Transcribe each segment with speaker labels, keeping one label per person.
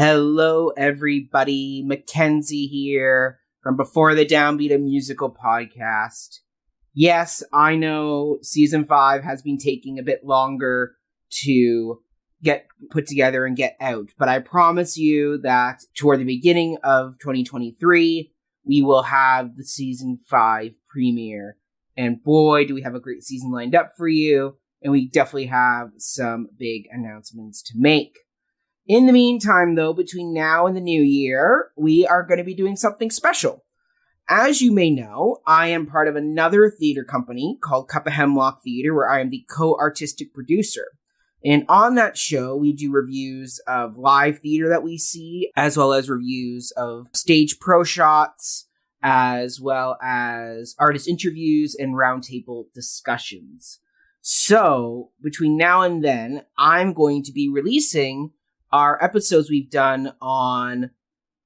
Speaker 1: Hello, everybody. Mackenzie here from Before the Downbeat, a musical podcast. Yes, I know season 5 has been taking a bit longer to get put together and get out, but I promise you that toward the beginning of 2023, we will have the season 5 premiere. And boy, do we have a great season lined up for you, and we definitely have some big announcements to make. In the meantime, though, between now and the new year, we are going to be doing something special. As you may know, I am part of another theater company called Hemlock Theatre, where I am the co-artistic producer. And on that show, we do reviews of live theater that we see, as well as reviews of stage proshots, as well as artist interviews and roundtable discussions. So, between now and then, I'm going to be releasing our episodes we've done on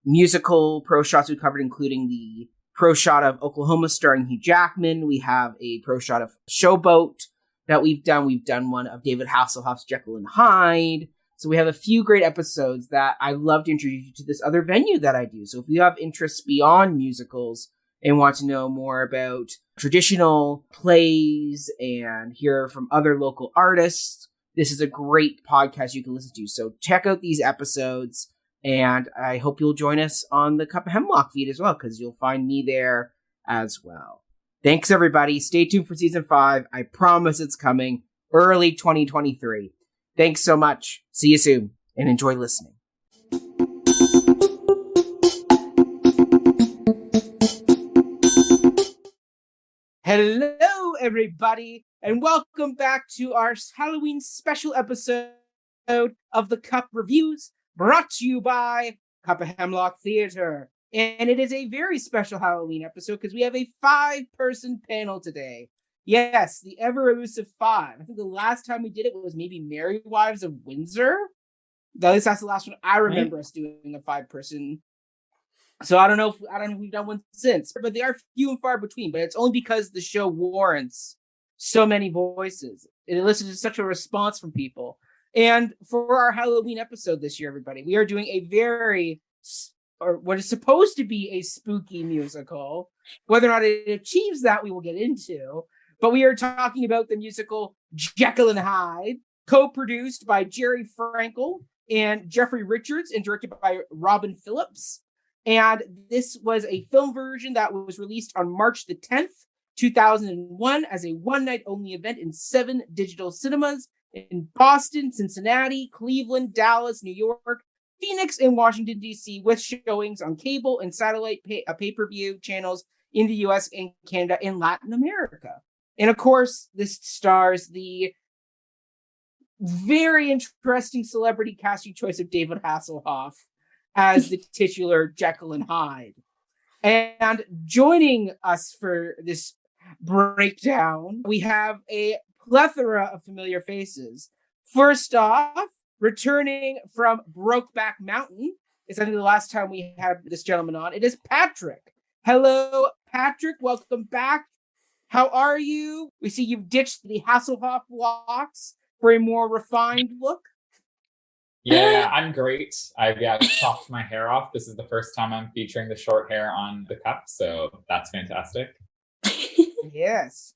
Speaker 1: musical proshots we covered, including the proshot of Oklahoma starring Hugh Jackman. We have a proshot of Showboat that we've done. We've done one of David Hasselhoff's Jekyll and Hyde. So we have a few great episodes that I love to introduce you to this other venue that I do. So if you have interests beyond musicals and want to know more about traditional plays and hear from other local artists, this is a great podcast you can listen to. So check out these episodes, and I hope you'll join us on the Cup Hemlock feed as well, because you'll find me there as well. Thanks, everybody. Stay tuned for season 5. I promise it's coming early 2023. Thanks so much. See you soon, and enjoy listening. Hello, everybody, and welcome back to our Halloween special episode of the Cup Reviews, brought to you by Cup Hemlock Theatre. And it is a very special Halloween episode because we have a 5-person panel today. Yes, the ever-elusive 5. I think the last time we did it was maybe Merry Wives of Windsor. At least that's the last one I remember us doing, a 5-person. So I don't know if we've done one since, but they are few and far between. But it's only because the show warrants so many voices. It elicited such a response from people. And for our Halloween episode this year, everybody, we are doing a what is supposed to be a spooky musical. Whether or not it achieves that, we will get into. But we are talking about the musical Jekyll and Hyde, co-produced by Jerry Frankel and Jeffrey Richards and directed by Robin Phillips. And this was a film version that was released on March the 10th, 2001 as a one-night-only event in 7 digital cinemas in Boston, Cincinnati, Cleveland, Dallas, New York, Phoenix, and Washington, D.C., with showings on cable and satellite pay-per-view channels in the U.S. and Canada and Latin America. And, of course, this stars the very interesting celebrity casting choice of David Hasselhoff as the titular Jekyll and Hyde. And joining us for this breakdown, we have a plethora of familiar faces. First off, returning from Brokeback Mountain, is I think the last time we had this gentleman on, it is Patrick. Hello, Patrick. Welcome back. How are you? We see you've ditched the Hasselhoff locks for a more refined look.
Speaker 2: Yeah, I'm great. I've chopped my hair off. This is the first time I'm featuring the short hair on the cup, so that's fantastic.
Speaker 1: Yes.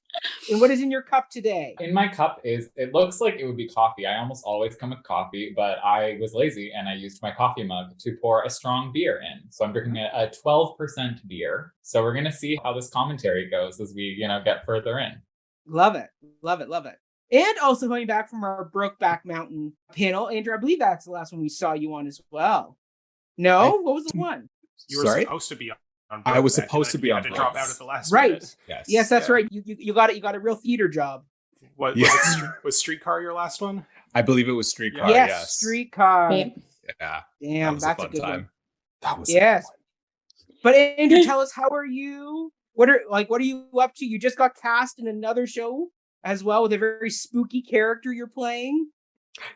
Speaker 1: And what is in your cup today?
Speaker 2: In my cup it looks like it would be coffee. I almost always come with coffee, but I was lazy and I used my coffee mug to pour a strong beer in. So I'm drinking a 12% beer. So we're going to see how this commentary goes as we, get further in.
Speaker 1: Love it. Love it. Love it. And also coming back from our Brokeback Mountain panel, Andrew, I believe that's the last one we saw you on as well. No? What was the one?
Speaker 3: You were supposed to be on Brokeback.
Speaker 4: I was supposed to be on
Speaker 3: to drop out at the last
Speaker 1: right.
Speaker 3: minute.
Speaker 1: Yes, that's right. You got it. You got a real theater job.
Speaker 3: Was Streetcar your last one?
Speaker 4: I believe it was Streetcar.
Speaker 1: Yes. Streetcar.
Speaker 4: Yeah.
Speaker 1: Damn, that's a good
Speaker 4: time.
Speaker 1: one.
Speaker 4: That was
Speaker 1: yes. But Andrew, tell us, how are you? What are you up to? You just got cast in another show as well with a very spooky character you're playing.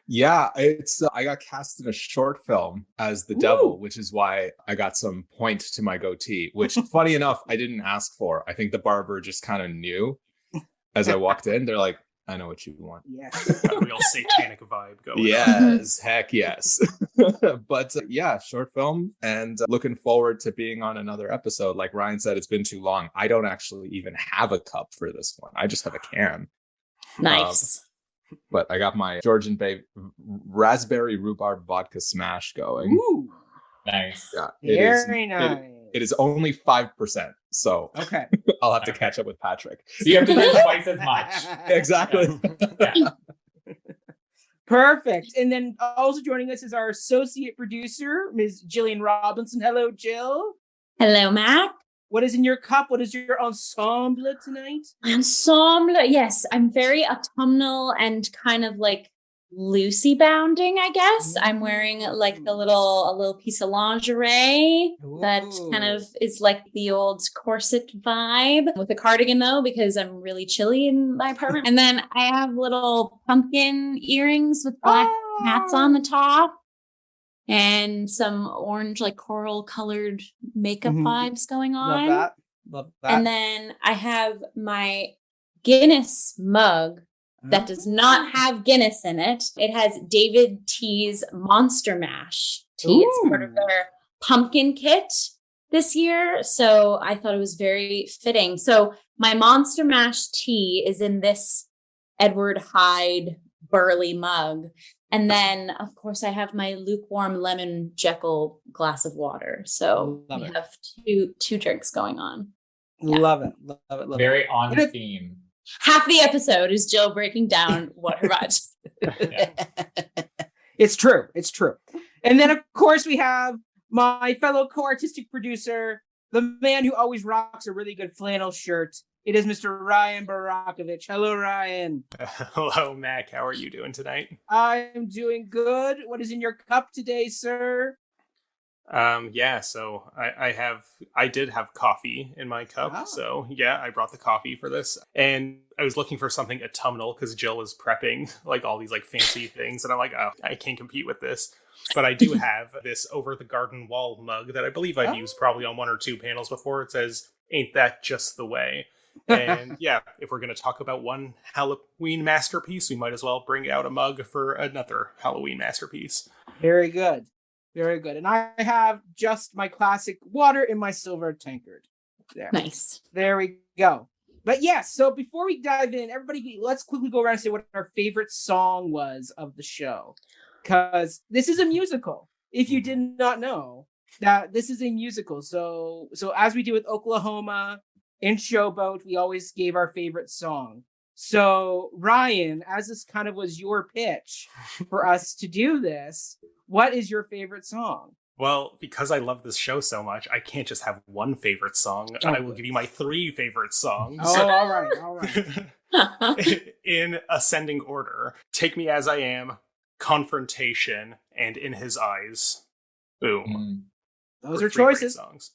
Speaker 4: Yeah, it's I got cast in a short film as the devil, which is why I got some point to my goatee, which funny enough, I didn't ask for. I think the barber just kind of knew as I walked in. They're like, I know what you want.
Speaker 1: Yes.
Speaker 3: Got a real satanic vibe going on.
Speaker 4: Yes, heck yes. But yeah, short film, and looking forward to being on another episode. Like Ryan said, it's been too long. I don't actually even have a cup for this one. I just have a can.
Speaker 5: Nice.
Speaker 4: But I got my Georgian Bay raspberry rhubarb vodka smash going.
Speaker 1: Ooh.
Speaker 2: Nice.
Speaker 4: Yeah,
Speaker 1: Very nice.
Speaker 4: It is only 5%, so
Speaker 1: okay.
Speaker 4: I'll have to catch up with Patrick.
Speaker 2: So you have to drink twice as much.
Speaker 4: Exactly.
Speaker 2: Yeah.
Speaker 1: Perfect. And then also joining us is our associate producer, Ms. Jillian Robinson. Hello, Jill.
Speaker 5: Hello, Mac.
Speaker 1: What is in your cup? What is your ensemble tonight?
Speaker 5: Ensemble. Yes, I'm very autumnal and kind of like Lucy bounding, I guess. I'm wearing like a little piece of lingerie that kind of is like the old corset vibe, with a cardigan though, because I'm really chilly in my apartment. And then I have little pumpkin earrings with black hats on the top and some orange, like coral colored makeup vibes going on.
Speaker 1: Love that.
Speaker 5: And then I have my Guinness mug that does not have Guinness in it. It has David T's Monster Mash tea. It's part of their pumpkin kit this year. So I thought it was very fitting. So my Monster Mash tea is in this Edward Hyde burly mug. And then, of course, I have my lukewarm lemon Jekyll glass of water. So we have two drinks going on. Yeah.
Speaker 1: Love it.
Speaker 2: Very on theme.
Speaker 5: Half the episode is Jill breaking down what her vibes.
Speaker 1: It's true. And then, of course, we have my fellow co-artistic producer, the man who always rocks a really good flannel shirt. It is Mr. Ryan Barakovich. Hello, Ryan.
Speaker 3: Hello, Mac. How are you doing tonight?
Speaker 1: I'm doing good. What is in your cup today, sir?
Speaker 3: So I did have coffee in my cup. So yeah, I brought the coffee for this, and I was looking for something autumnal because Jill is prepping like all these like fancy things, and I'm like, oh, I can't compete with this. But I do have this over the garden wall mug that I believe I've used probably on one or two panels before. It says, "Ain't that just the way?" And yeah, if we're going to talk about one Halloween masterpiece, we might as well bring out a mug for another Halloween masterpiece.
Speaker 1: Very good. Very good. And I have just my classic water in my silver tankard. There.
Speaker 5: Nice.
Speaker 1: There we go. But yes, so before we dive in, everybody, let's quickly go around and say what our favorite song was of the show. Because this is a musical. If you did not know that this is a musical. So as we do with Oklahoma and Showboat, we always gave our favorite song. So Ryan, as this kind of was your pitch for us to do this, what is your favorite song?
Speaker 3: Well, because I love this show so much, I can't just have one favorite song. I will give you my 3 favorite songs.
Speaker 1: Oh, all right.
Speaker 3: In ascending order. Take Me As I Am, Confrontation, and In His Eyes. Boom.
Speaker 1: Those are choices.
Speaker 3: Songs.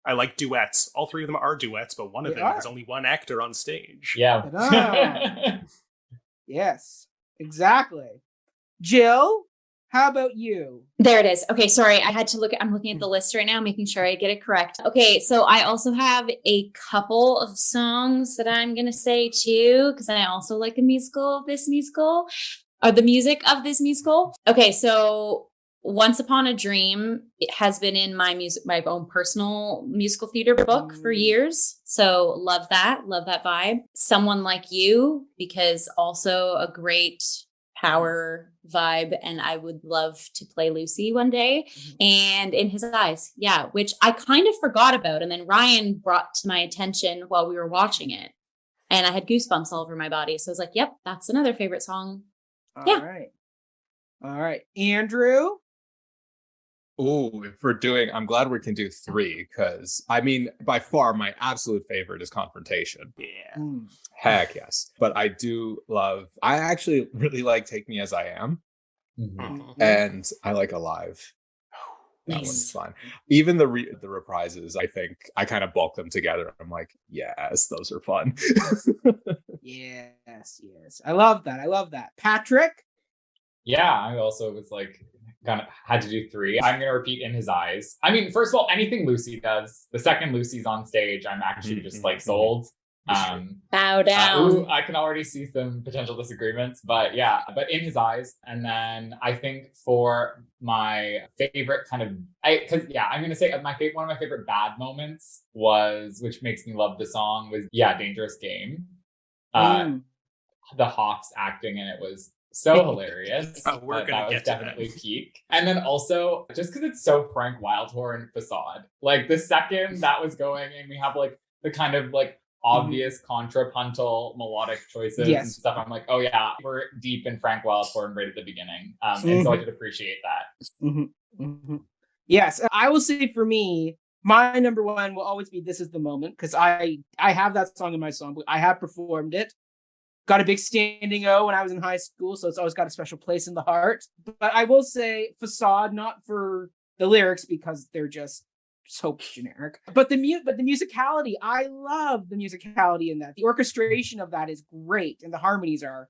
Speaker 3: I like duets. All 3 of them are duets, but one of them has only one actor on stage.
Speaker 2: Yeah.
Speaker 1: Yes, exactly. Jill, how about you?
Speaker 5: There it is. Okay, sorry. I'm looking at the list right now, making sure I get it correct. Okay, so I also have a couple of songs that I'm going to say too, because I also like the music of this musical. Okay, so Once Upon a Dream has been in my own personal musical theater book for years. So love that vibe. Someone Like You, because also a great power vibe, and I would love to play Lucy one day. And In His Eyes, yeah, which I kind of forgot about, and then Ryan brought to my attention while we were watching it, and I had goosebumps all over my body. So I was like, yep, that's another favorite song.
Speaker 1: All right. Andrew?
Speaker 4: Oh, I'm glad we can do 3, because I mean, by far my absolute favorite is Confrontation.
Speaker 3: Yeah.
Speaker 4: Heck yes. But I actually really like Take Me As I Am. And I like Alive. That one's fun. Even the reprises, I think I kind of bulk them together. I'm like, yes, those are fun.
Speaker 1: Yes. I love that. Patrick?
Speaker 2: Yeah, I also was like, kind of had to do 3. I'm going to repeat In His Eyes. I mean, first of all, anything Lucy does, the second Lucy's on stage, I'm actually just like sold.
Speaker 5: Bow down.
Speaker 2: I can already see some potential disagreements, but yeah, but in his eyes. And then I think for my favorite kind of, I'm going to say one of my favorite bad moments was, which makes me love the song, was Dangerous Game. The Hoff's acting in it was so hilarious.
Speaker 3: We're gonna
Speaker 2: that was
Speaker 3: get
Speaker 2: definitely peak. And then also, just because it's so Frank Wildhorn Façade, like the second that was going and we have like the kind of like obvious contrapuntal melodic choices and stuff, I'm like, oh yeah, we're deep in Frank Wildhorn right at the beginning. And so I did appreciate that.
Speaker 1: Yes, I will say for me, my number one will always be This Is the Moment, because I have that song in my songbook. I have performed it. Got a big standing O when I was in high school, so it's always got a special place in the heart. But I will say Façade, not for the lyrics, because they're just so generic. But the musicality, I love the musicality in that. The orchestration of that is great, and the harmonies are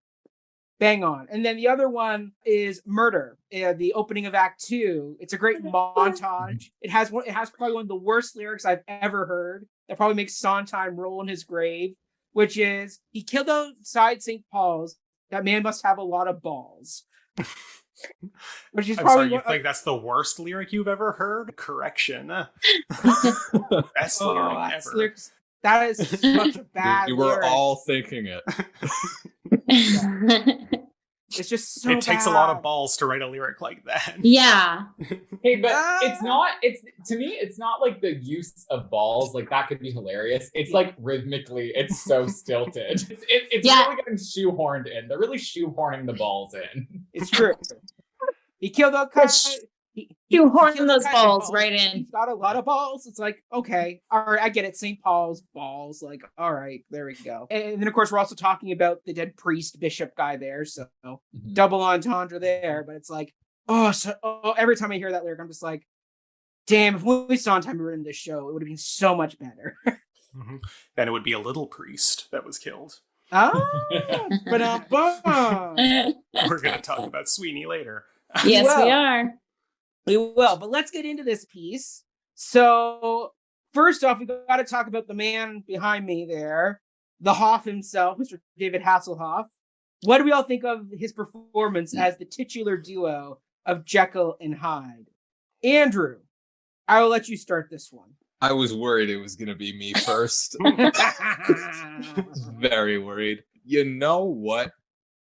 Speaker 1: bang on. And then the other one is Murder, the opening of Act 2. It's a great montage. It has probably one of the worst lyrics I've ever heard. That probably makes Sondheim roll in his grave, which is, he killed outside St. Paul's. That man must have a lot of balls. Which is probably.
Speaker 3: You think that's the worst lyric you've ever heard? Correction. Best lyric ever.
Speaker 1: That is such a bad
Speaker 4: lyric. We were all thinking it.
Speaker 1: It's just so
Speaker 3: It takes a lot of balls to write a lyric like that.
Speaker 5: Yeah.
Speaker 2: Hey, but to me, it's not like the use of balls. Like, that could be hilarious. It's like rhythmically, it's so stilted. It's really getting shoehorned in. They're really shoehorning the balls in.
Speaker 1: It's true. He killed all kinds.
Speaker 5: Shoehorning those balls right in.
Speaker 1: He's got a lot of balls. It's like, okay, all right, I get it. St. Paul's balls. Like, all right, there we go. And then, of course, we're also talking about the dead priest bishop guy there. So double entendre there. But it's like, every time I hear that lyric, I'm just like, damn, if we saw time we were in this show, it would have been so much better.
Speaker 3: Then it would be a little priest that was killed.
Speaker 1: But
Speaker 3: we're going to talk about Sweeney later.
Speaker 5: Yes, we are.
Speaker 1: We will, but let's get into this piece. So, first off, we got to talk about the man behind me there, the Hoff himself, Mr. David Hasselhoff. What do we all think of his performance as the titular duo of Jekyll and Hyde? Andrew, I will let you start this one.
Speaker 4: I was worried it was going to be me first. Very worried. You know what?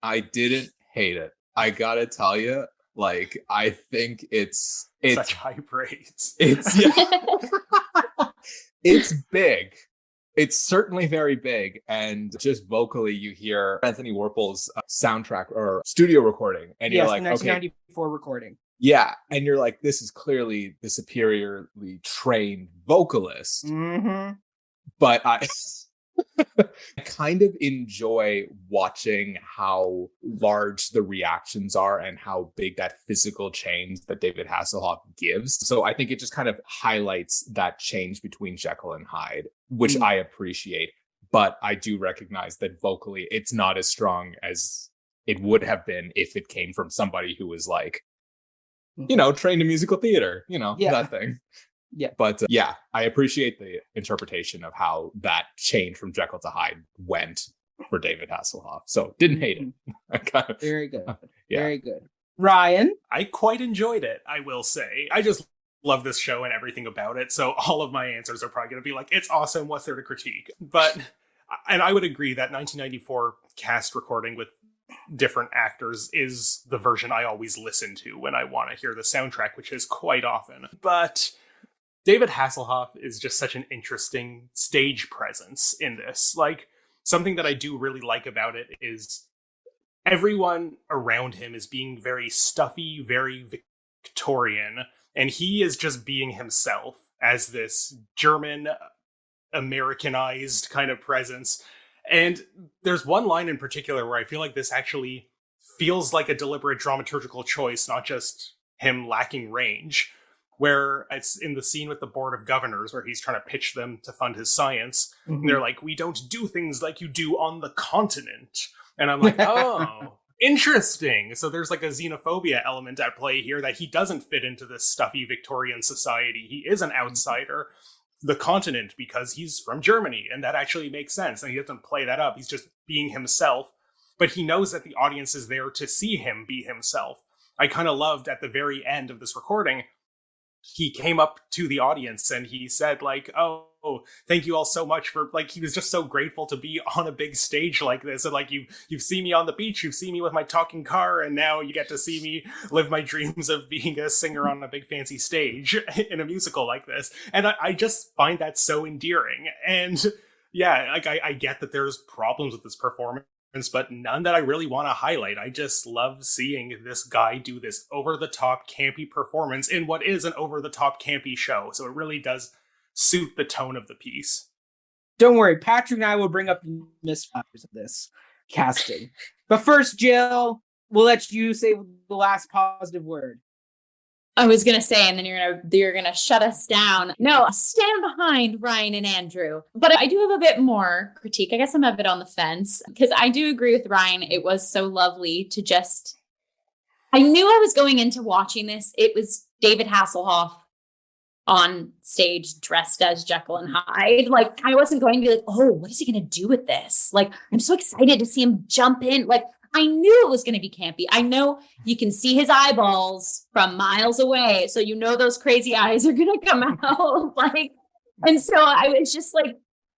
Speaker 4: I didn't hate it. I got to tell you. Like, I think it's
Speaker 3: such high praise.
Speaker 4: It's big. It's certainly very big. And just vocally, you hear Anthony Warple's soundtrack or studio recording. And you're like,
Speaker 1: 1994 recording.
Speaker 4: Yeah. And you're like, this is clearly the superiorly trained vocalist. But I kind of enjoy watching how large the reactions are and how big that physical change that David Hasselhoff gives. So I think it just kind of highlights that change between Jekyll and Hyde, which I appreciate. But I do recognize that vocally, it's not as strong as it would have been if it came from somebody who was like, trained in musical theater, that thing.
Speaker 1: Yeah.
Speaker 4: But I appreciate the interpretation of how that change from Jekyll to Hyde went for David Hasselhoff. So didn't hate it.
Speaker 1: Very good. Very good. Ryan?
Speaker 3: I quite enjoyed it, I will say. I just love this show and everything about it. So all of my answers are probably going to be like, it's awesome. What's there to critique? And I would agree that 1994 cast recording with different actors is the version I always listen to when I want to hear the soundtrack, which is quite often. But David Hasselhoff is just such an interesting stage presence in this. Like, something that I do really like about it is everyone around him is being very stuffy, very Victorian, and he is just being himself as this German, Americanized kind of presence. And there's one line in particular where I feel like this actually feels like a deliberate dramaturgical choice, not just him lacking range, where it's in the scene with the Board of Governors where he's trying to pitch them to fund his science. And they're like, we don't do things like you do on the continent. And I'm like, oh, interesting. So there's like a xenophobia element at play here, that he doesn't fit into this stuffy Victorian society. He is an outsider. the continent because he's from Germany, and that actually makes sense, and he doesn't play that up. He's just being himself, but he knows that the audience is there to see him be himself. I kind of loved at the very end of this recording, he came up to the audience and he said, like, oh, thank you all so much for, like, he was just so grateful to be on a big stage like this. And like, you've seen me on the beach, you've seen me with my talking car, and now you get to see me live my dreams of being a singer on a big fancy stage in a musical like this. And I just find that so endearing. And yeah, like, I get that there's problems with this performance, but none that I really want to highlight. I just love seeing this guy do this over-the-top campy performance in what is an over-the-top campy show. So it really does suit the tone of the piece.
Speaker 1: Don't worry, Patrick and I will bring up the misfires of this casting. But first, Jill, we'll let you say the last positive word.
Speaker 5: I was gonna say, and then you're gonna shut us down. No, stand behind Ryan and Andrew. But I do have a bit more critique. I guess I'm a bit on the fence because I do agree with Ryan. It was so lovely to just. I knew I was going into watching this. It was David Hasselhoff on stage dressed as Jekyll and Hyde. Like, I wasn't going to be like, oh, what is he gonna do with this? Like, I'm so excited to see him jump in. Like, I knew it was going to be campy. I know you can see his eyeballs from miles away. So you know those crazy eyes are going to come out. Like, and so I was just like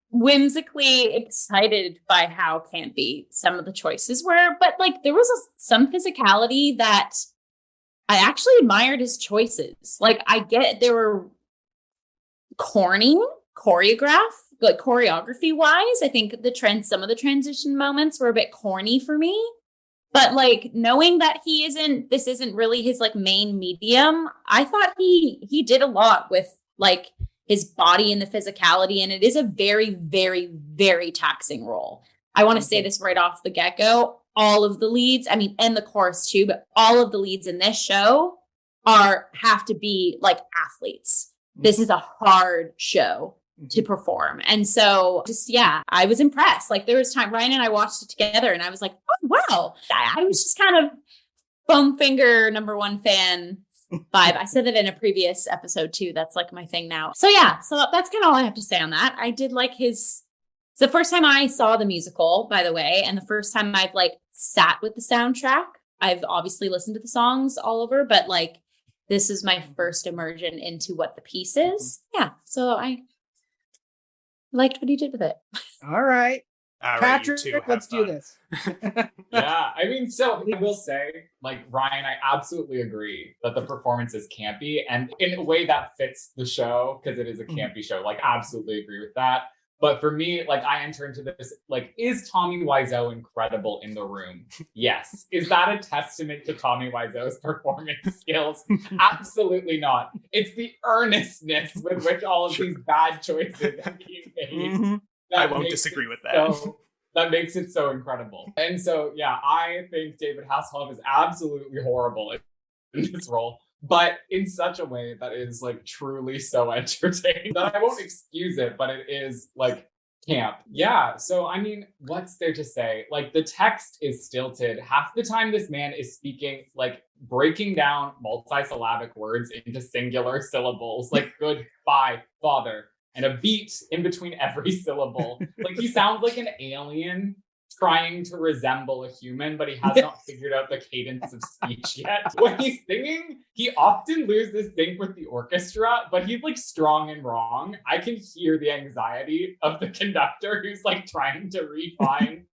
Speaker 5: whimsically excited by how campy some of the choices were. But like there was some physicality that I actually admired his choices. Like I get they were corny, choreography wise. I think some of the transition moments were a bit corny for me. But like knowing that this isn't really his like main medium, I thought he did a lot with like his body and the physicality. And it is a very, very, very taxing role. I want to say this right off the get-go. All of the leads, I mean, and the chorus too, but all of the leads in this show have to be like athletes. This is a hard show to perform. And so just, yeah, I was impressed. Like there was time Ryan and I watched it together and I was like, oh, wow. I was just kind of foam finger #1 fan vibe. I said that in a previous episode too. That's like my thing now. So yeah, so that's kind of all I have to say on that. I did like it's the first time I saw the musical, by the way, and the first time I've like sat with the soundtrack. I've obviously listened to the songs all over, but like this is my first immersion into what the piece is. Yeah. So I liked what he did with it.
Speaker 1: All right. Patrick, let's do this.
Speaker 2: Yeah, I mean, so I will say, like, Ryan, I absolutely agree that the performance is campy and in a way that fits the show because it is a campy show. Like, absolutely agree with that. But for me, like, I enter into this, like, is Tommy Wiseau incredible in the room? Yes. Is that a testament to Tommy Wiseau's performance skills? Absolutely not. It's the earnestness with which all of these bad choices are being made.
Speaker 3: I won't disagree with that.
Speaker 2: That makes it so incredible. And so, yeah, I think David Hasselhoff is absolutely horrible in this role, but in such a way that is like truly so entertaining that I won't excuse it, but it is like camp. Yeah. So, I mean, what's there to say? Like the text is stilted. Half the time this man is speaking, like breaking down multisyllabic words into singular syllables, like goodbye, father. And a beat in between every syllable. Like he sounds like an alien trying to resemble a human, but he has not figured out the cadence of speech yet. When he's singing, he often loses sync with the orchestra, but he's like strong and wrong. I can hear the anxiety of the conductor who's like trying to refine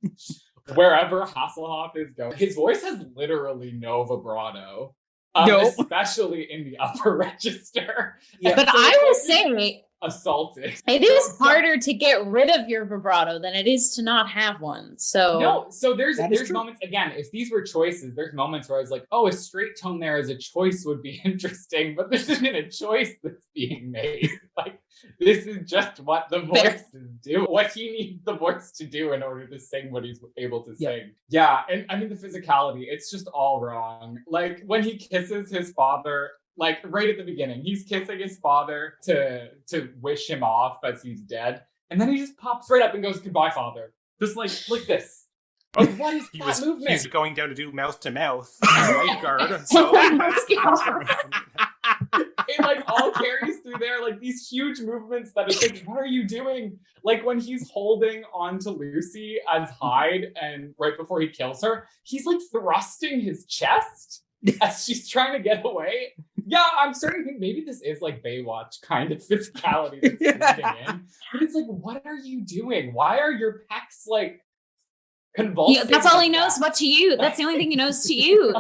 Speaker 2: wherever Hasselhoff is going. His voice has literally no vibrato, especially in the upper register.
Speaker 5: Yeah. But so I will say,
Speaker 2: assaulted.
Speaker 5: It is harder to get rid of your vibrato than it is to not have one. So
Speaker 2: no, so there's moments, again, if these were choices, there's moments where I was like, oh, a straight tone there as a choice would be interesting, but this isn't a choice that's being made. Like this is just what the voices do, what he needs the voice to do in order to sing what he's able to sing. Yeah, and I mean the physicality, it's just all wrong. Like when he kisses his father, like right at the beginning, he's kissing his father to wish him off as he's dead. And then he just pops right up and goes, goodbye, father. Just like this. Oh, what is that movement?
Speaker 3: He's going down to do mouth to mouth as a lifeguard. So
Speaker 2: it like all carries through there, like these huge movements that it's like, what are you doing? Like when he's holding on to Lucy as Hyde and right before he kills her, he's like thrusting his chest as she's trying to get away. Yeah, I'm starting to think maybe this is like Baywatch kind of physicality that's bleeding in. But it's like, what are you doing? Why are your pecs like convulsing?
Speaker 5: Yeah, that's all he knows what to use. That's the only thing he knows to use.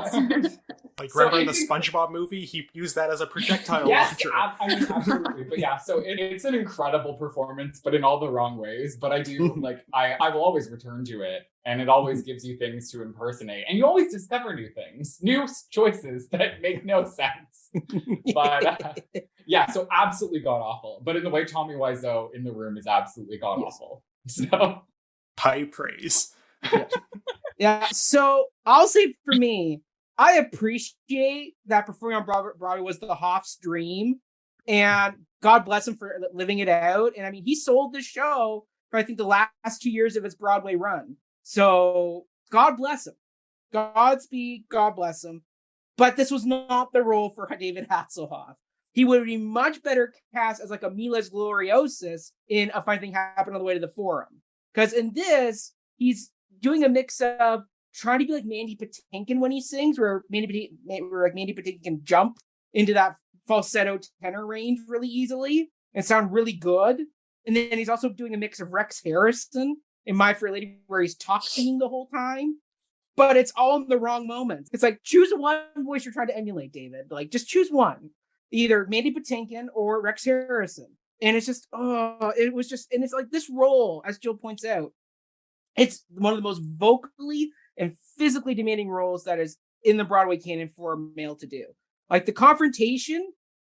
Speaker 3: Like, remember in the SpongeBob movie, he used that as a projectile launcher.
Speaker 2: I mean, absolutely. But yeah, so it's an incredible performance, but in all the wrong ways. But I do, like, I will always return to it. And it always gives you things to impersonate. And you always discover new things, new choices that make no sense. But yeah, so absolutely god-awful. But in the way Tommy Wiseau in the room is absolutely god-awful. So
Speaker 3: high praise.
Speaker 1: Yeah, so I'll say for me, I appreciate that performing on Broadway was the Hoff's dream, and God bless him for living it out. And I mean, he sold the show for I think the last 2 years of its Broadway run. So God bless him. Godspeed, God bless him. But this was not the role for David Hasselhoff. He would be much better cast as like a Miles Gloriosus in A Fine Thing Happened on the Way to the Forum. Because in this, he's doing a mix of trying to be like Mandy Patinkin when he sings, where Mandy Patinkin can jump into that falsetto tenor range really easily and sound really good. And then he's also doing a mix of Rex Harrison in My Fair Lady, where he's singing the whole time. But it's all in the wrong moments. It's like, choose one voice you're trying to emulate, David. Like, just choose one. Either Mandy Patinkin or Rex Harrison. And it's just, it was just, and it's like this role, as Jill points out, it's one of the most vocally and physically demanding roles that is in the Broadway canon for a male to do. Like, the confrontation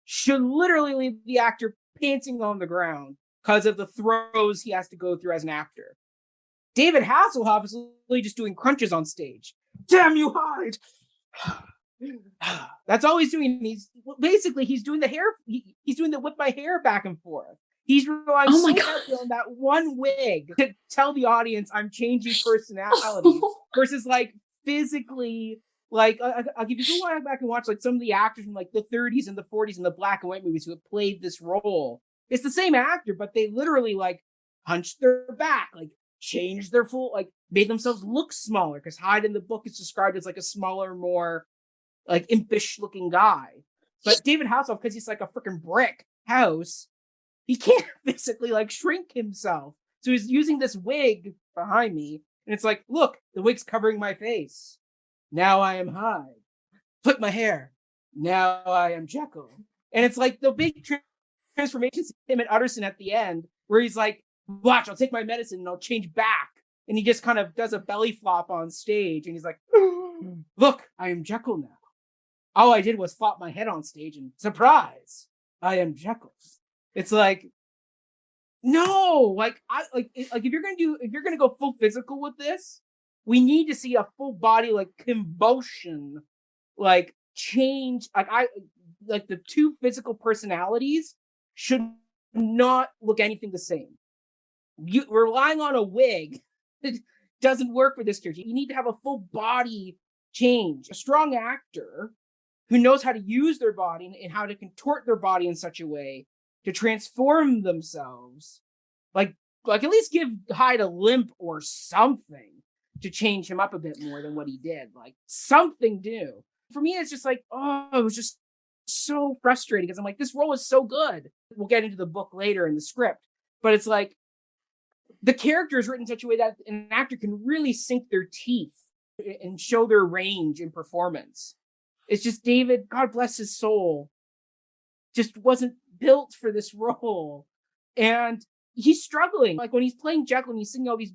Speaker 1: should literally leave the actor panting on the ground because of the throes he has to go through as an actor. David Hasselhoff is literally just doing crunches on stage. Damn you, Hyde! That's all he's doing. He's doing the hair. He's doing the whip my hair back and forth. He's relying so heavily on that one wig to tell the audience I'm changing personality versus like physically. Like, I'll give you go back and watch like some of the actors from like the 30s and the 40s and the black and white movies who have played this role. It's the same actor, but they literally like hunched their back, like changed their full, like made themselves look smaller, because Hyde in the book is described as like a smaller, more like impish looking guy. But David Hasselhoff, because he's like a freaking brick house, he can't physically like shrink himself. So he's using this wig behind me, and it's like, look, the wig's covering my face. Now I am Hyde. Flip my hair. Now I am Jekyll. And it's like the big transformations of him and Utterson at the end, where he's like, watch, I'll take my medicine and I'll change back. And he just kind of does a belly flop on stage, and he's like, look, I am Jekyll now. All I did was flop my head on stage, and surprise, I am Jekyll. It's like, no, if you're gonna go full physical with this, we need to see a full body like convulsion, like change. Like the two physical personalities should not look anything the same. We're relying on a wig. It doesn't work for this character. You need to have a full body change. A strong actor who knows how to use their body and how to contort their body in such a way to transform themselves. Like at least give Hyde a limp or something to change him up a bit more than what he did. Like something new. For me, it's just like, it was just so frustrating, because I'm like, this role is so good. We'll get into the book later in the script, but it's like the character is written in such a way that an actor can really sink their teeth and show their range in performance. It's just David, God bless his soul, just wasn't built for this role. And he's struggling. Like when he's playing Jekyll and he's singing all these,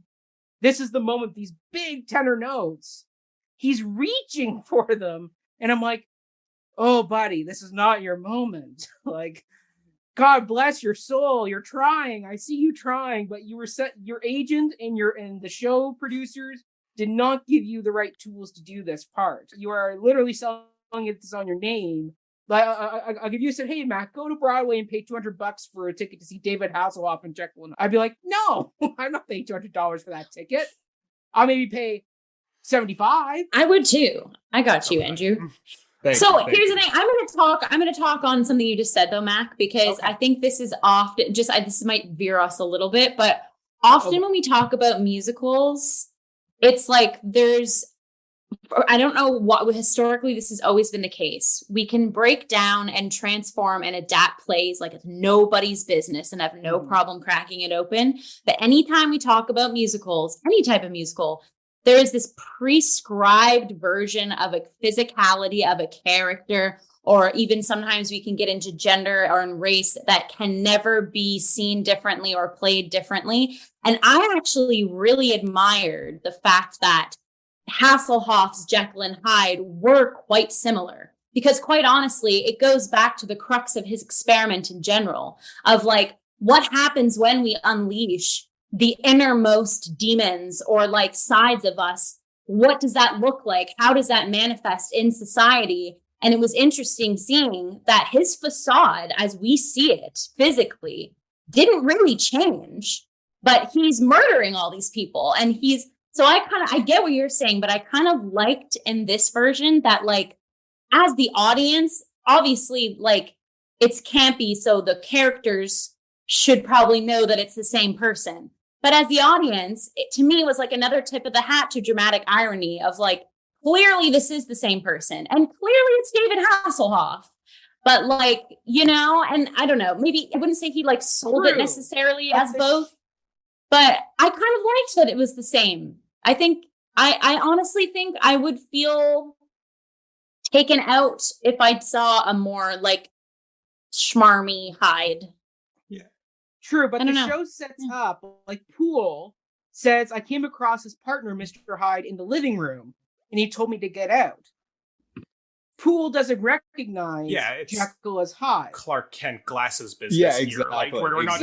Speaker 1: this is the moment, these big tenor notes, he's reaching for them. And I'm like, oh, buddy, this is not your moment. Like, God bless your soul. You're trying. I see you trying, but you were your agent and the show producers did not give you the right tools to do this part. You are literally selling this on your name. Like, I'll give you said, hey, Matt, go to Broadway and pay $200 for a ticket to see David Hasselhoff and Jekyll. And I'd be like, no, I'm not paying $200 for that ticket. I'll maybe pay $75.
Speaker 5: I would too. I got you, Andrew. Here's the thing. I'm going to talk on something you just said though, Mac, because I think this is often this might veer us a little bit, but often when we talk about musicals, it's like I don't know what historically this has always been the case. We can break down and transform and adapt plays like it's nobody's business and have no problem cracking it open. But anytime we talk about musicals, any type of musical, there is this prescribed version of a physicality of a character, or even sometimes we can get into gender or in race that can never be seen differently or played differently. And I actually really admired the fact that Hasselhoff's Jekyll and Hyde were quite similar, because quite honestly, it goes back to the crux of his experiment in general of like, what happens when we unleash the innermost demons or like sides of us? What does that look like? How does that manifest in society? And it was interesting seeing that his facade, as we see it physically, didn't really change, but he's murdering all these people. And so I get what you're saying, but I kind of liked in this version that like, as the audience, obviously like it's campy, so the characters should probably know that it's the same person. But as the audience, to me, it was like another tip of the hat to dramatic irony of like, clearly this is the same person. And clearly it's David Hasselhoff. But like, and I don't know, maybe I wouldn't say he like sold it necessarily as both. But I kind of liked that it was the same. I think, I honestly think I would feel taken out if I saw a more like schmarmy Hyde.
Speaker 1: True, but the show sets up, like Poole says, I came across his partner, Mr. Hyde, in the living room, and he told me to get out. Poole doesn't recognize Jekyll as Hyde.
Speaker 3: Clark Kent glasses business here. Like, we're not,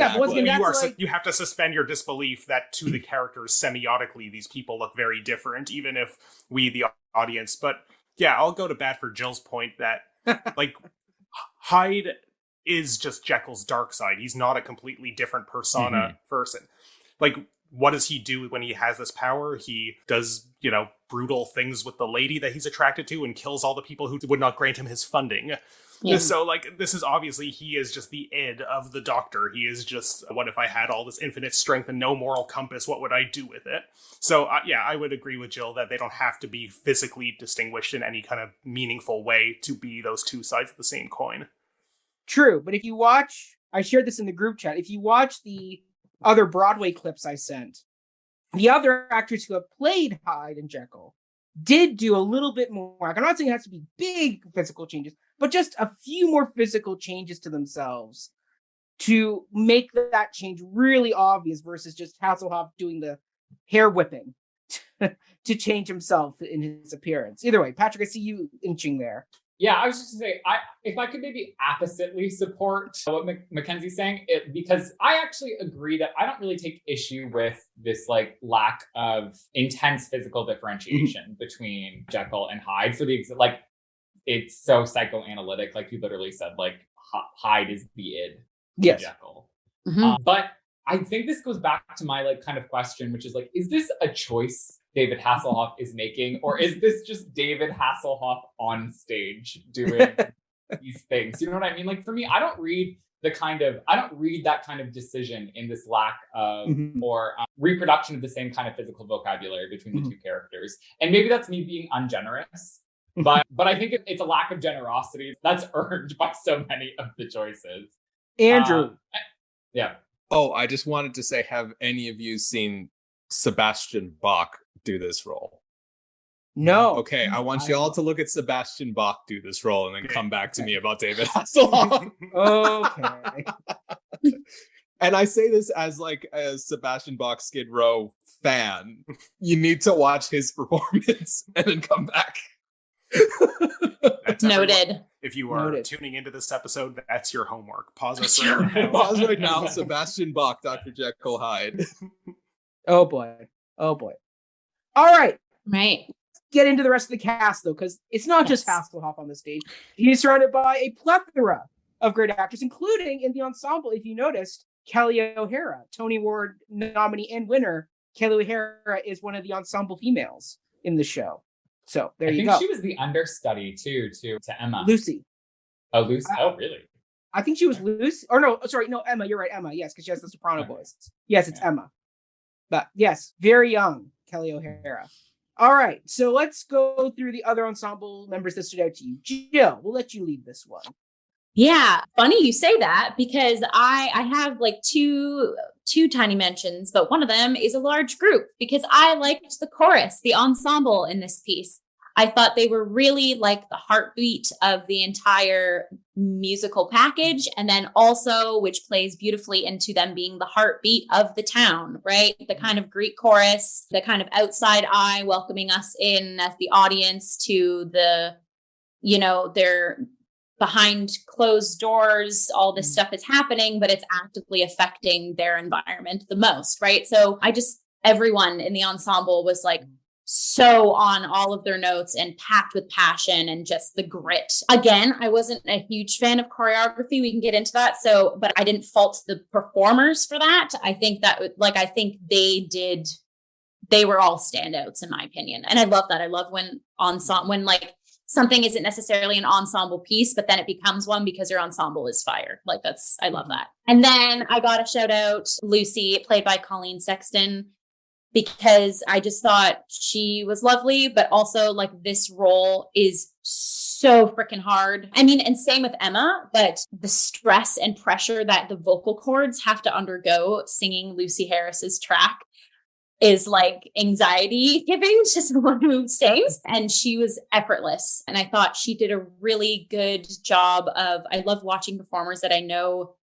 Speaker 3: you have to suspend your disbelief that to the characters, semiotically, these people look very different, even if we, the audience. But yeah, I'll go to bat for Jill's point that, like, Hyde is just Jekyll's dark side. He's not a completely different persona person. Like, what does he do when he has this power? He does, brutal things with the lady that he's attracted to and kills all the people who would not grant him his funding. Yeah. So, like, this is obviously, he is just the id of the Doctor. He is just, what if I had all this infinite strength and no moral compass? What would I do with it? So, I would agree with Jill that they don't have to be physically distinguished in any kind of meaningful way to be those two sides of the same coin.
Speaker 1: True, but if you watch, I shared this in the group chat, if you watch the other Broadway clips I sent, the other actors who have played Hyde and Jekyll did do a little bit more. I'm not saying it has to be big physical changes, but just a few more physical changes to themselves to make that change really obvious versus just Hasselhoff doing the hair whipping to change himself in his appearance. Either way, Patrick, I see you inching there.
Speaker 2: Yeah, I was just going to say, if I could maybe oppositely support what Mackenzie's saying, because I actually agree that I don't really take issue with this like lack of intense physical differentiation between Jekyll and Hyde for the like, it's so psychoanalytic, like you literally said, like Hyde is the id of Jekyll. But I think this goes back to my like kind of question, which is like, is this a choice David Hasselhoff is making, or is this just David Hasselhoff on stage doing these things? You know what I mean? Like for me, I don't read that kind of decision in this lack of or reproduction of the same kind of physical vocabulary between the two characters. And maybe that's me being ungenerous, but I think it's a lack of generosity that's earned by so many of the choices.
Speaker 1: Andrew.
Speaker 2: Yeah.
Speaker 4: Oh, I just wanted to say, have any of you seen Sebastian Bach do this role?
Speaker 1: No.
Speaker 4: Okay, I want you all to look at Sebastian Bach do this role and then come back to me about David Hasselhoff.
Speaker 1: Okay.
Speaker 4: And I say this as like a Sebastian Bach Skid Row fan. You need to watch his performance and then come back.
Speaker 3: That's
Speaker 5: noted.
Speaker 3: Everyone. If you are tuning into this episode, that's your homework. Pause us right now.
Speaker 4: Pause right now. Sebastian Bach, Dr. Jekyll Hyde.
Speaker 1: Oh boy. All right.
Speaker 5: Right.
Speaker 1: Get into the rest of the cast though, because it's not just Hasselhoff on the stage. He's surrounded by a plethora of great actors, including in the ensemble, if you noticed, Kelly O'Hara, Tony Award nominee and winner. Kelly O'Hara is one of the ensemble females in the show. So there you
Speaker 2: I
Speaker 1: go.
Speaker 2: think she was the understudy too to Emma.
Speaker 1: Lucy.
Speaker 2: Oh, Lucy. Oh, really?
Speaker 1: I think she was Lucy. Or no, sorry, no, Emma. You're right, Emma. Yes, because she has the soprano voice. Yes, it's Emma. But yes, very young Kelly O'Hara. All right, so let's go through the other ensemble members that stood out to you. Jill, we'll let you lead this one.
Speaker 5: Yeah, funny you say that, because I have like two tiny mentions, but one of them is a large group because I liked the chorus, the ensemble in this piece. I thought they were really like the heartbeat of the entire musical package. And then also, which plays beautifully into them being the heartbeat of the town, right? The kind of Greek chorus, the kind of outside eye welcoming us in as the audience to the, you know, their behind closed doors, all this stuff is happening, but it's actively affecting their environment the most, right? So everyone in the ensemble was like so on all of their notes and packed with passion and just the grit. Again, I wasn't a huge fan of choreography. We can get into that. But I didn't fault the performers for that. I think they were all standouts in my opinion. And I love that. I love when like something isn't necessarily an ensemble piece, but then it becomes one because your ensemble is fire. Like I love that. And then I got to shout out Lucy, played by Colleen Sexton, because I just thought she was lovely, but also like this role is so freaking hard. I mean, and same with Emma, but the stress and pressure that the vocal cords have to undergo singing Lucy Harris's track is like anxiety giving to someone who sings, and she was effortless. And I thought she did a really good job I love watching performers that I know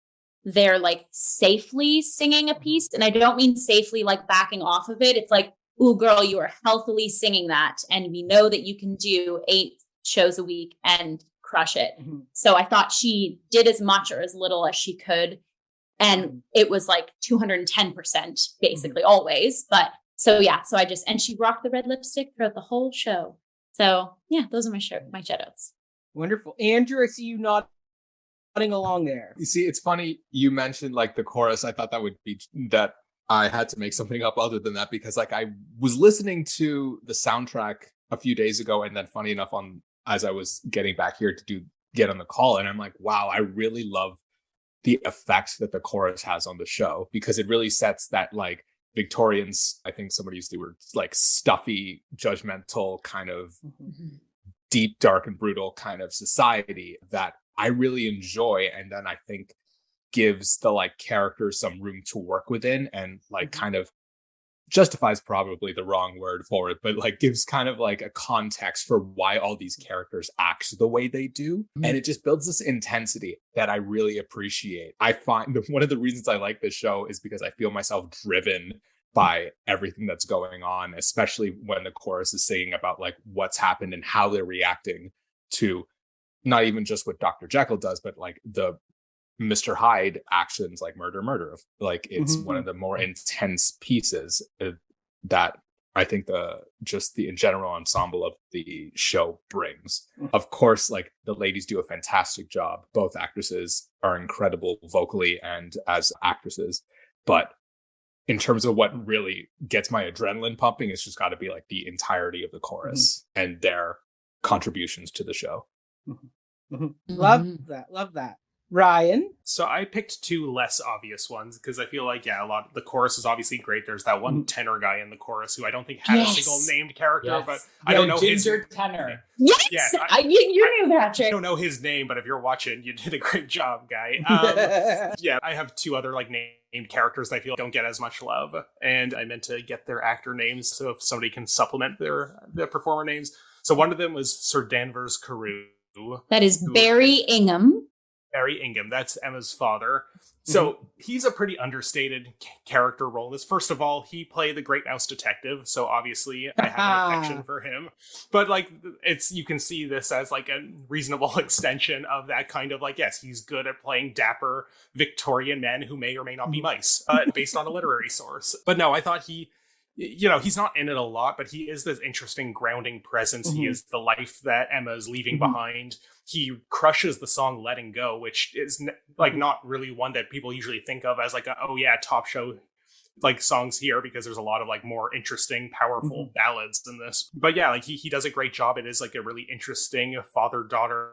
Speaker 5: they're like safely singing a piece. And I don't mean safely like backing off of it. It's like, ooh, girl, you are healthily singing that. And we know that you can do 8 shows a week and crush it. Mm-hmm. So I thought she did as much or as little as she could. And it was like 210% basically always. But so and she rocked the red lipstick throughout the whole show. So yeah, those are my shout outs.
Speaker 1: Wonderful. Andrew, I see you nodding along there.
Speaker 4: You see, it's funny you mentioned like the chorus. I thought that I had to make something up other than that, because like I was listening to the soundtrack a few days ago, and then funny enough as I was getting back here to get on the call, and I'm like, wow, I really love the effect that the chorus has on the show, because it really sets that like Victorians, I think somebody used the word like stuffy, judgmental kind of deep, dark and brutal kind of society that I really enjoy. And then I think gives the like characters some room to work within, and like kind of justifies probably the wrong word for it, but like gives kind of like a context for why all these characters act the way they do. And it just builds this intensity that I really appreciate. I find that one of the reasons I like this show is because I feel myself driven by everything that's going on, especially when the chorus is singing about like what's happened and how they're reacting to not even just what Dr. Jekyll does, but like the Mr. Hyde actions, like murder. Like it's one of the more intense pieces that I think the general ensemble of the show brings. Of course, like the ladies do a fantastic job. Both actresses are incredible vocally and as actresses, but in terms of what really gets my adrenaline pumping, it's just got to be like the entirety of the chorus and their contributions to the show.
Speaker 1: Love that. Ryan?
Speaker 3: So I picked 2 less obvious ones because I feel like, the chorus is obviously great. There's that one tenor guy in the chorus who I don't think had a single named character, but I don't know
Speaker 2: ginger tenor.
Speaker 5: Yes, you knew that.
Speaker 3: I don't know his name, but if you're watching, you did a great job, guy. I have 2 other like named characters that I feel don't get as much love, and I meant to get their actor names so if somebody can supplement their performer names. So one of them was Sir Danvers Carew.
Speaker 5: That is Barry Ingham.
Speaker 3: Barry Ingham, that's Emma's father. So he's a pretty understated character role in this. First of all, he played the Great Mouse Detective, so obviously I have an affection for him. But like, you can see this as like a reasonable extension of that kind of like, yes, he's good at playing dapper Victorian men who may or may not be mice, based on a literary source. But no, I thought he's not in it a lot, but he is this interesting grounding presence. He is the life that Emma's leaving behind. He crushes the song Letting Go, which is like not really one that people usually think of as like top show like songs here because there's a lot of like more interesting, powerful ballads in this. But yeah, like he does a great job. It is like a really interesting father-daughter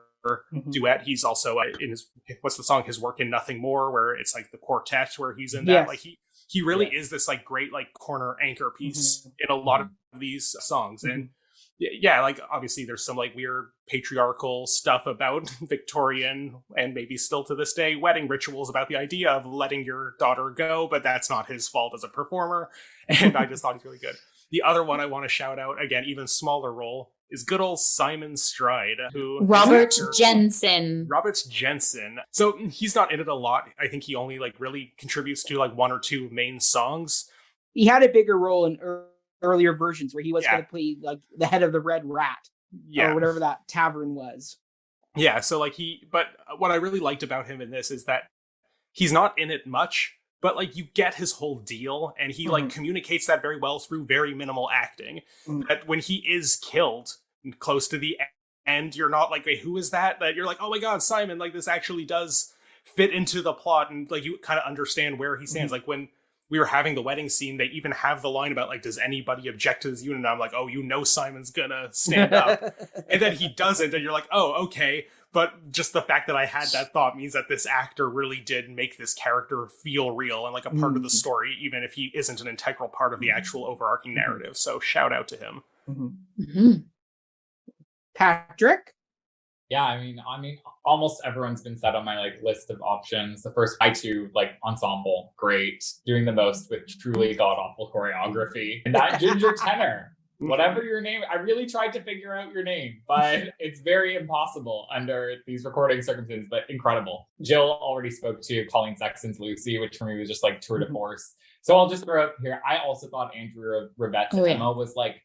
Speaker 3: duet. He's also in his, what's the song, his work in Nothing More, where it's like the quartet where he's in that. Like he really is this like great like corner anchor piece in a lot of these songs. And yeah, like obviously there's some like weird patriarchal stuff about Victorian and maybe still to this day wedding rituals about the idea of letting your daughter go, but that's not his fault as a performer. And I just thought he's really good. The other one I want to shout out, again, even smaller role, is good old Simon Stride, who
Speaker 5: Robert Jensen.
Speaker 3: So he's not in it a lot. I think he only like really contributes to like one or two main songs.
Speaker 1: He had a bigger role in earlier versions where he was going to play like the head of the Red Rat, or whatever that tavern was.
Speaker 3: Yeah, so like but what I really liked about him in this is that he's not in it much, but like you get his whole deal, and he like communicates that very well through very minimal acting. That when he is killed close to the end, you're not like, wait, who is that? That you're like, oh my god, Simon, like this actually does fit into the plot, and like you kind of understand where he stands. Like when we were having the wedding scene, they even have the line about like, does anybody object to this unit? And I'm like, oh, you know Simon's gonna stand up. And then he doesn't, and you're like, oh, okay. But just the fact that I had that thought means that this actor really did make this character feel real and like a part of the story, even if he isn't an integral part of the actual overarching narrative. So shout out to him.
Speaker 1: Patrick?
Speaker 2: Yeah, I mean, almost everyone's been said on my like list of options. The first I2 like ensemble, great, doing the most with truly god awful choreography. And that ginger tenor, whatever your name, I really tried to figure out your name, but it's very impossible under these recording circumstances. But incredible. Jill already spoke to Colleen Sexton's Lucy, which for me was just like tour de force. So I'll just throw out here. I also thought Andrew Rivette's Emma was like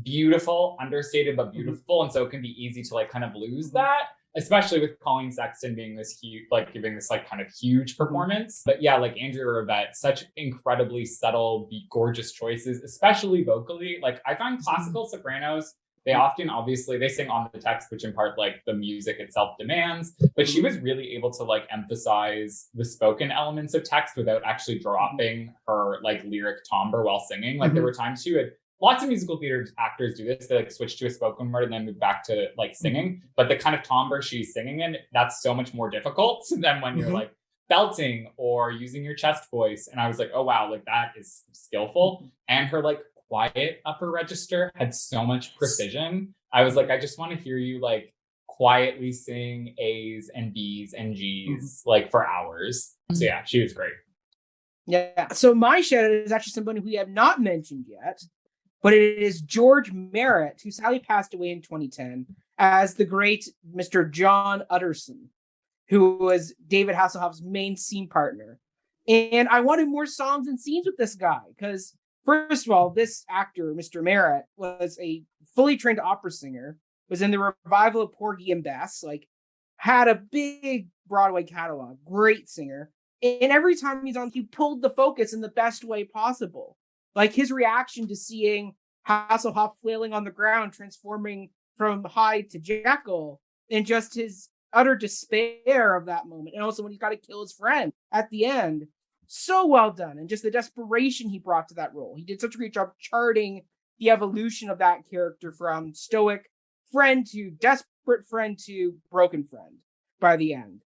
Speaker 2: beautiful, understated but beautiful, and so it can be easy to like kind of lose that, especially with Colleen Sexton being this huge, like giving this like kind of huge performance. But yeah, like Andrew Rivette, such incredibly subtle, gorgeous choices, especially vocally. Like I find classical sopranos, they often obviously they sing on the text, which in part like the music itself demands, but she was really able to like emphasize the spoken elements of text without actually dropping her like lyric timbre while singing. Like there were times she would, lots of musical theater actors do this. They like switch to a spoken word and then move back to like singing. But the kind of timbre she's singing in, that's so much more difficult than when you're like belting or using your chest voice. And I was like, oh wow, like that is skillful. And her like quiet upper register had so much precision. I was like, I just want to hear you like quietly sing A's and B's and G's like for hours. So yeah, she was great.
Speaker 1: Yeah. So my shout out is actually somebody we have not mentioned yet. But it is George Merritt, who sadly passed away in 2010, as the great Mr. John Utterson, who was David Hasselhoff's main scene partner. And I wanted more songs and scenes with this guy, because first of all, this actor, Mr. Merritt, was a fully trained opera singer, was in the revival of Porgy and Bess, like had a big Broadway catalog, great singer. And every time he's on, he pulled the focus in the best way possible. Like his reaction to seeing Hasselhoff flailing on the ground, transforming from Hyde to Jekyll, and just his utter despair of that moment. And also when he's got to kill his friend at the end. So well done. And just the desperation he brought to that role. He did such a great job charting the evolution of that character from stoic friend to desperate friend to broken friend by the end.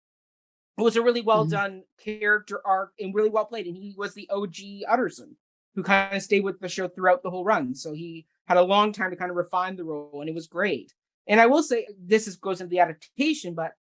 Speaker 1: It was a really well done character arc and really well played. And he was the OG Utterson, who kind of stayed with the show throughout the whole run. So he had a long time to kind of refine the role, and it was great. And I will say, goes into the adaptation, but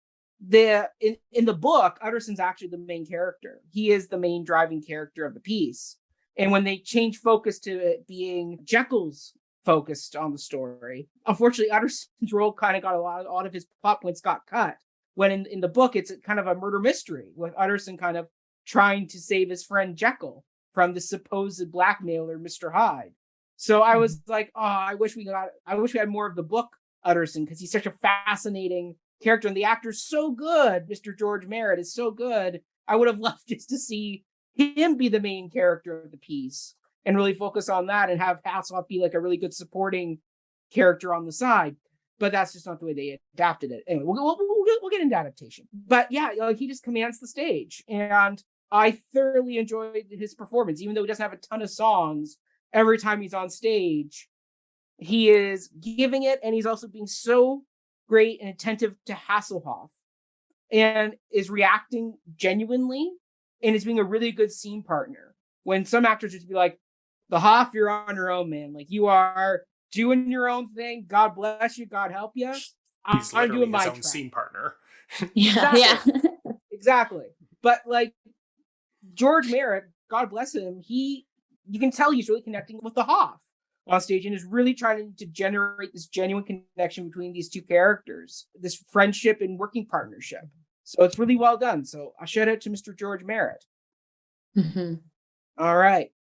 Speaker 1: in the book, Utterson's actually the main character. He is the main driving character of the piece. And when they changed focus to it being Jekyll's focused on the story, unfortunately, Utterson's role kind of got a lot of his plot points got cut. When in the book, it's kind of a murder mystery with Utterson kind of trying to save his friend Jekyll from the supposed blackmailer, Mr. Hyde. So I was like, oh, I wish we had more of the book Utterson, because he's such a fascinating character, and the actor's so good. Mr. George Merritt is so good. I would have loved just to see him be the main character of the piece and really focus on that, and have Hasselhoff be like a really good supporting character on the side. But that's just not the way they adapted it. Anyway, we'll get into adaptation. But yeah, like he just commands the stage, and I thoroughly enjoyed his performance, even though he doesn't have a ton of songs. Every time he's on stage, he is giving it, and he's also being so great and attentive to Hasselhoff, and is reacting genuinely, and is being a really good scene partner. When some actors just be like, "The Hoff, you're on your own, man. Like, you are doing your own thing. God bless you. God help you."
Speaker 3: He's
Speaker 1: I'm doing my
Speaker 3: his own
Speaker 1: track.
Speaker 3: scene partner.
Speaker 1: Exactly. Exactly. But like George Merritt, God bless him, you can tell he's really connecting with the Hoff on stage and is really trying to generate this genuine connection between these two characters, this friendship and working partnership. So it's really well done. So a shout out to Mr. George Merritt.
Speaker 5: Mm-hmm.
Speaker 1: All right.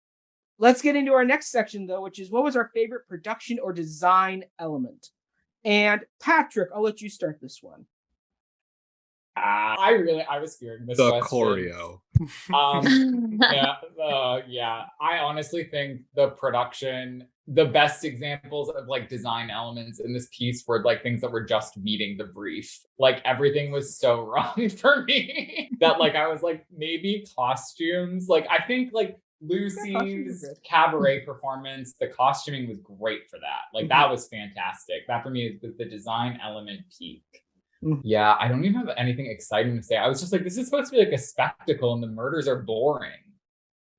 Speaker 1: Let's get into our next section, though, which is what was our favorite production or design element? And Patrick, I'll let you start this one.
Speaker 2: I was fearing this
Speaker 4: The
Speaker 2: question.
Speaker 4: choreo.
Speaker 2: Yeah. I honestly think the production, the best examples of like design elements in this piece were like things that were just meeting the brief. Like everything was so wrong for me that like I was like, maybe costumes. Like I think like Lucy's cabaret performance, the costuming was great for that. Like that was fantastic. That for me is the design element peak. Yeah, I don't even have anything exciting to say. I was just like, this is supposed to be like a spectacle and the murders are boring.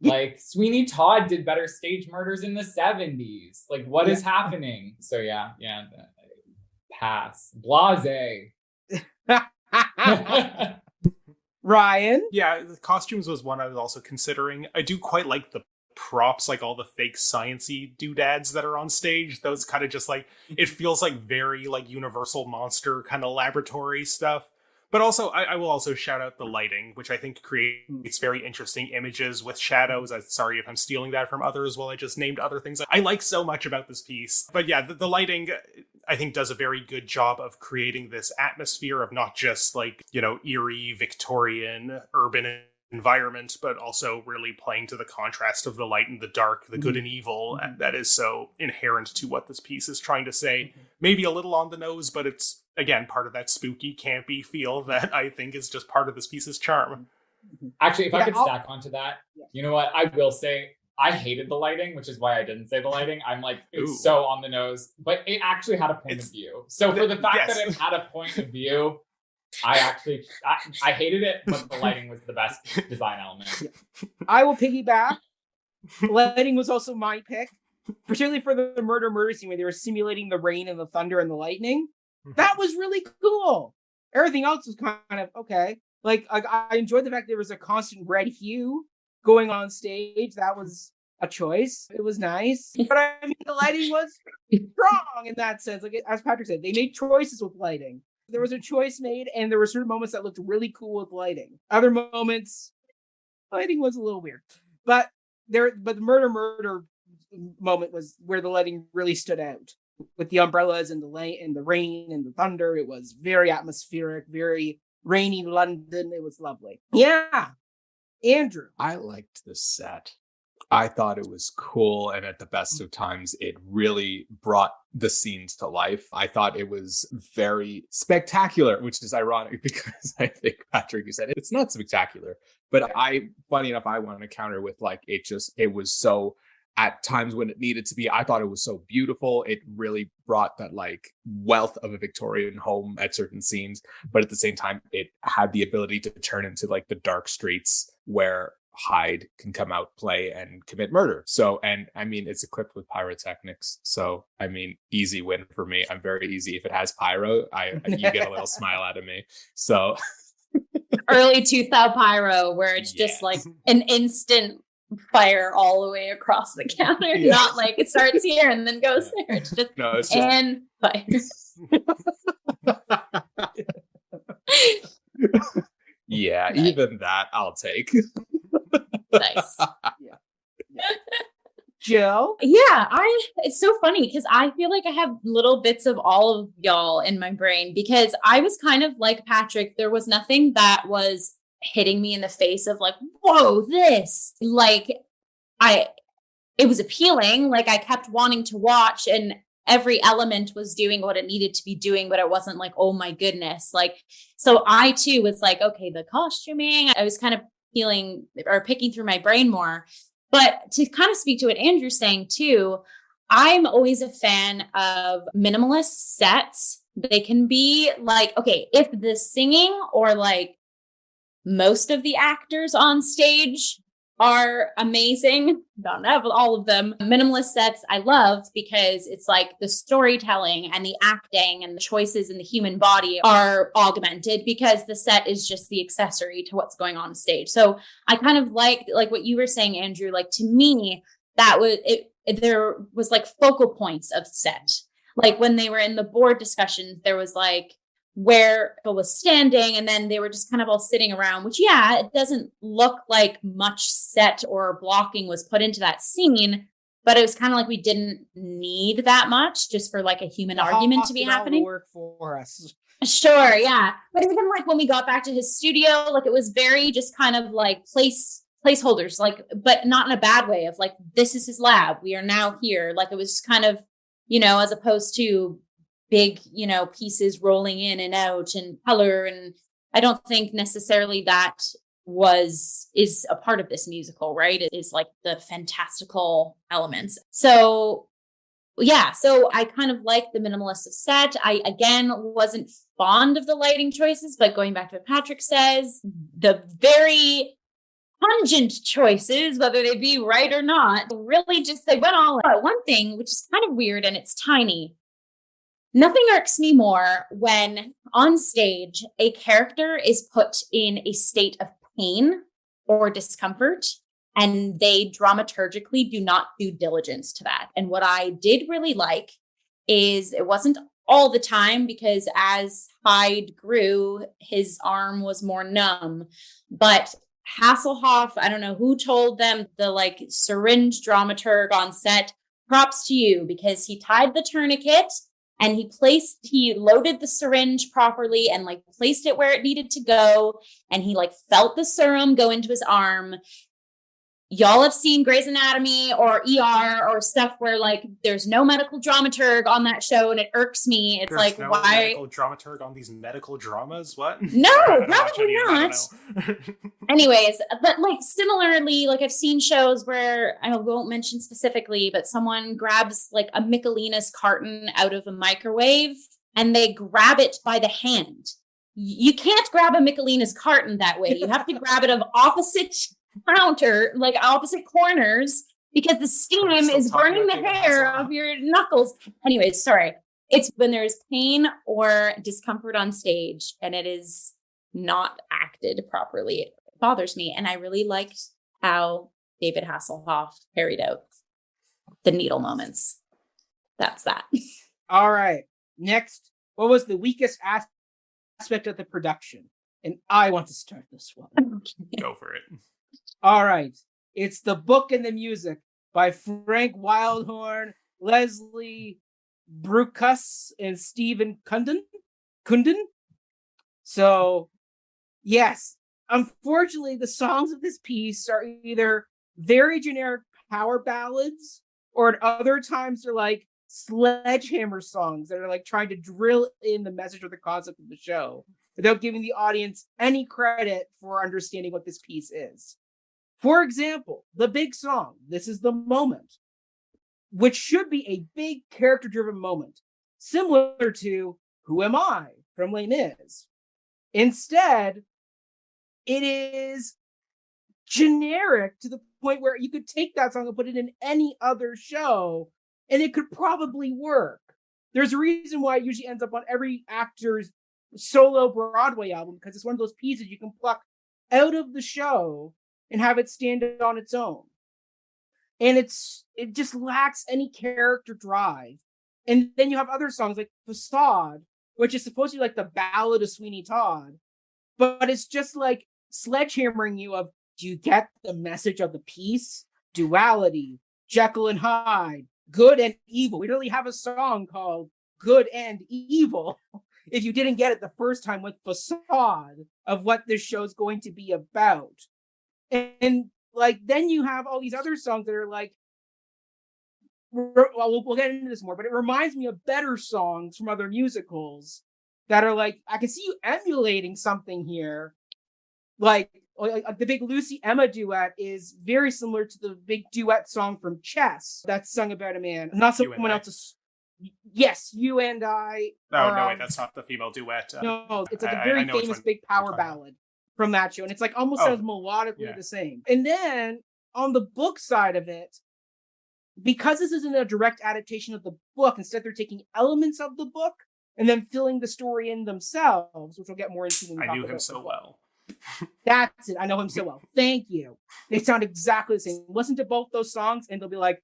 Speaker 2: Like Sweeney Todd did better stage murders in the 70s. Like what is happening? So yeah, pass. Blase.
Speaker 1: Ryan?
Speaker 3: Yeah, the costumes was one I was also considering. I do quite like the props, like all the fake science-y doodads that are on stage. Those kind of just like, it feels like very like Universal Monster kind of laboratory stuff. But also, I will also shout out the lighting, which I think creates very interesting images with shadows. I'm sorry if I'm stealing that from others while I just named other things I like so much about this piece. But yeah, the lighting, I think, does a very good job of creating this atmosphere of not just like, you know, eerie, Victorian, urban environment, but also really playing to the contrast of the light and the dark, the good and evil that is so inherent to what this piece is trying to say. Maybe a little on the nose, but it's, again, part of that spooky, campy feel that I think is just part of this piece's charm.
Speaker 2: Actually, if I could stack onto that, you know what? I will say, I hated the lighting, which is why I didn't say the lighting. I'm like, it's so on the nose, but it actually had a point of view. So for the fact that it had a point of view, I hated it, but the lighting was the best design element.
Speaker 1: I will piggyback. Lighting was also my pick, particularly for the murder scene where they were simulating the rain and the thunder and the lightning. That was really cool. Everything else was kind of okay. Like I enjoyed the fact there was a constant red hue going on stage. That was a choice. It was nice. But I mean, the lighting was strong in that sense. Like as Patrick said, they made choices with lighting. There was a choice made, and there were certain moments that looked really cool with lighting. Other moments, lighting was a little weird. But the murder moment was where the lighting really stood out. With the umbrellas and the light and the rain and the thunder, it was very atmospheric, very rainy London. It was lovely. Yeah, Andrew.
Speaker 4: I liked the set. I thought it was cool, and at the best of times, it really brought the scenes to life. I thought it was very spectacular, which is ironic because I think, Patrick, you said it's not spectacular, but funny enough, I wanted to counter with like, it was so, at times when it needed to be, I thought it was so beautiful. It really brought that like wealth of a Victorian home at certain scenes, but at the same time, it had the ability to turn into like the dark streets where Hyde can come out, play, and commit murder. So, and I mean, it's equipped with pyrotechnics. So, I mean, easy win for me. I'm very easy. If it has pyro, you get a little smile out of me. So,
Speaker 5: early 2000 pyro, where it's just like an instant fire all the way across the counter, not like it starts here and then goes there. It's just and fire.
Speaker 4: Even that I'll take.
Speaker 5: Nice.
Speaker 1: Jill?
Speaker 5: Yeah, it's so funny because I feel like I have little bits of all of y'all in my brain because I was kind of like Patrick. There was nothing that was hitting me in the face of like, whoa, this. Like, it was appealing. Like, I kept wanting to watch and every element was doing what it needed to be doing, but it wasn't like, oh my goodness. Like, so I too was like, okay, the costuming, I was kind of peeling or picking through my brain more. But to kind of speak to what Andrew's saying too, I'm always a fan of minimalist sets. They can be like, okay, if the singing or like most of the actors on stage are amazing, not all of them. Minimalist sets I love because it's like the storytelling and the acting and the choices in the human body are augmented because the set is just the accessory to what's going on stage. So I kind of like what you were saying, Andrew, like to me, that was it. There was like focal points of set. Like when they were in the board discussions, there was like where people was standing and then they were just kind of all sitting around, which, yeah, it doesn't look like much set or blocking was put into that scene, but it was kind of like we didn't need that much just for like a human argument to be happening.
Speaker 1: Work for us.
Speaker 5: Sure, yeah. But even like when we got back to his studio, like it was very just kind of like placeholders, like, but not in a bad way of like, this is his lab. We are now here. Like it was kind of, as opposed to big, pieces rolling in and out and color. And I don't think necessarily that is a part of this musical, right? It is like the fantastical elements. So yeah, so I kind of like the minimalist of set. I, again, wasn't fond of the lighting choices, but going back to what Patrick says, the very pungent choices, whether they be right or not, really just, they went all out. One thing, which is kind of weird and it's tiny, nothing irks me more when on stage a character is put in a state of pain or discomfort and they dramaturgically do not do diligence to that. And what I did really like is it wasn't all the time because as Hyde grew, his arm was more numb, but Hasselhoff, I don't know who told them, the like syringe dramaturg on set, props to you because he tied the tourniquet and he loaded the syringe properly and like placed it where it needed to go. And he like felt the serum go into his arm. Y'all have seen Grey's Anatomy or ER or stuff where like there's no medical dramaturg on that show and it irks me. It's
Speaker 3: there's
Speaker 5: like,
Speaker 3: no
Speaker 5: why?
Speaker 3: Medical dramaturg on these medical dramas? What?
Speaker 5: No, probably not.
Speaker 3: I
Speaker 5: Anyways, but like similarly, like I've seen shows where I won't mention specifically, but someone grabs like a Michelina's carton out of a microwave and they grab it by the hand. You can't grab a Michelina's carton that way. You have to grab it of opposite counter, like opposite corners, because the steam is burning the hair of your knuckles. Anyways, sorry. It's when there's pain or discomfort on stage and it is not acted properly. It bothers me. And I really liked how David Hasselhoff carried out the needle moments. That's that.
Speaker 1: All right. Next, what was the weakest aspect of the production? And I want to start this one.
Speaker 3: Go for it.
Speaker 1: All right. It's The Book and the Music by Frank Wildhorn, Leslie Bruckus, and Stephen Kundin. So, yes, unfortunately, the songs of this piece are either very generic power ballads or at other times they're like sledgehammer songs that are like trying to drill in the message or the concept of the show without giving the audience any credit for understanding what this piece is. For example, the big song, This Is the Moment, which should be a big character-driven moment, similar to Who Am I from Les Mis. Instead, it is generic to the point where you could take that song and put it in any other show, and it could probably work. There's a reason why it usually ends up on every actor's solo Broadway album, because it's one of those pieces you can pluck out of the show and have it stand on its own. And it just lacks any character drive. And then you have other songs like Façade, which is supposed to be like the ballad of Sweeney Todd, but it's just like sledgehammering you of, do you get the message of the piece? Duality, Jekyll and Hyde, good and evil. We really have a song called Good and Evil. If you didn't get it the first time with Façade of what this show's going to be about. And like, then you have all these other songs that are like, well, we'll get into this more, but it reminds me of better songs from other musicals that are like, I can see you emulating something here. Like the big Lucy Emma duet is very similar to the big duet song from Chess that's sung about a man, not someone else's. Yes, You and I.
Speaker 3: No, wait, that's not the female duet.
Speaker 1: No, it's like a very famous big power ballad from that show, and it's like almost sounds melodically the same. And then on the book side of it, because this isn't a direct adaptation of the book, instead they're taking elements of the book and then filling the story in themselves, which we'll get more into when we talk about. I knew him so well. That's it. I know him so well. Thank you. They sound exactly the same. Listen to both those songs and they'll be like,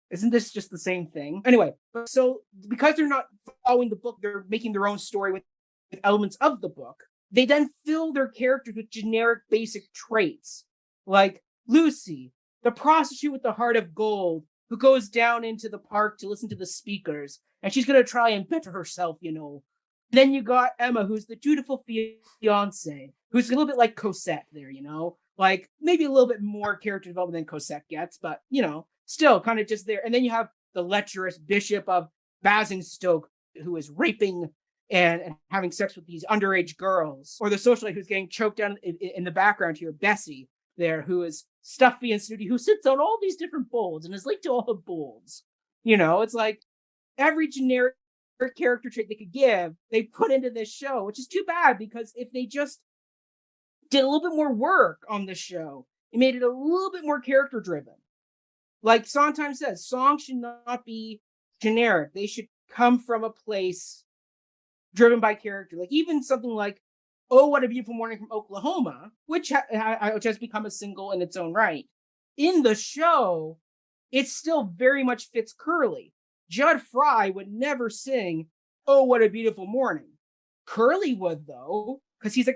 Speaker 1: isn't this just the same thing? Anyway, so because they're not following the book, they're making their own story with elements of the book. They then fill their characters with generic basic traits. Like Lucy, the prostitute with the heart of gold, who goes down into the park to listen to the speakers. And she's going to try and better herself, you know. Then you got Emma, who's the dutiful fiance, who's a little bit like Cosette there, you know. Like maybe a little bit more character development than Cosette gets, but, you know, still kind of just there. And then you have the lecherous bishop of Basingstoke, who is raping and having sex with these underage girls. Or the socialite who's getting choked down in the background here, Bessie there, who is stuffy and snooty, who sits on all these different bowls and is linked to all the bowls. You know, it's like every generic character trait they could give, they put into this show, which is too bad, because if they just did a little bit more work on this show, it made it a little bit more character driven. Like Sondheim says, songs should not be generic. They should come from a place driven by character. Like even something like Oh, What a Beautiful Morning from Oklahoma, which has become a single in its own right. In the show, it still very much fits Curly. Judd Fry would never sing Oh, What a Beautiful Morning. Curly would, though, because he's a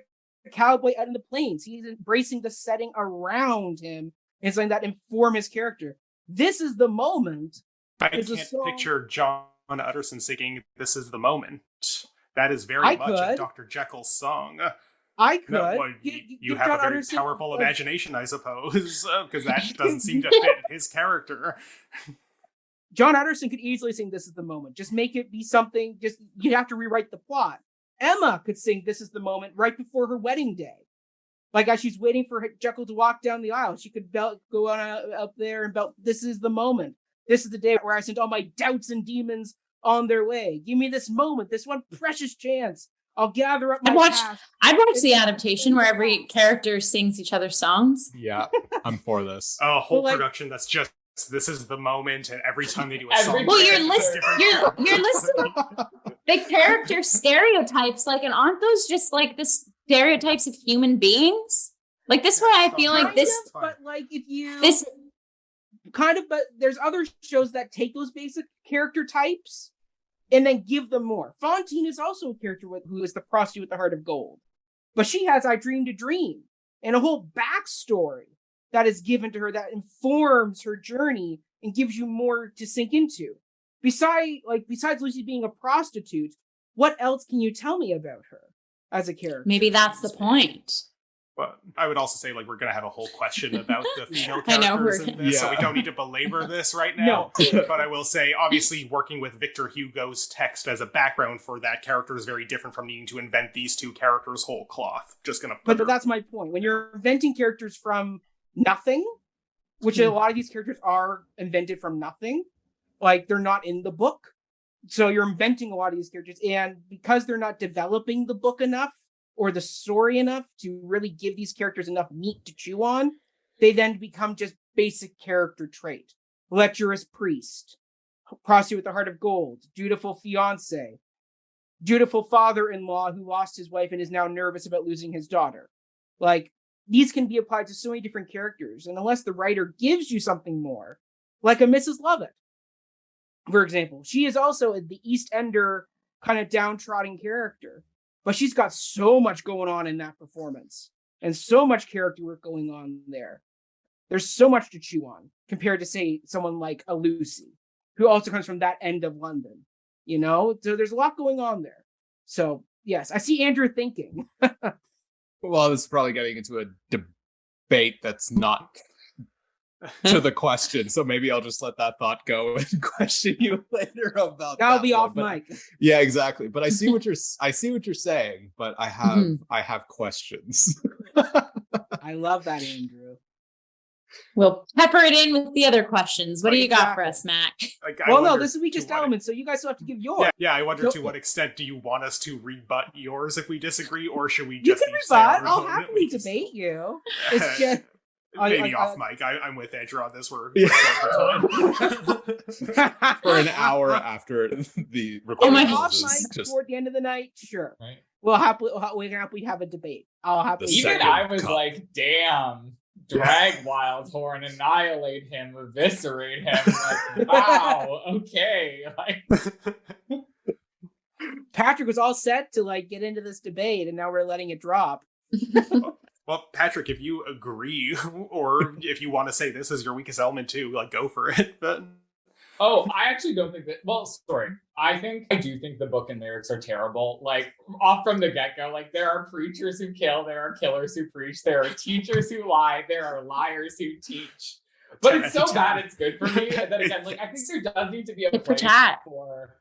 Speaker 1: cowboy out in the plains. He's embracing the setting around him and something that inform his character. This is the moment.
Speaker 3: I can't picture John Utterson singing This Is the Moment. That is very much a Dr. Jekyll song.
Speaker 1: I could.
Speaker 3: No, well, you have John a very Utterson, powerful imagination, I suppose, because that doesn't seem to fit his character.
Speaker 1: John Utterson could easily sing This Is the Moment. Just make it be something, just you'd have to rewrite the plot. Emma could sing This Is the Moment right before her wedding day. Like as she's waiting for Jekyll to walk down the aisle, she could go on up there and belt, This is the moment. This is the day where I sent all my doubts and demons on their way. Give me this moment, this one precious chance. I'll gather up my past.
Speaker 5: I'd watch the adaptation where every character sings each other's songs.
Speaker 4: Yeah, I'm for this.
Speaker 3: A whole production that's just This Is the Moment, and every time they do a song.
Speaker 5: Well, you're listing the character stereotypes, like, and aren't those just like the stereotypes of human beings? Like this way, I feel like this.
Speaker 1: But like, if you this kind of, but there's other shows that take those basic character types and then give them more. Fantine is also a character who is the prostitute with the heart of gold, but she has I Dreamed a Dream and a whole backstory that is given to her that informs her journey and gives you more to sink into. Besides Lucy being a prostitute, what else can you tell me about her as a character?
Speaker 5: Maybe that's the point.
Speaker 3: But I would also say, like, we're going to have a whole question about the female characters in this, so we don't need to belabor this right now. No. But I will say, obviously, working with Victor Hugo's text as a background for that character is very different from needing to invent these two characters whole cloth. Just going to.
Speaker 1: But that's my point. When you're inventing characters from nothing, which a lot of these characters are invented from nothing, like they're not in the book, so you're inventing a lot of these characters, and because they're not developing the book enough or the story enough to really give these characters enough meat to chew on, they then become just basic character trait. Lecherous priest, prostitute with the heart of gold, dutiful fiance, dutiful father-in-law who lost his wife and is now nervous about losing his daughter. Like, these can be applied to so many different characters, and unless the writer gives you something more, like a Mrs. Lovett, for example, she is also the East Ender kind of downtrodden character, but she's got so much going on in that performance and so much character work going on there. There's so much to chew on compared to, say, someone like a Lucy, who also comes from that end of London, you know? So there's a lot going on there. So, yes, I see Andrew thinking.
Speaker 4: Well, this is probably getting into a debate that's not to the question, so maybe I'll just let that thought go and question you later about
Speaker 1: that'll be off mic.
Speaker 4: Yeah, exactly. But I see what you're saying, but I have questions.
Speaker 1: I love that, Andrew.
Speaker 5: We'll pepper it in with the other questions. What do you got for us, Mac?
Speaker 1: Well, no, this is weakest element, so you guys still have to give yours.
Speaker 3: Yeah, I wonder to what extent do you want us to rebut yours if we disagree, or should we just
Speaker 1: You can rebut. I'll happily debate you. It's just...
Speaker 3: Maybe off mic. I'm with Andrew on this. We're
Speaker 4: for an hour after the recording.
Speaker 1: Off mic toward the end of the night, sure.
Speaker 2: Right.
Speaker 1: We'll happily have a debate. I'll happily.
Speaker 2: Even I was like, damn. Drag Wildhorn, annihilate him, eviscerate him. Like, wow, okay. Like,
Speaker 1: Patrick was all set to like get into this debate, and now we're letting it drop.
Speaker 3: Well, Patrick, if you agree, or if you want to say this is your weakest element too, like go for it. But
Speaker 2: oh, I actually don't think that. Well, sorry. I do think the book and lyrics are terrible. Like, off from the get-go, like, there are preachers who kill, there are killers who preach, there are teachers who lie, there are liars who teach. But it's so bad it's good for me. And then again, like, I think there does need to be a place for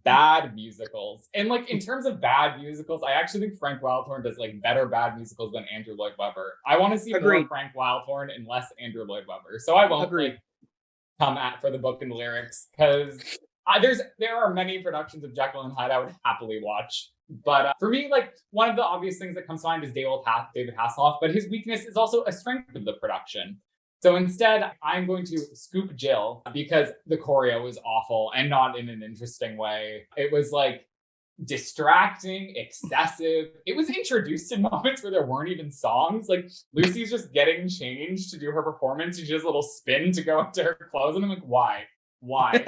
Speaker 2: bad musicals. And, like, in terms of bad musicals, I actually think Frank Wildhorn does, like, better bad musicals than Andrew Lloyd Webber. I want to see more Frank Wildhorn and less Andrew Lloyd Webber. So I won't, like, come at for the book and the lyrics, because there are many productions of Jekyll and Hyde I would happily watch. But for me, like, one of the obvious things that comes to mind is David Hasselhoff, but his weakness is also a strength of the production. So instead, I'm going to scoop Jill because the choreo was awful and not in an interesting way. It was like distracting, excessive. It was introduced in moments where there weren't even songs. Like, Lucy's just getting changed to do her performance, and she does a little spin to go into her clothes, and I'm like, why? Like,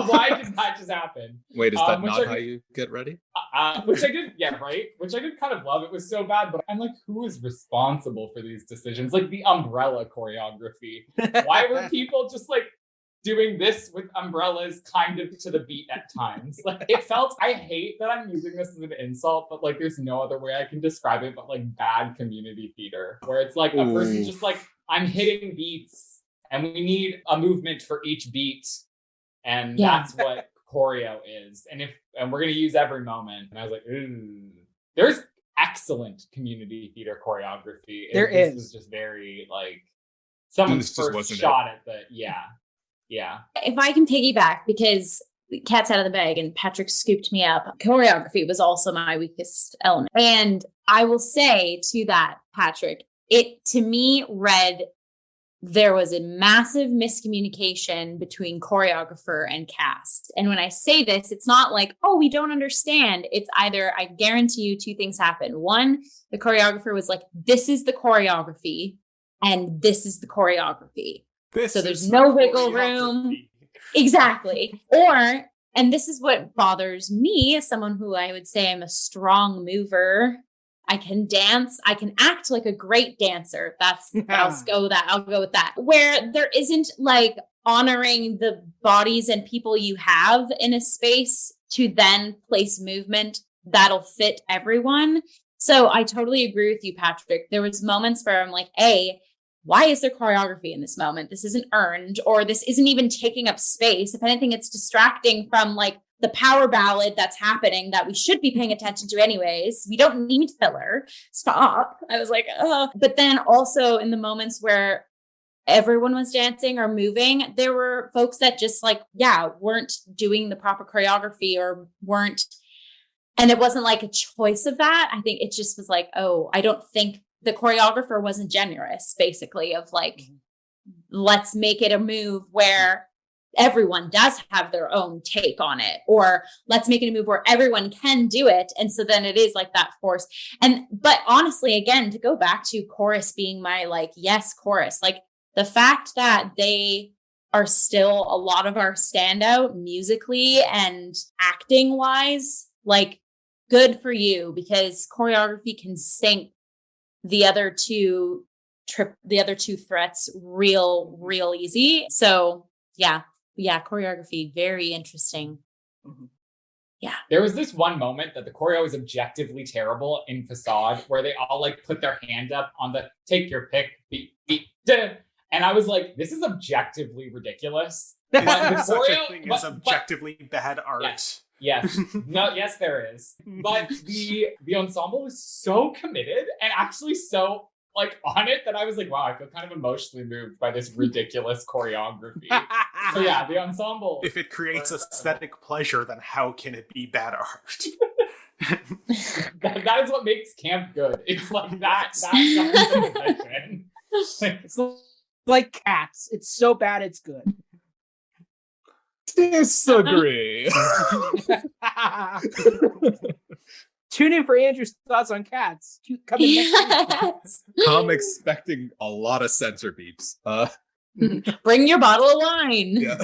Speaker 2: why did that just happen?
Speaker 4: Wait, is that not how you get ready?
Speaker 2: Which I did, yeah, right? Which I did kind of love. It was so bad, but I'm like, who is responsible for these decisions? Like the umbrella choreography. Why were people just like doing this with umbrellas kind of to the beat at times? Like, it felt, I hate that I'm using this as an insult, but like there's no other way I can describe it but like bad community theater, where it's like a person just like, I'm hitting beats and we need a movement for each beat, and that's what choreo is. And we're gonna use every moment. And I was like, ooh. There's excellent community theater choreography. This was just very like someone's first shot at the yeah.
Speaker 5: If I can piggyback, because the cat's out of the bag and Patrick scooped me up, choreography was also my weakest element. And I will say to that, Patrick, it to me read there was a massive miscommunication between choreographer and cast. And when I say this, it's not like, oh, we don't understand. It's either, I guarantee you, two things happen. One, the choreographer was like, this is the choreography and this is the choreography. So there's no wiggle room. Exactly. Or, and this is what bothers me as someone who I would say I'm a strong mover. I can dance. I can act like a great dancer. I'll go with that. Where there isn't like honoring the bodies and people you have in a space to then place movement that'll fit everyone. So I totally agree with you, Patrick. There was moments where I'm like, why is there choreography in this moment? This isn't earned, or this isn't even taking up space. If anything, it's distracting from like the power ballad that's happening that we should be paying attention to anyways. We don't need filler. Stop. I was like, oh. But then also in the moments where everyone was dancing or moving, there were folks that just like, weren't doing the proper choreography or weren't. And it wasn't like a choice of that. I think it just was like, I don't think the choreographer wasn't generous, basically, of like, let's make it a move where everyone does have their own take on it, or let's make it a move where everyone can do it. And so then it is like that force. But honestly, again, to go back to chorus being my like, yes, chorus, like the fact that they are still a lot of our standout musically and acting wise, like good for you, because choreography can sink the other two threats real easy. So yeah, choreography, very interesting.
Speaker 2: Mm-hmm. Yeah. There was this one moment that the choreo was objectively terrible in Façade, where they all like put their hand up on the take your pick, beat, duh. And I was like, this is objectively ridiculous.
Speaker 3: But the choreo is objectively bad art.
Speaker 2: Yes. No, yes, there is. But the ensemble was so committed and actually so like on it that I was like, wow, I feel kind of emotionally moved by this ridiculous choreography. So yeah, the ensemble.
Speaker 3: If it creates aesthetic pleasure, then how can it be bad art?
Speaker 2: that is what makes camp good. It's like that's juxtaposition.
Speaker 1: It's like Cats. It's so bad it's good.
Speaker 4: Disagree.
Speaker 1: Tune in for Andrew's thoughts on Cats. Coming next week.
Speaker 4: I'm expecting a lot of censor beeps.
Speaker 5: Bring your bottle of wine.
Speaker 4: Yeah.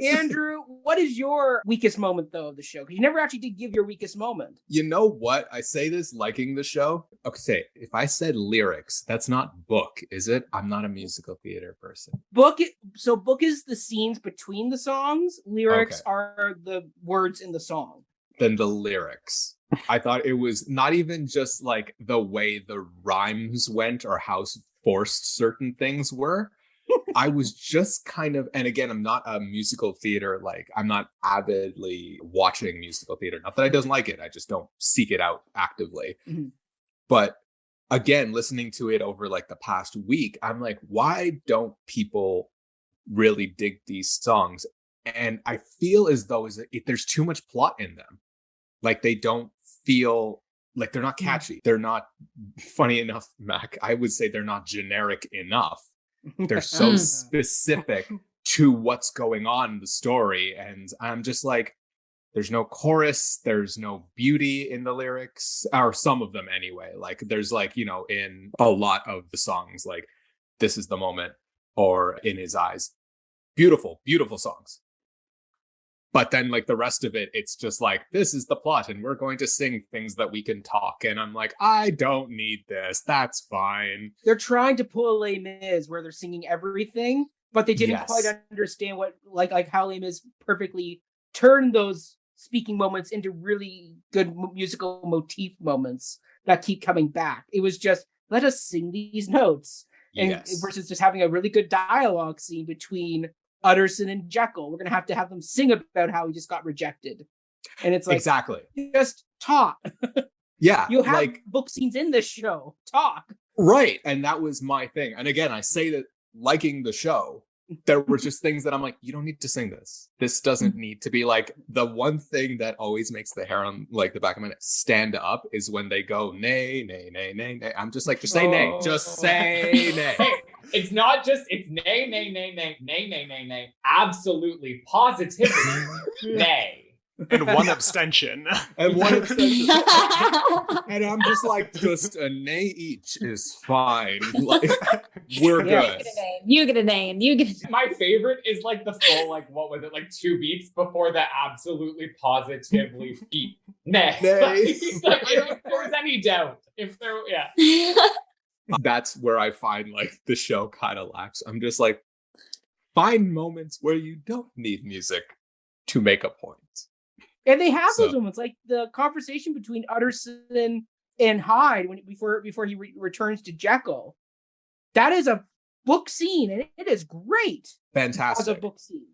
Speaker 1: Andrew, what is your weakest moment, though, of the show? Because you never actually did give your weakest moment.
Speaker 4: You know what? I say this liking the show. Okay, if I said lyrics, that's not book, is it? I'm not a musical theater person.
Speaker 1: Book is the scenes between the songs. Lyrics are the words in the song.
Speaker 4: Then the lyrics. I thought it was not even just like the way the rhymes went or how forced certain things were. I was just kind of, and again, I'm not a musical theater, like I'm not avidly watching musical theater. Not that I don't like it, I just don't seek it out actively. Mm-hmm. But again, listening to it over like the past week, I'm like, why don't people really dig these songs? And I feel as though there's too much plot in them. Like they don't feel like they're not catchy. They're not, funny enough, Mac, I would say they're not generic enough. They're so specific to what's going on in the story. And I'm just like, there's no chorus. There's no beauty in the lyrics, or some of them anyway. Like there's like, you know, in a lot of the songs, like This Is the Moment or In His Eyes. Beautiful, beautiful songs. But then like the rest of it, it's just like, this is the plot and we're going to sing things that we can talk. And I'm like, I don't need this. That's fine.
Speaker 1: They're trying to pull a Les Mis where they're singing everything, but they didn't quite understand what, like how Les Mis perfectly turned those speaking moments into really good musical motif moments that keep coming back. It was just, let us sing these notes. And versus just having a really good dialogue scene between Utterson and Jekyll. We're going to have them sing about how he just got rejected. And it's like,
Speaker 4: exactly.
Speaker 1: Just talk.
Speaker 4: Yeah.
Speaker 1: You have like book scenes in this show. Talk.
Speaker 4: Right. And that was my thing. And again, I say that liking the show, there were just things that I'm like, you don't need to sing this. This doesn't need to be like, the one thing that always makes the hair on like the back of my neck stand up is when they go, nay, nay, nay, nay, nay. I'm just like, just say nay. Just say nay.
Speaker 2: It's not just, it's nay, nay, nay, nay, nay, nay, nay, nay. Absolutely, positively, nay.
Speaker 3: And one abstention.
Speaker 4: And one abstention. And I'm just like, just a nay each is fine. Like, we're good.
Speaker 5: You get a name. You get a name.
Speaker 2: My favorite is like the full, like, what was it, like 2 beats before the absolutely positively beat. Nay. Like, if there was any doubt. If there, yeah.
Speaker 4: That's where I find like the show kind of lacks. I'm just like, find moments where you don't need music to make a point.
Speaker 1: And they have those moments, like the conversation between Utterson and Hyde before he returns to Jekyll. That is a book scene, and it is great.
Speaker 4: Fantastic.
Speaker 1: As a book scene,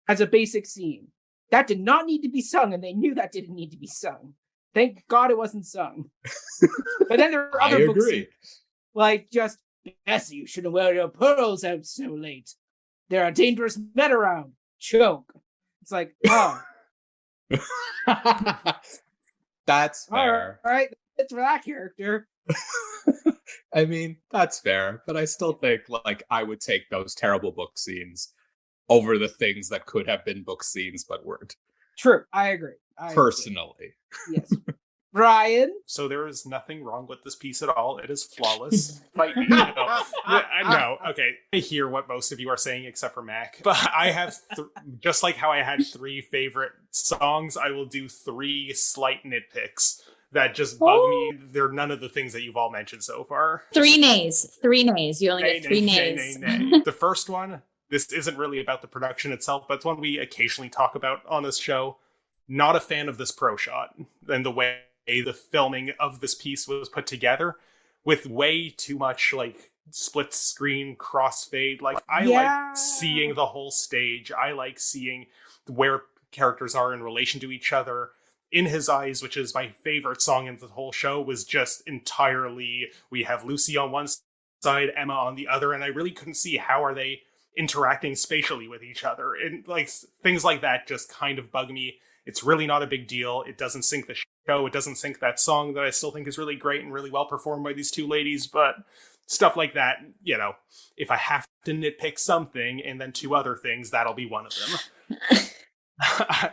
Speaker 1: as a basic scene. That did not need to be sung, and they knew that didn't need to be sung. Thank God it wasn't sung. But then there are other book scenes, like just, Bessie, you shouldn't wear your pearls out so late. There are dangerous men around. Choke. It's like, oh.
Speaker 4: That's fair.
Speaker 1: All right, it's for that character.
Speaker 4: I mean, that's fair, but I still think like I would take those terrible book scenes over the things that could have been book scenes but weren't.
Speaker 1: True, I agree.
Speaker 4: Personally.
Speaker 1: Yes. Brian?
Speaker 3: So there is nothing wrong with this piece at all. It is flawless. Fight me. No, okay. I hear what most of you are saying except for Mac. But I have, just like how I had 3 favorite songs, I will do 3 slight nitpicks that just bug me. They're none of the things that you've all mentioned so far.
Speaker 5: 3 nays. 3 nays. You only get 3 nays.
Speaker 3: Nay. The first one, this isn't really about the production itself, but it's one we occasionally talk about on this show. Not a fan of this pro shot and the way the filming of this piece was put together with way too much like split screen crossfade. Like I like seeing the whole stage. I like seeing where characters are in relation to each other. In His Eyes, which is my favorite song in the whole show, was just entirely, we have Lucy on one side, Emma on the other, and I really couldn't see how are they interacting spatially with each other. And like things like that just kind of bug me. It's really not a big deal. It doesn't sync the show. It doesn't sync that song that I still think is really great and really well performed by these two ladies. But stuff like that, you know, if I have to nitpick something and then two other things, that'll be one of them.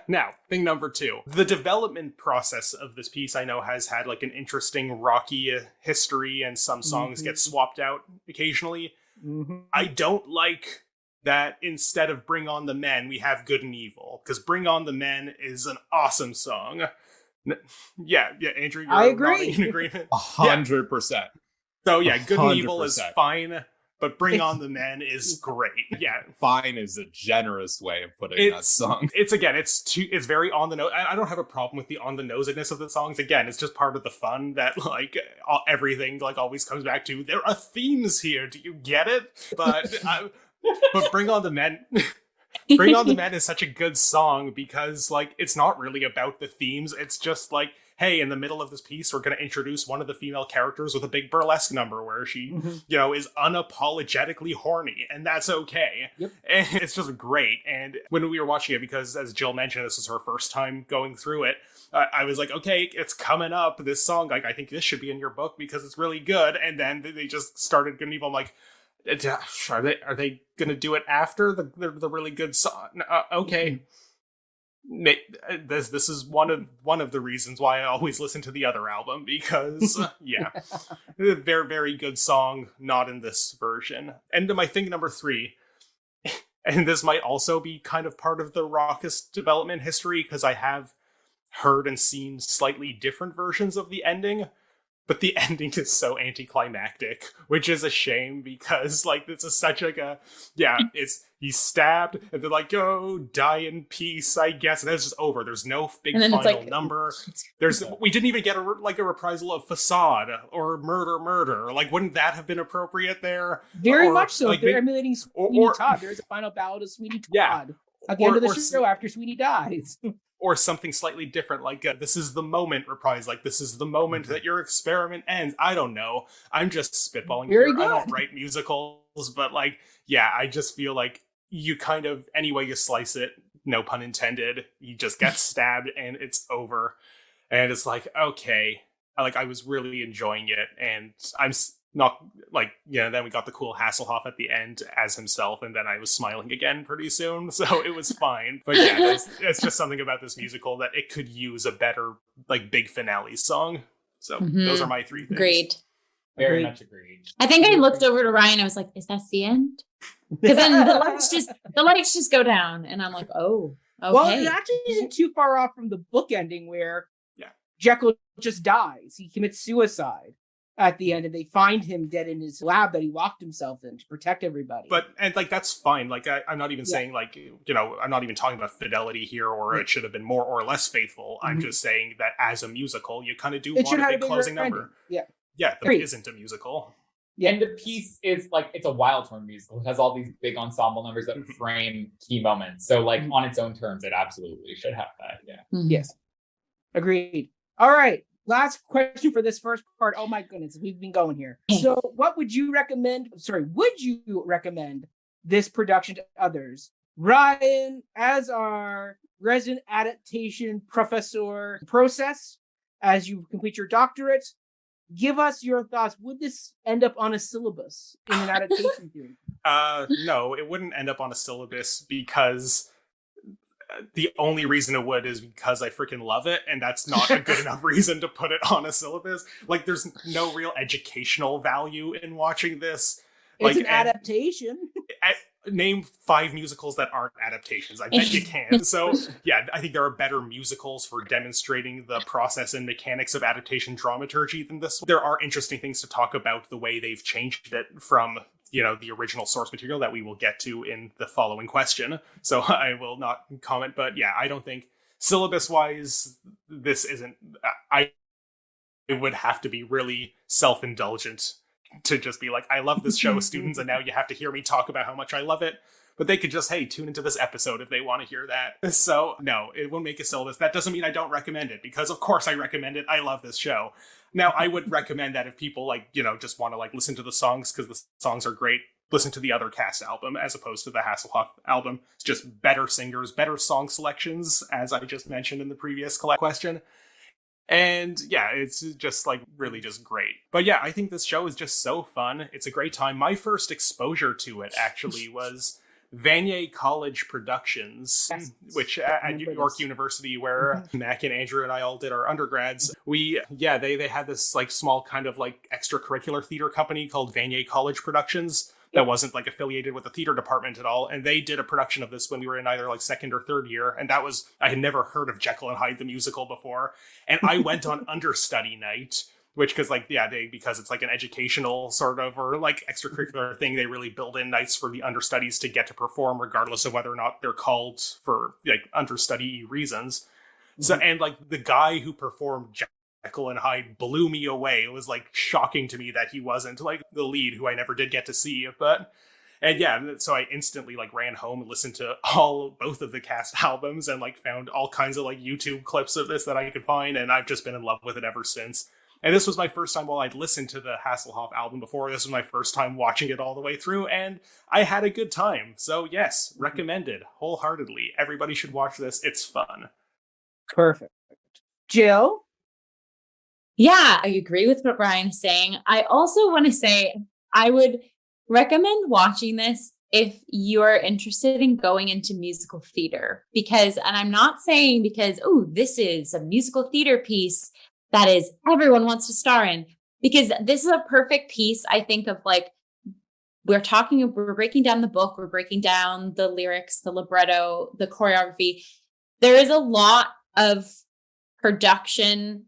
Speaker 3: Now, thing number 2. The development process of this piece, I know, has had like an interesting rocky history, and some songs get swapped out occasionally. I don't like that instead of Bring On the Men, we have Good and Evil, because Bring On the Men is an awesome song. Yeah, Andrew, you're
Speaker 1: I agree.
Speaker 3: in agreement?
Speaker 4: 100%.
Speaker 3: So yeah, Good and Evil
Speaker 4: 100%.
Speaker 3: is fine, but Bring On the Men is great. Yeah.
Speaker 4: Fine is a generous way of putting that song.
Speaker 3: It's very on the nose. I don't have a problem with the on the nosedness of the songs. Again, it's just part of the fun that like everything like always comes back to. There are themes here. Do you get it? But Bring On the Men. Bring On the Men is such a good song because like it's not really about the themes. It's just like, hey, in the middle of this piece, we're going to introduce one of the female characters with a big burlesque number where she, you know, is unapologetically horny, and that's okay.
Speaker 1: Yep.
Speaker 3: And it's just great. And when we were watching it, because as Jill mentioned, this was her first time going through it, I was like, okay, it's coming up, this song. Like, I think this should be in your book because it's really good. And then they just started Good and Evil. I'm like, are they going to do it after the really good song? Okay. This is one of the reasons why I always listen to the other album, because yeah, very, very good song, not in this version. And my thing number 3, and this might also be kind of part of the raucous development history, because I have heard and seen slightly different versions of the ending, but the ending is so anticlimactic, which is a shame, because like this is such like a, yeah, it's he's stabbed and they're like, oh, die in peace, I guess, and then it's just over. There's no big final like, number. We didn't even get a reprisal of Façade or Murder. Like, wouldn't that have been appropriate there?
Speaker 1: Very much so. Like, they're emulating Sweeney Todd. There's a final ballad of Sweeney Todd at the end of the show after Sweeney dies.
Speaker 3: Or something slightly different, like this is the moment reprise, like this is the moment that your experiment ends. I don't know. I'm just spitballing here. I don't write musicals, but like, yeah, I just feel like you kind of, any way you slice it, no pun intended, you just get stabbed and it's over. And it's like, okay, I was really enjoying it, and I'm not like, yeah, then we got the cool Hasselhoff at the end as himself, and then I was smiling again pretty soon, so it was fine. But yeah, it's just something about this musical that it could use a better like big finale song. So those are my 3 things.
Speaker 5: Agreed.
Speaker 2: Very much agreed.
Speaker 5: I think I looked over to Ryan. I was like, "Is that the end?" Because then the lights just go down, and I'm like, "Oh, okay."
Speaker 1: Well, it actually isn't too far off from the book ending where Jekyll just dies. He commits suicide at the end, and they find him dead in his lab that he locked himself in to protect everybody.
Speaker 3: And like, that's fine. Like, I'm not even saying like, you know, I'm not even talking about fidelity here, or it should have been more or less faithful. I'm just saying that as a musical, you kind of do want a big closing number. Yeah, but it isn't a musical.
Speaker 2: Yeah. And the piece is like, it's a Wild Horn musical. It has all these big ensemble numbers that frame key moments. So like on its own terms, it absolutely should have that. Yeah.
Speaker 1: Yes. Agreed. All right. Last question for this first part. Oh my goodness, we've been going here. So what would you recommend? Would you recommend this production to others? Ryan, as our resident adaptation professor process, as you complete your doctorate, give us your thoughts. Would this end up on a syllabus in an adaptation theory?
Speaker 3: No, it wouldn't end up on a syllabus, because the only reason it would is because I freaking love it, and that's not a good enough reason to put it on a syllabus. Like, there's no real educational value in watching this.
Speaker 1: It's an adaptation.
Speaker 3: Name 5 musicals that aren't adaptations. I bet you can. So, yeah, I think there are better musicals for demonstrating the process and mechanics of adaptation dramaturgy than this one. There are interesting things to talk about the way they've changed it from, you know, the original source material that we will get to in the following question. So I will not comment, but yeah, I don't think syllabus-wise, this isn't... It would have to be really self-indulgent to just be like, I love this show, students, and now you have to hear me talk about how much I love it. But they could just, hey, tune into this episode if they want to hear that. So, no, it won't make a syllabus. That doesn't mean I don't recommend it, because of course I recommend it. I love this show. Now, I would recommend that if people, like, you know, just want to, like, listen to the songs because the songs are great, listen to the other cast album as opposed to the Hasselhoff album. It's just better singers, better song selections, as I just mentioned in the previous question. And yeah, it's just like really just great. But yeah, I think this show is just so fun. It's a great time. My first exposure to it actually was Vanier College Productions, yes, which at York University, where Mac and Andrew and I all did our undergrads. They had this like small kind of like extracurricular theater company called Vanier College Productions that wasn't like affiliated with the theater department at all. And they did a production of this when we were in either like second or third year. And that was, I had never heard of Jekyll and Hyde the musical before. And I went on understudy night, which because it's like an educational sort of or like extracurricular thing, they really build in nights for the understudies to get to perform regardless of whether or not they're called for like understudy reasons. So, and like the guy who performed Jekyll and Hyde blew me away. It was like shocking to me that he wasn't like the lead, who I never did get to see. So I instantly like ran home and listened to both of the cast albums and like found all kinds of like YouTube clips of this that I could find, and I've just been in love with it ever since. And this was my first time, while I'd listened to the Hasselhoff album before, this was my first time watching it all the way through, and I had a good time. So yes, recommended wholeheartedly. Everybody should watch this. It's fun.
Speaker 1: Perfect. Jill?
Speaker 5: Yeah, I agree with what Brian is saying. I also want to say I would recommend watching this if you're interested in going into musical theater, and I'm not saying because, this is a musical theater piece that is everyone wants to star in, because this is a perfect piece, I think, of like, we're breaking down the book, we're breaking down the lyrics, the libretto, the choreography. There is a lot of production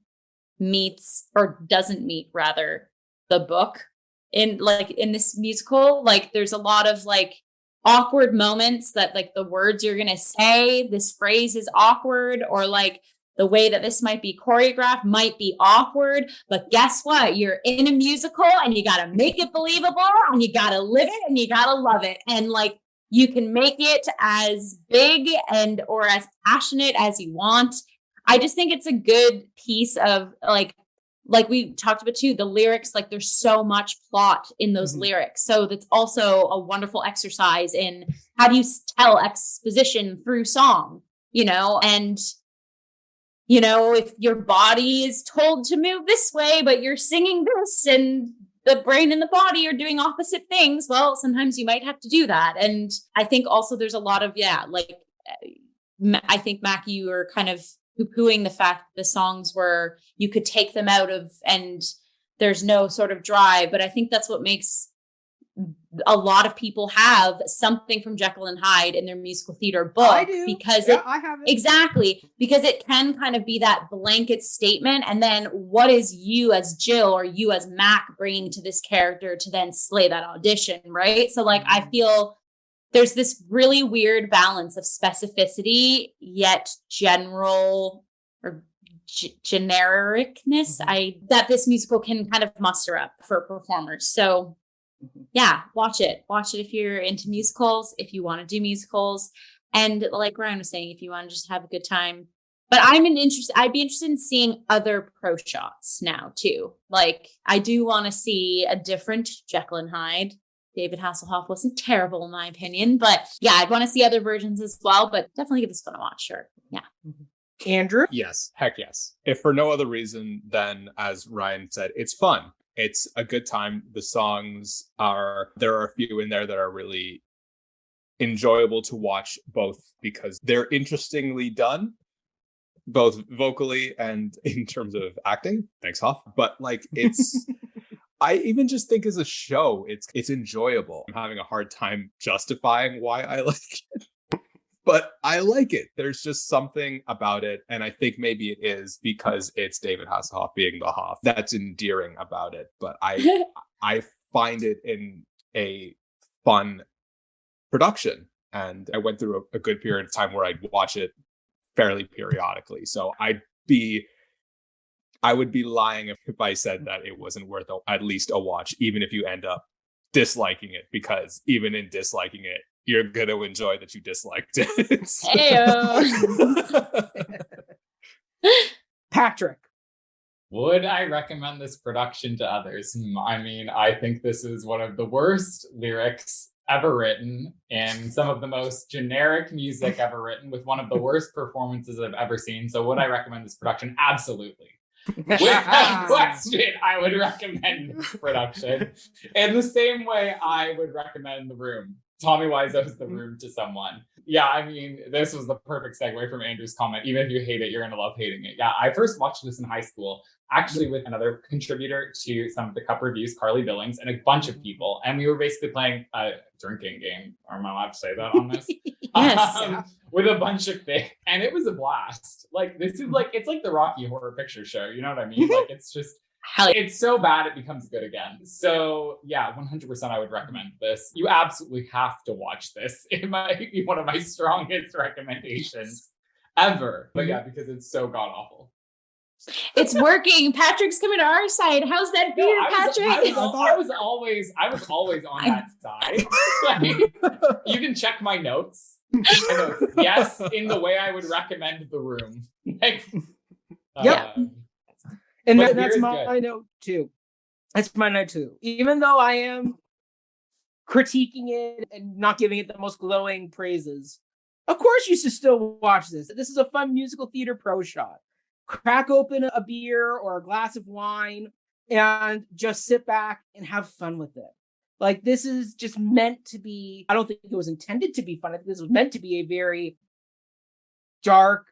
Speaker 5: doesn't meet rather the book in this musical. Like there's a lot of like awkward moments that like the words you're going to say, this phrase is awkward, or like the way that this might be choreographed might be awkward, but guess what? You're in a musical and you got to make it believable and you got to live it and you got to love it. And like, you can make it as big or as passionate as you want. I just think it's a good piece of like we talked about too, the lyrics, like there's so much plot in those lyrics. So that's also a wonderful exercise in how do you tell exposition through song, and if your body is told to move this way, but you're singing this and the brain and the body are doing opposite things, well, sometimes you might have to do that. And I think also there's a lot of, I think, Mac, you were kind of poo-pooing the fact that the songs were, you could take them out of and there's no sort of drive. But I think that's what makes a lot of people have something from Jekyll and Hyde in their musical theater book.
Speaker 1: I do.
Speaker 5: Because
Speaker 1: I have it.
Speaker 5: Exactly. Because it can kind of be that blanket statement. And then what is you as Jill or you as Mac bringing to this character to then slay that audition, right? So like, I feel there's this really weird balance of specificity, yet general or genericness that this musical can kind of muster up for performers. So yeah, watch it if you're into musicals, if you want to do musicals, and like Ryan was saying, if you want to just have a good time. But I'd be interested in seeing other proshots now too. Like I do want to see a different Jekyll and Hyde. David Hasselhoff wasn't terrible in my opinion, but yeah, I'd want to see other versions as well, but definitely give this one a watch. Sure. Yeah.
Speaker 1: Andrew?
Speaker 4: Yes. Heck yes. If for no other reason than, as Ryan said, it's fun. It's a good time. The songs there are a few in there that are really enjoyable to watch, both because they're interestingly done, both vocally and in terms of acting. Thanks, Hoff. But like it's, I even just think as a show, it's enjoyable. I'm having a hard time justifying why I like it, but I like it. There's just something about it. And I think maybe it is because it's David Hasselhoff being the Hoff that's endearing about it. But I find it in a fun production. And I went through a good period of time where I'd watch it fairly periodically. So I'd be I would be lying if I said that it wasn't worth at least a watch, even if you end up disliking it, because even in disliking it, you're going to enjoy that you disliked it.
Speaker 1: Patrick.
Speaker 2: Would I recommend this production to others? I mean, I think this is one of the worst lyrics ever written and some of the most generic music ever written with one of the worst performances I've ever seen. So would I recommend this production? Absolutely. Without question, I would recommend this production. In the same way I would recommend The Room. Tommy Wiseau's The Room to someone. Yeah, I mean, this was the perfect segue from Andrew's comment. Even if you hate it, you're going to love hating it. Yeah, I first watched this in high school, actually with another contributor to some of the Cup reviews, Carly Billings, and a bunch of people. And we were basically playing a drinking game. Am I allowed to say that on this?
Speaker 5: Yes.
Speaker 2: With a bunch of things. And it was a blast. Like, this is like, it's like the Rocky Horror Picture Show. You know what I mean? Like, it's just... It's so bad it becomes good again. So yeah, 100% I would recommend this. You absolutely have to watch this. It might be one of my strongest recommendations ever. But yeah, because it's so god awful.
Speaker 5: It's working. Patrick's coming to our side. How's that beer, Patrick?
Speaker 2: I was always on that side. Like, you can check my notes. Yes, in the way I would recommend The Room.
Speaker 1: Yep. And that's my note too. That's my note too. Even though I am critiquing it and not giving it the most glowing praises, of course you should still watch this. This is a fun musical theater pro shot. Crack open a beer or a glass of wine and just sit back and have fun with it. Like, this is just meant to be, I don't think it was intended to be fun. I think this was meant to be a very dark,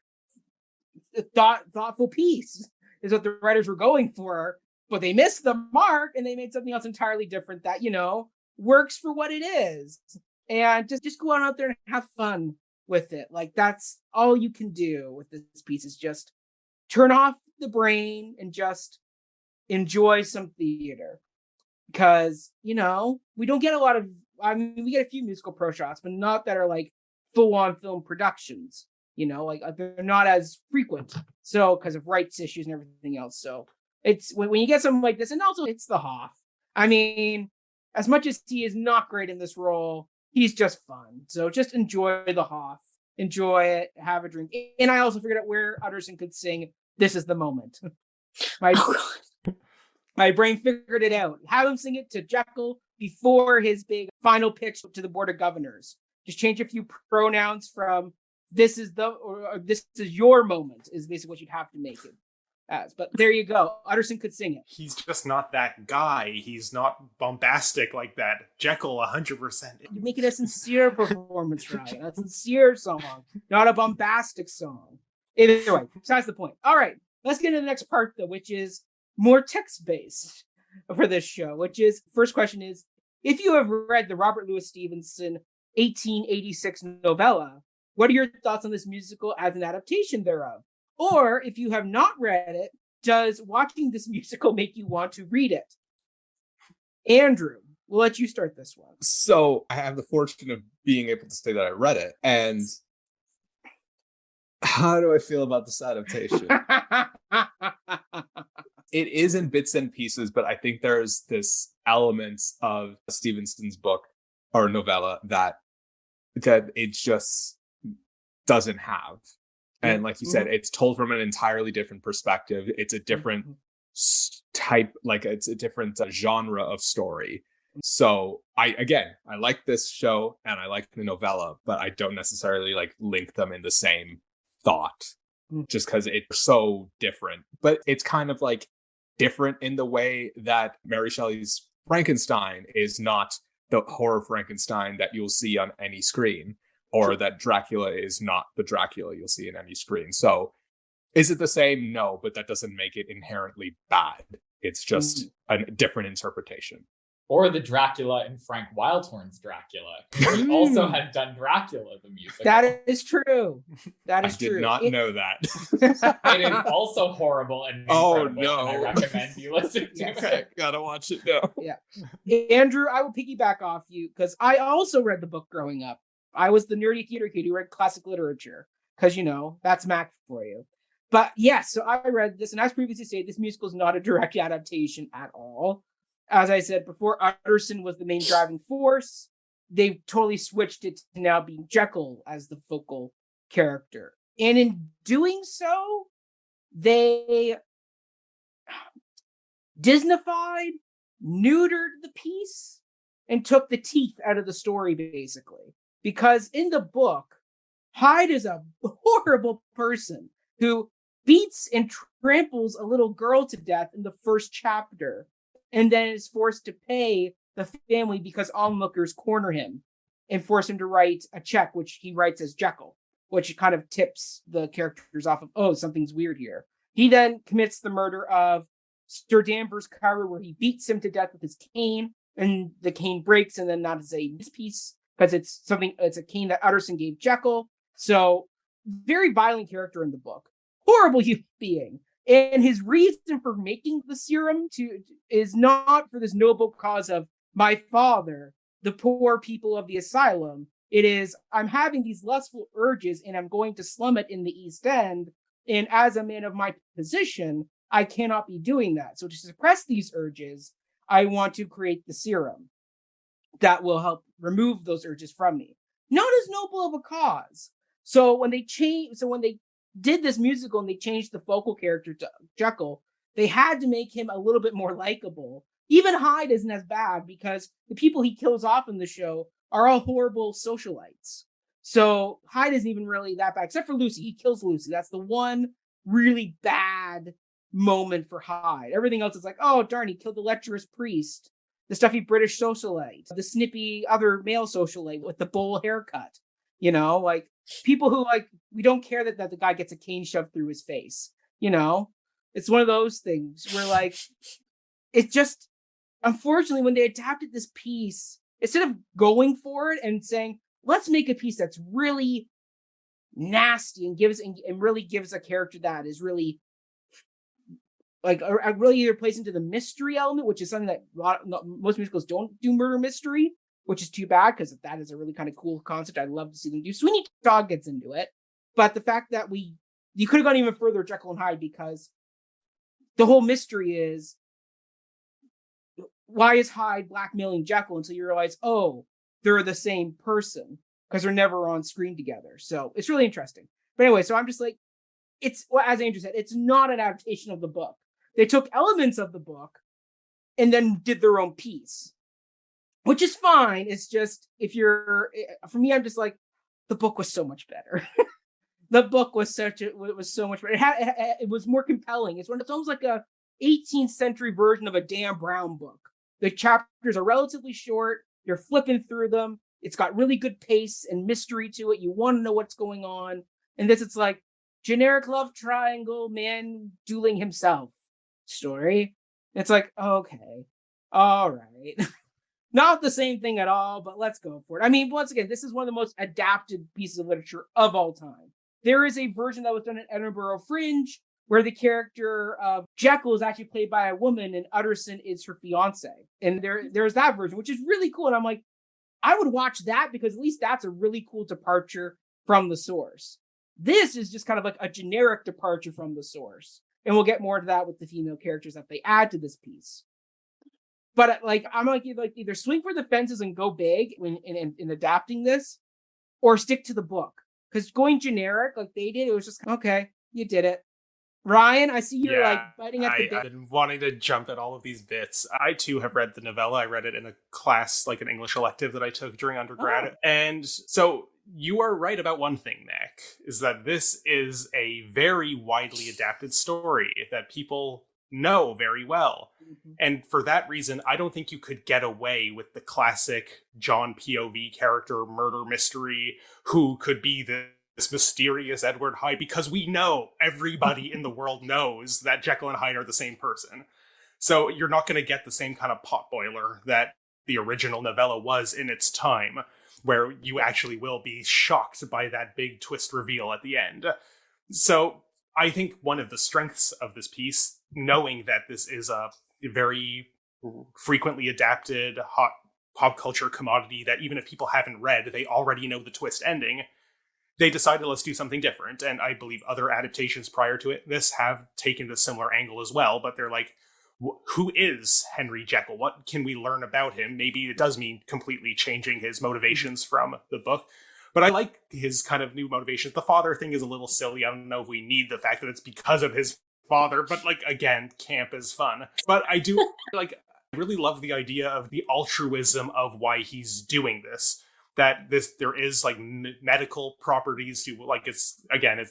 Speaker 1: thoughtful piece. Is what the writers were going for, but they missed the mark and they made something else entirely different that, you know, works for what it is. And just go on out there and have fun with it. Like, that's all you can do with this piece, is just turn off the brain and just enjoy some theater. Because, you know, we don't get a lot of, I mean, we get a few musical pro shots, but not that are like full-on film productions. You know, like, they're not as frequent. So, because of rights issues and everything else. So, it's when you get something like this, and also it's the Hoff. I mean, as much as he is not great in this role, he's just fun. So, just enjoy the Hoff. Enjoy it. Have a drink. And I also figured out where Utterson could sing "This Is the Moment." My brain figured it out. Have him sing it to Jekyll before his big final pitch to the Board of Governors. Just change a few pronouns from "this is this is your moment" is basically what you'd have to make it as. But there you go. Utterson could sing it.
Speaker 3: He's just not that guy. He's not bombastic like that. Jekyll, 100%.
Speaker 1: You make it a sincere performance, Ryan. A sincere song, not a bombastic song. Either way, besides the point. All right, let's get into the next part, though, which is more text-based for this show, which is, first question is, if you have read the Robert Louis Stevenson 1886 novella, what are your thoughts on this musical as an adaptation thereof? Or if you have not read it, does watching this musical make you want to read it? Andrew, we'll let you start this one.
Speaker 4: So I have the fortune of being able to say that I read it. And how do I feel about this adaptation? It is in bits and pieces, but I think there's this element of Stevenson's book or novella that it just doesn't have. And like you said, it's told from an entirely different perspective. It's a different type, like it's a different genre of story. So I like this show and I like the novella, but I don't necessarily like link them in the same thought just because it's so different. But it's kind of like different in the way that Mary Shelley's Frankenstein is not the horror Frankenstein that you'll see on any screen, or that Dracula is not the Dracula you'll see in any screen. So is it the same? No, but that doesn't make it inherently bad. It's just a different interpretation.
Speaker 2: Or the Dracula in Frank Wildhorn's Dracula. He also had done Dracula, the musical.
Speaker 1: That is true. That is true.
Speaker 4: I did not know that.
Speaker 2: It is also horrible and incredible, and I recommend you listen to it.
Speaker 4: Gotta watch it now.
Speaker 1: Yeah. Andrew, I will piggyback off you because I also read the book growing up. I was the nerdy theater kid who read classic literature because, you know, that's Mac for you. But yes, so I read this, and as previously stated, this musical is not a direct adaptation at all. As I said before, Utterson was the main driving force. They totally switched it to now being Jekyll as the focal character. And in doing so, they Disneyfied, neutered the piece, and took the teeth out of the story, basically. Because in the book, Hyde is a horrible person who beats and tramples a little girl to death in the first chapter, and then is forced to pay the family because onlookers corner him and force him to write a check, which he writes as Jekyll, which kind of tips the characters off of, oh, something's weird here. He then commits the murder of Sir Danvers Carver, where he beats him to death with his cane, and the cane breaks, and then that is a mispiece because it's a cane that Utterson gave Jekyll. So, very violent character in the book. Horrible human being. And his reason for making the serum is not for this noble cause of my father, the poor people of the asylum. It is, I'm having these lustful urges and I'm going to slum it in the East End. And as a man of my position, I cannot be doing that. So to suppress these urges, I want to create the serum that will help remove those urges from me. Not as noble of a cause. So when they did this musical and they changed the focal character to Jekyll, they had to make him a little bit more likable. Even Hyde isn't as bad because the people he kills off in the show are all horrible socialites. So Hyde isn't even really that bad, except for Lucy. He kills Lucy. That's the one really bad moment for Hyde. Everything else is like, oh, darn, he killed the lecherous priest, the stuffy British socialite, the snippy other male socialite with the bowl haircut. You know, like people who we don't care that the guy gets a cane shoved through his face. You know, it's one of those things where it's just, unfortunately, when they adapted this piece, instead of going for it and saying, let's make a piece that's really nasty and really gives a character that is really really either plays into the mystery element, which is something that most musicals don't do, murder mystery, which is too bad because that is a really kind of cool concept. I'd love to see them do. Sweeney Todd gets into it, but the fact that you could have gone even further with Jekyll and Hyde, because the whole mystery is, why is Hyde blackmailing Jekyll until you realize, oh, they're the same person because they're never on screen together. So it's really interesting. But anyway, so I'm just like, as Andrew said, it's not an adaptation of the book. They took elements of the book and then did their own piece, which is fine. It's just, for me, I'm just like, the book was so much better. The book was so much better. It was more compelling. It's almost like a 18th century version of a Dan Brown book. The chapters are relatively short. You're flipping through them. It's got really good pace and mystery to it. You want to know what's going on. And it's like generic love triangle, man dueling himself story. It's like, okay, all right. Not the same thing at all, but let's go for it. I mean, once again, this is one of the most adapted pieces of literature of all time. There is a version that was done at Edinburgh Fringe where the character of Jekyll is actually played by a woman and Utterson is her fiance. And there's that version, which is really cool. And I'm like, I would watch that because at least that's a really cool departure from the source. This is just kind of like a generic departure from the source. And we'll get more to that with the female characters that they add to this piece. But I'm like either swing for the fences and go big in adapting this, or stick to the book. Because going generic like they did, it was just, okay, you did it. Ryan, I see you're biting at the bit.
Speaker 3: I've been wanting to jump at all of these bits. I too have read the novella. I read it in a class, like an English elective that I took during undergrad. Oh. And so you are right about one thing, Mac, is that this is a very widely adapted story that people know very well. Mm-hmm. And for that reason, I don't think you could get away with the classic John POV character murder mystery who could be this mysterious Edward Hyde, because we know everybody in the world knows that Jekyll and Hyde are the same person. So you're not going to get the same kind of potboiler that the original novella was in its time, where you actually will be shocked by that big twist reveal at the end. So I think one of the strengths of this piece, knowing that this is a very frequently adapted hot pop culture commodity that even if people haven't read, they already know the twist ending, they decided, let's do something different. And I believe other adaptations prior to this have taken the similar angle as well. But they're like, who is Henry Jekyll? What can we learn about him? Maybe it does mean completely changing his motivations from the book. But I like his kind of new motivations. The father thing is a little silly. I don't know if we need the fact that it's because of his father. But like, again, camp is fun. But I do like, I really love the idea of the altruism of why he's doing this. That there is like medical properties to, like, it's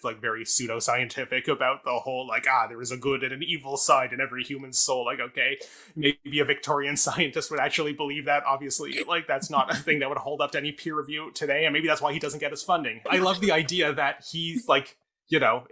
Speaker 3: like very pseudoscientific about the whole like, there is a good and an evil side in every human soul. Like, okay, maybe a Victorian scientist would actually believe that. Obviously, like, that's not a thing that would hold up to any peer review today, and maybe that's why he doesn't get his funding. I love the idea that he's like, you know,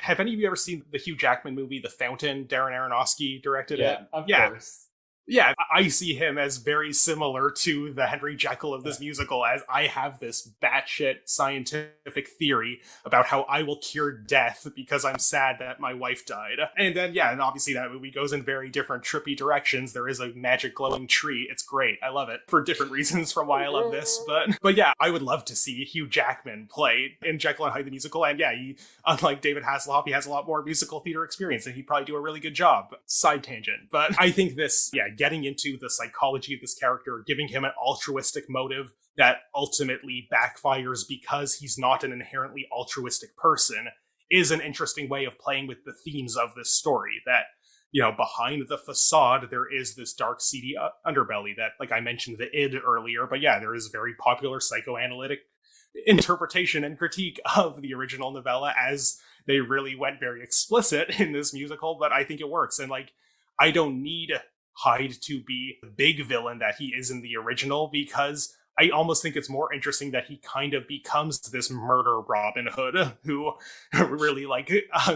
Speaker 3: have any of you ever seen the Hugh Jackman movie The Fountain? Darren Aronofsky directed it.
Speaker 2: Of course.
Speaker 3: Yeah, I see him as very similar to the Henry Jekyll of this musical, as I have this batshit scientific theory about how I will cure death because I'm sad that my wife died. And then, and obviously that movie goes in very different trippy directions. There is a magic glowing tree. It's great. I love it for different reasons from why I love this. But yeah, I would love to see Hugh Jackman play in Jekyll and Hyde the musical. And yeah, he, unlike David Hasselhoff, he has a lot more musical theater experience and he'd probably do a really good job. Side tangent. But I think this, getting into the psychology of this character, giving him an altruistic motive that ultimately backfires because he's not an inherently altruistic person, is an interesting way of playing with the themes of this story. That, you know, behind the facade, there is this dark, seedy underbelly that, like I mentioned, the id earlier, but yeah, there is very popular psychoanalytic interpretation and critique of the original novella, as they really went very explicit in this musical, but I think it works. And like, I don't need Hyde to be the big villain that he is in the original, because I almost think it's more interesting that he kind of becomes this murder Robin Hood who really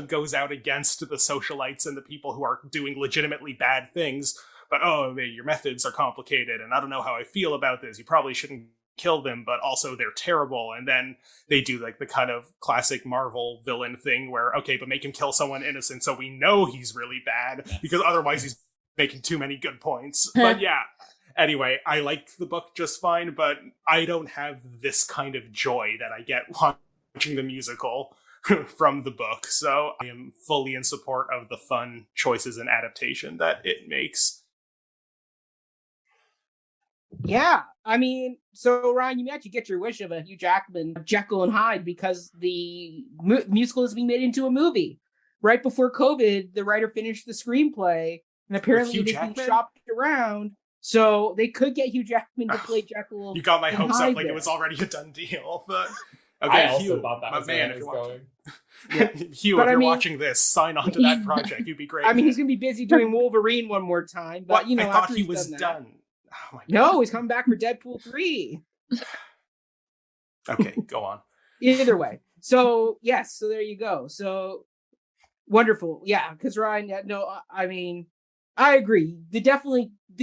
Speaker 3: goes out against the socialites and the people who are doing legitimately bad things. But, your methods are complicated and I don't know how I feel about this. You probably shouldn't kill them, but also they're terrible. And then they do like the kind of classic Marvel villain thing where, okay, but make him kill someone innocent so we know he's really bad, because otherwise he's making too many good points. But yeah, anyway, I like the book just fine, but I don't have this kind of joy that I get watching the musical from the book. So I am fully in support of the fun choices and adaptation that it makes.
Speaker 1: Yeah, I mean, so Ryan, you actually get your wish of a Hugh Jackman, Jekyll and Hyde, because the musical is being made into a movie. Right before COVID, the writer finished the screenplay, and apparently it's being shopped around, so they could get Hugh Jackman to play Jekyll.
Speaker 3: You got my hopes
Speaker 1: Hyde
Speaker 3: up like
Speaker 1: there.
Speaker 3: it was already a done deal. But okay,
Speaker 2: I also
Speaker 3: Hugh,
Speaker 2: thought that
Speaker 3: my
Speaker 2: was
Speaker 3: man,
Speaker 2: where
Speaker 3: if
Speaker 2: it
Speaker 3: you're
Speaker 2: was
Speaker 3: watching,
Speaker 2: going.
Speaker 3: Hugh,
Speaker 1: But
Speaker 3: if you're
Speaker 1: I mean-
Speaker 3: watching this, sign on to that project. You'd be great.
Speaker 1: I mean, he's going to be busy doing Wolverine one more time, but
Speaker 3: What?
Speaker 1: you know,
Speaker 3: I thought
Speaker 1: after
Speaker 3: he
Speaker 1: he's
Speaker 3: was
Speaker 1: done that-
Speaker 3: done. Oh my God.
Speaker 1: No, he's coming back for Deadpool 3.
Speaker 3: Okay, go on.
Speaker 1: Either way. So, yes, so there you go. So, wonderful. Yeah, because Ryan, I mean, I agree. The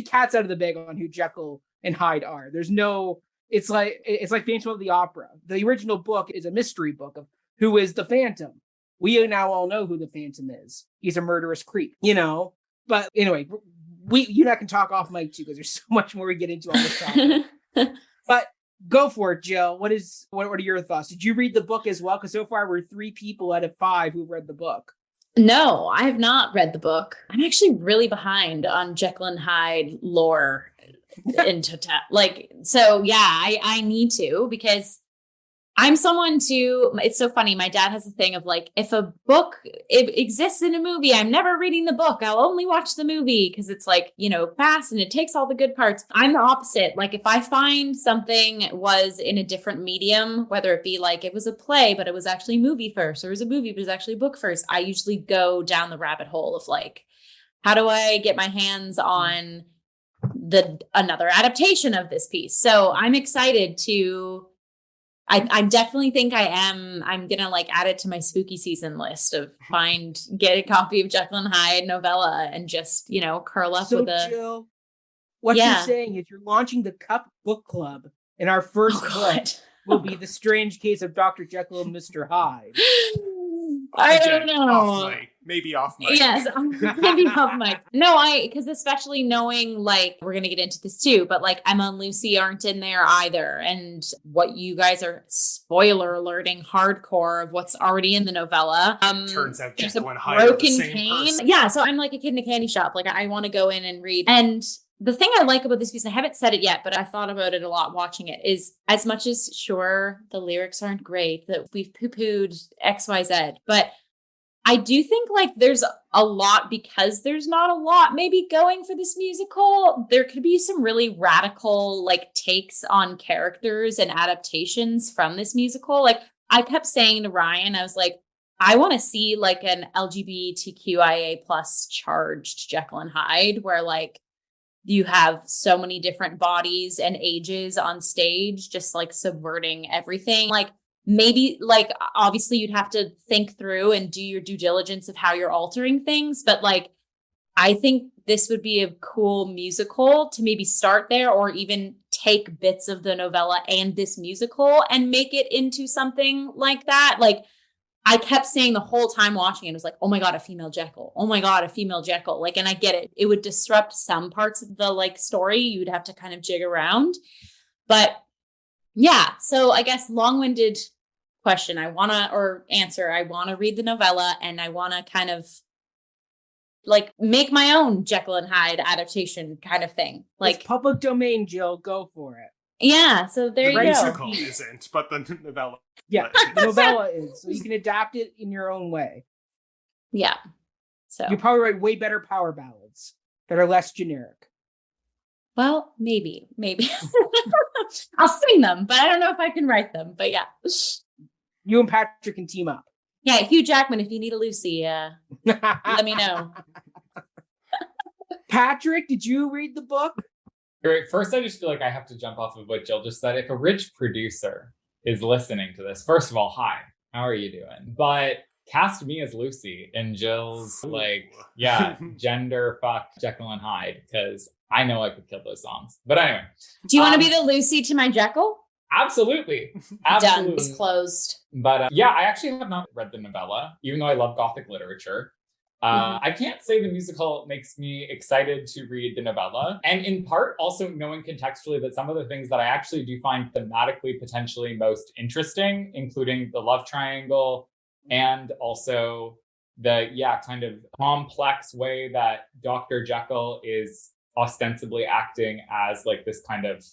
Speaker 1: cat's out of the bag on who Jekyll and Hyde are. There's no, it's like Phantom of the Opera. The original book is a mystery book of who is the Phantom. We now all know who the Phantom is. He's a murderous creep, you know? But anyway, you and I can talk off mic too, because there's so much more we get into on this topic. But go for it, Jill. What are your thoughts? Did you read the book as well? Because so far we're 3 people out of 5 who've read the book.
Speaker 5: No, I have not read the book. I'm actually really behind on Jekyll and Hyde lore into so yeah, I need to, because I'm someone it's so funny. My dad has a thing of like, if a book exists in a movie, I'm never reading the book. I'll only watch the movie because it's like, you know, fast and it takes all the good parts. I'm the opposite. Like if I find something was in a different medium, whether it be like it was a play, but it was actually movie first, or it was a movie, but it was actually a book first, I usually go down the rabbit hole of like, how do I get my hands on another adaptation of this piece? So I'm excited to... I definitely think I'm going to like add it to my spooky season list of get a copy of Jekyll and Hyde novella and just, you know, curl up with a...
Speaker 1: Jill, what you're saying is you're launching the Cup book club, and our first book will be The Strange Case of Dr. Jekyll and Mr. Hyde.
Speaker 5: I don't know.
Speaker 3: maybe off mic.
Speaker 5: Yes, maybe off mic. No, because especially knowing, like, we're going to get into this too, but like Emma and Lucy aren't in there either. And what you guys are spoiler alerting hardcore of what's already in the novella.
Speaker 3: Turns out
Speaker 5: there's
Speaker 3: Jekyll
Speaker 5: a
Speaker 3: and Hyde are the
Speaker 5: broken
Speaker 3: same
Speaker 5: cane.
Speaker 3: person.
Speaker 5: Yeah, so I'm like a kid in a candy shop. Like, I want to go in and read. And the thing I like about this piece, I haven't said it yet, but I thought about it a lot watching it, is as much as, sure, the lyrics aren't great, that we've poo-pooed XYZ, but I do think like there's a lot, because there's not a lot maybe going for this musical. There could be some really radical like takes on characters and adaptations from this musical. Like I kept saying to Ryan, I was like, I want to see like an LGBTQIA plus charged Jekyll and Hyde, where like you have so many different bodies and ages on stage, just like subverting everything. Like maybe like, obviously you'd have to think through and do your due diligence of how you're altering things. But like, I think this would be a cool musical to maybe start there, or even take bits of the novella and this musical and make it into something like that. Like I kept saying the whole time watching it, was like, oh my God, a female Jekyll. Oh my God, a female Jekyll. Like, and I get it. It would disrupt some parts of the like story. You'd have to kind of jig around. But yeah, so I guess long-winded question. I want to read the novella, and I want to kind of like make my own Jekyll and Hyde adaptation kind of thing. Like
Speaker 1: it's public domain, Jill, go for it.
Speaker 5: Yeah, so there you go.
Speaker 3: The musical isn't, but the novella.
Speaker 1: Yeah, the novella is, so you can adapt it in your own way.
Speaker 5: Yeah. So
Speaker 1: you probably write way better power ballads that are less generic.
Speaker 5: Well, maybe. I'll sing them, but I don't know if I can write them. But yeah.
Speaker 1: You and Patrick can team up.
Speaker 5: Yeah, Hugh Jackman, if you need a Lucy, let me know.
Speaker 1: Patrick, did you read the book?
Speaker 2: Great. First, I just feel like I have to jump off of what Jill just said. If a rich producer is listening to this, first of all, hi, how are you doing? But cast me as Lucy in Jill's, gender fuck Jekyll and Hyde, because I know I could kill those songs. But anyway.
Speaker 5: Do you want to be the Lucy to my Jekyll?
Speaker 2: Absolutely.
Speaker 5: Done. It's closed.
Speaker 2: But I actually have not read the novella, even though I love Gothic literature. I can't say the musical makes me excited to read the novella. And in part, also knowing contextually that some of the things that I actually do find thematically potentially most interesting, including the love triangle and also the, kind of complex way that Dr. Jekyll is ostensibly acting as like this kind of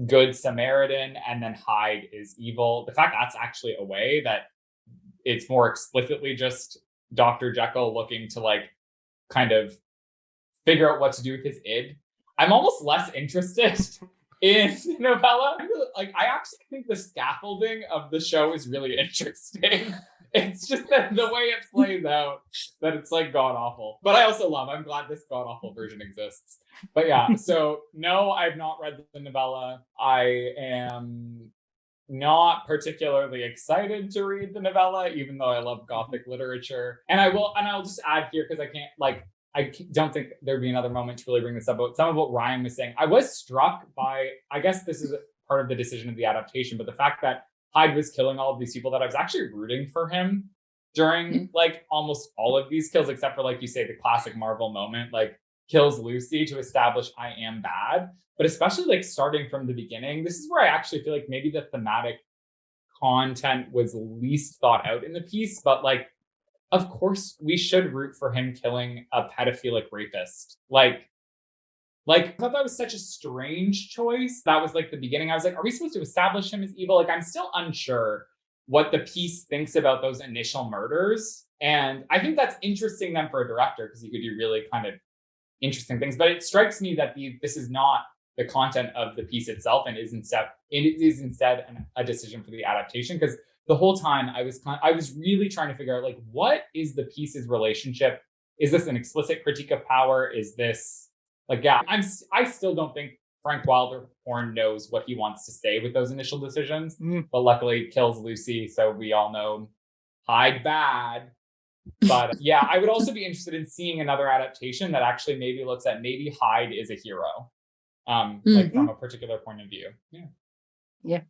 Speaker 2: good Samaritan, and then Hyde is evil. The fact that's actually a way that it's more explicitly just Dr. Jekyll looking to like kind of figure out what to do with his id. I'm almost less interested in the novella. I actually think the scaffolding of the show is really interesting. It's just that the way it plays out, that it's like god awful. But I'm glad this god awful version exists. But yeah, so no, I've not read the novella. I am not particularly excited to read the novella, even though I love Gothic literature. And I'll just add here, because I don't think there'd be another moment to really bring this up, but some of what Ryan was saying. I was struck by, I guess this is part of the decision of the adaptation, but the fact that Hyde was killing all of these people, that I was actually rooting for him during like almost all of these kills, except for, like you say, the classic Marvel moment, like kills Lucy to establish I am bad. But especially like starting from the beginning, this is where I actually feel like maybe the thematic content was least thought out in the piece. But like, of course, we should root for him killing a pedophilic rapist. Like I thought that was such a strange choice. That was like the beginning. I was like, are we supposed to establish him as evil? Like, I'm still unsure what the piece thinks about those initial murders. And I think that's interesting then for a director, because he could do really kind of interesting things. But it strikes me that this is not the content of the piece itself, and it is instead a decision for the adaptation. Because the whole time I was really trying to figure out, like, what is the piece's relationship? Is this an explicit critique of power? Is this I still don't think Frank Wilderhorn knows what he wants to say with those initial decisions, but luckily kills Lucy, so we all know Hyde bad. But I would also be interested in seeing another adaptation that actually maybe looks at maybe Hyde is a hero, like from a particular point of view. Yeah.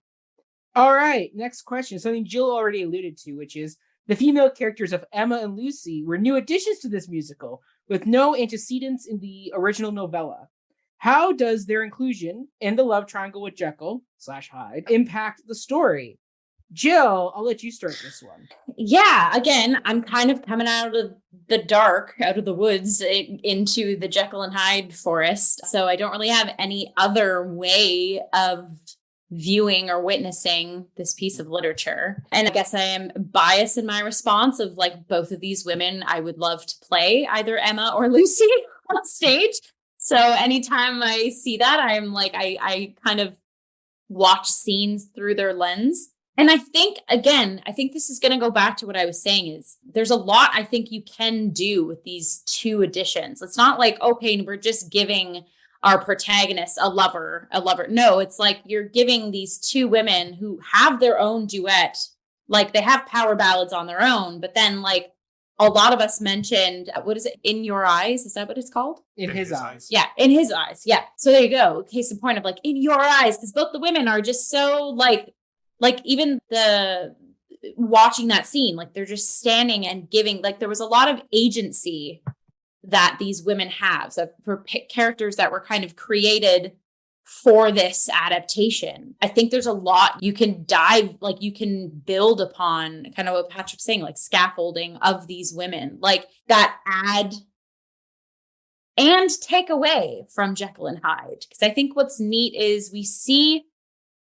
Speaker 1: All right, next question. Something Jill already alluded to, which is The female characters of Emma and Lucy were new additions to this musical, with no antecedents in the original novella. How does their inclusion in the love triangle with Jekyll / Hyde impact the story? Jill, I'll let you start this one.
Speaker 5: Yeah, again, I'm kind of coming out of the dark, out of the woods, into the Jekyll and Hyde forest. So I don't really have any other way of viewing or witnessing this piece of literature. And I guess I am biased in my response of like both of these women I would love to play, either Emma or Lucy on stage. So anytime I see that, I'm like, I kind of watch scenes through their lens. And I think this is going to go back to what I was saying is there's a lot I think you can do with these two editions. It's not like, okay, we're just giving our protagonist a lover. No, it's like you're giving these two women who have their own duet, like they have power ballads on their own, but then like a lot of us mentioned, what is it? In Your Eyes? Is that what it's called?
Speaker 1: In His Eyes.
Speaker 5: Yeah, In His Eyes. Yeah. So there you go. Case in point of like, in your eyes, because both the women are just so like even the watching that scene, like they're just standing and giving, like there was a lot of agency that these women have. So for characters that were kind of created for this adaptation, I think there's a lot you can you can build upon, kind of what Patrick's saying, like scaffolding of these women, like that add and take away from Jekyll and Hyde. Because I think what's neat is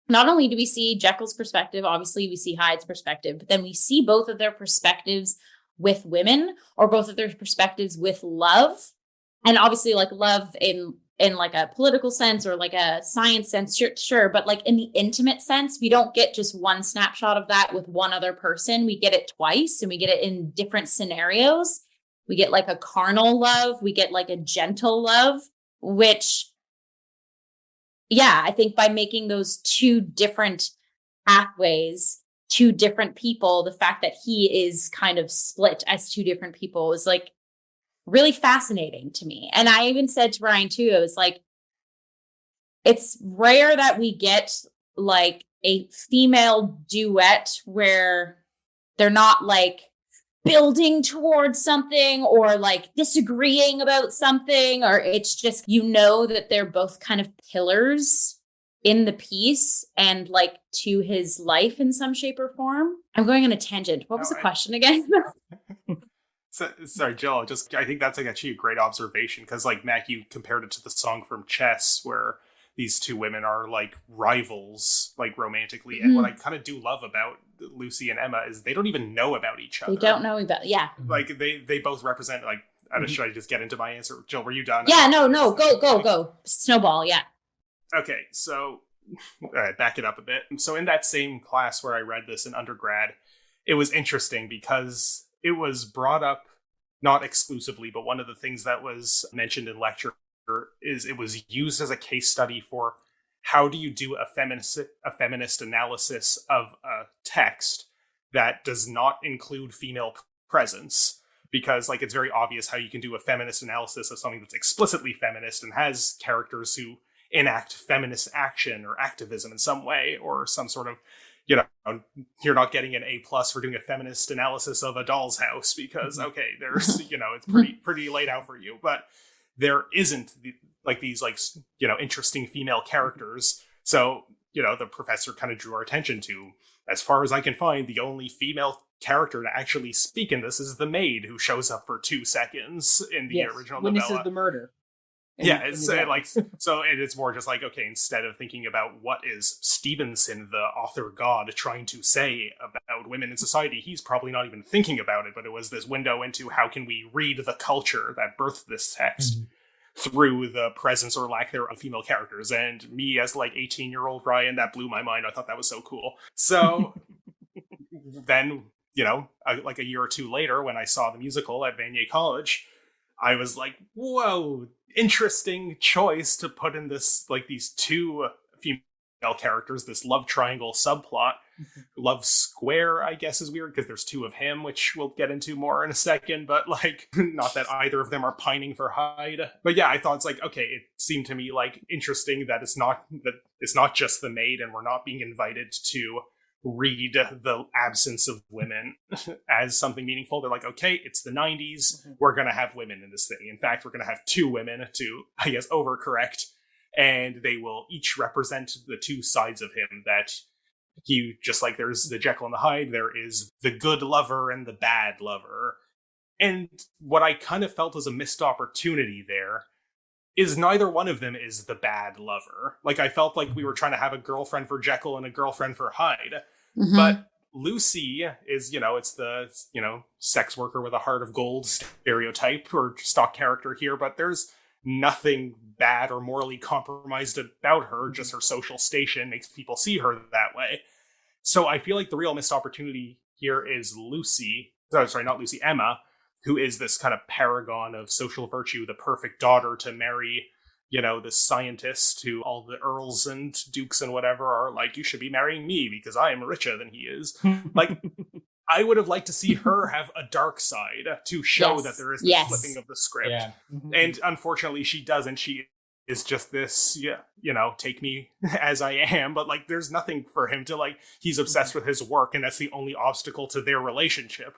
Speaker 5: not only do we see Jekyll's perspective, obviously we see Hyde's perspective, but then we see both of their perspectives with women, or both of their perspectives with love. And obviously like love in like a political sense or like a science sense, sure. But like in the intimate sense, we don't get just one snapshot of that with one other person. We get it twice, and we get it in different scenarios. We get like a carnal love. We get like a gentle love, which, yeah, I think by making those two different pathways, two different people, the fact that he is kind of split as two different people is like really fascinating to me. And I even said to Ryan too, it was like, it's rare that we get like a female duet where they're not like building towards something or like disagreeing about something, or it's just, you know, that they're both kind of pillars in the piece and like to his life in some shape or form. I'm going on a tangent. What was the question again?
Speaker 3: Sorry, Jill. I think that's like actually a great observation, because like Mac, you compared it to the song from Chess, where these two women are like rivals, like romantically. Mm-hmm. And what I kind of do love about Lucy and Emma is they don't even know about each other.
Speaker 5: They don't know about, yeah.
Speaker 3: Like they both represent like. Should I just get into my answer, Jill? Were you done?
Speaker 5: Yeah, no, go. Snowball, yeah.
Speaker 3: Okay, so back it up a bit. So in that same class where I read this in undergrad, it was interesting because it was brought up, not exclusively, but one of the things that was mentioned in lecture is it was used as a case study for how do you do a feminist analysis of a text that does not include female presence. Because like it's very obvious how you can do a feminist analysis of something that's explicitly feminist and has characters who enact feminist action or activism in some way, or some sort of, you know, you're not getting an A+ for doing a feminist analysis of A Doll's House because, okay, there's, you know, it's pretty laid out for you. But there isn't these interesting female characters. So, you know, the professor kind of drew our attention to, as far as I can find, the only female character to actually speak in this is the maid, who shows up for 2 seconds in the original novella.
Speaker 1: Witnesses the murder.
Speaker 3: So it's more just like, okay, instead of thinking about what is Stevenson, the author god, trying to say about women in society, he's probably not even thinking about it, but it was this window into how can we read the culture that birthed this text through the presence or lack thereof of female characters. And me as like 18-year-old Ryan, that blew my mind. I thought that was so cool. So then, you know, like a year or two later, when I saw the musical at Vanier College, I was like, whoa, interesting choice to put in this, like these two female characters, this love triangle subplot. Love square, I guess, is weird because there's 2 of him, which we'll get into more in a second, but like, not that either of them are pining for Hyde. But yeah, I thought it's like, okay, it seemed to me like interesting that it's not just the maid and we're not being invited to read the absence of women as something meaningful. They're like, okay, it's the 90s. We're going to have women in this thing. In fact, we're going to have 2 women to, I guess, overcorrect. And they will each represent the 2 sides of him that he, just like there's the Jekyll and the Hyde, there is the good lover and the bad lover. And what I kind of felt was a missed opportunity there is neither one of them is the bad lover. Like, I felt like we were trying to have a girlfriend for Jekyll and a girlfriend for Hyde. But Lucy is, it's the, sex worker with a heart of gold stereotype or stock character here, but there's nothing bad or morally compromised about her. Just her social station makes people see her that way. So I feel like the real missed opportunity here is Emma, who is this kind of paragon of social virtue, the perfect daughter to marry, this scientist who all the earls and dukes and whatever are like, you should be marrying me because I am richer than he is. Like, I would have liked to see her have a dark side to show that there is this flipping of the script. Yeah. And unfortunately, she doesn't. She is just this, take me as I am. But, like, there's nothing for him to, like, he's obsessed with his work, and that's the only obstacle to their relationship.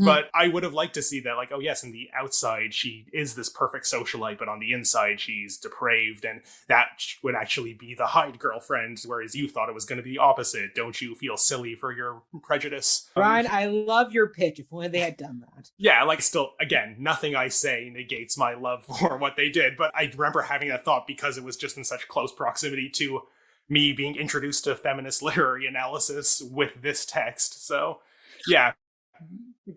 Speaker 3: But I would have liked to see that, like, oh yes, in the outside she is this perfect socialite, but on the inside she's depraved, and that would actually be the Hyde girlfriend, whereas you thought it was going to be the opposite. Don't you feel silly for your prejudice?
Speaker 1: Ryan, I love your pitch. If only they had done that.
Speaker 3: Yeah, like, still, again, nothing I say negates my love for what they did, but I remember having that thought because it was just in such close proximity to me being introduced to feminist literary analysis with this text. So, yeah.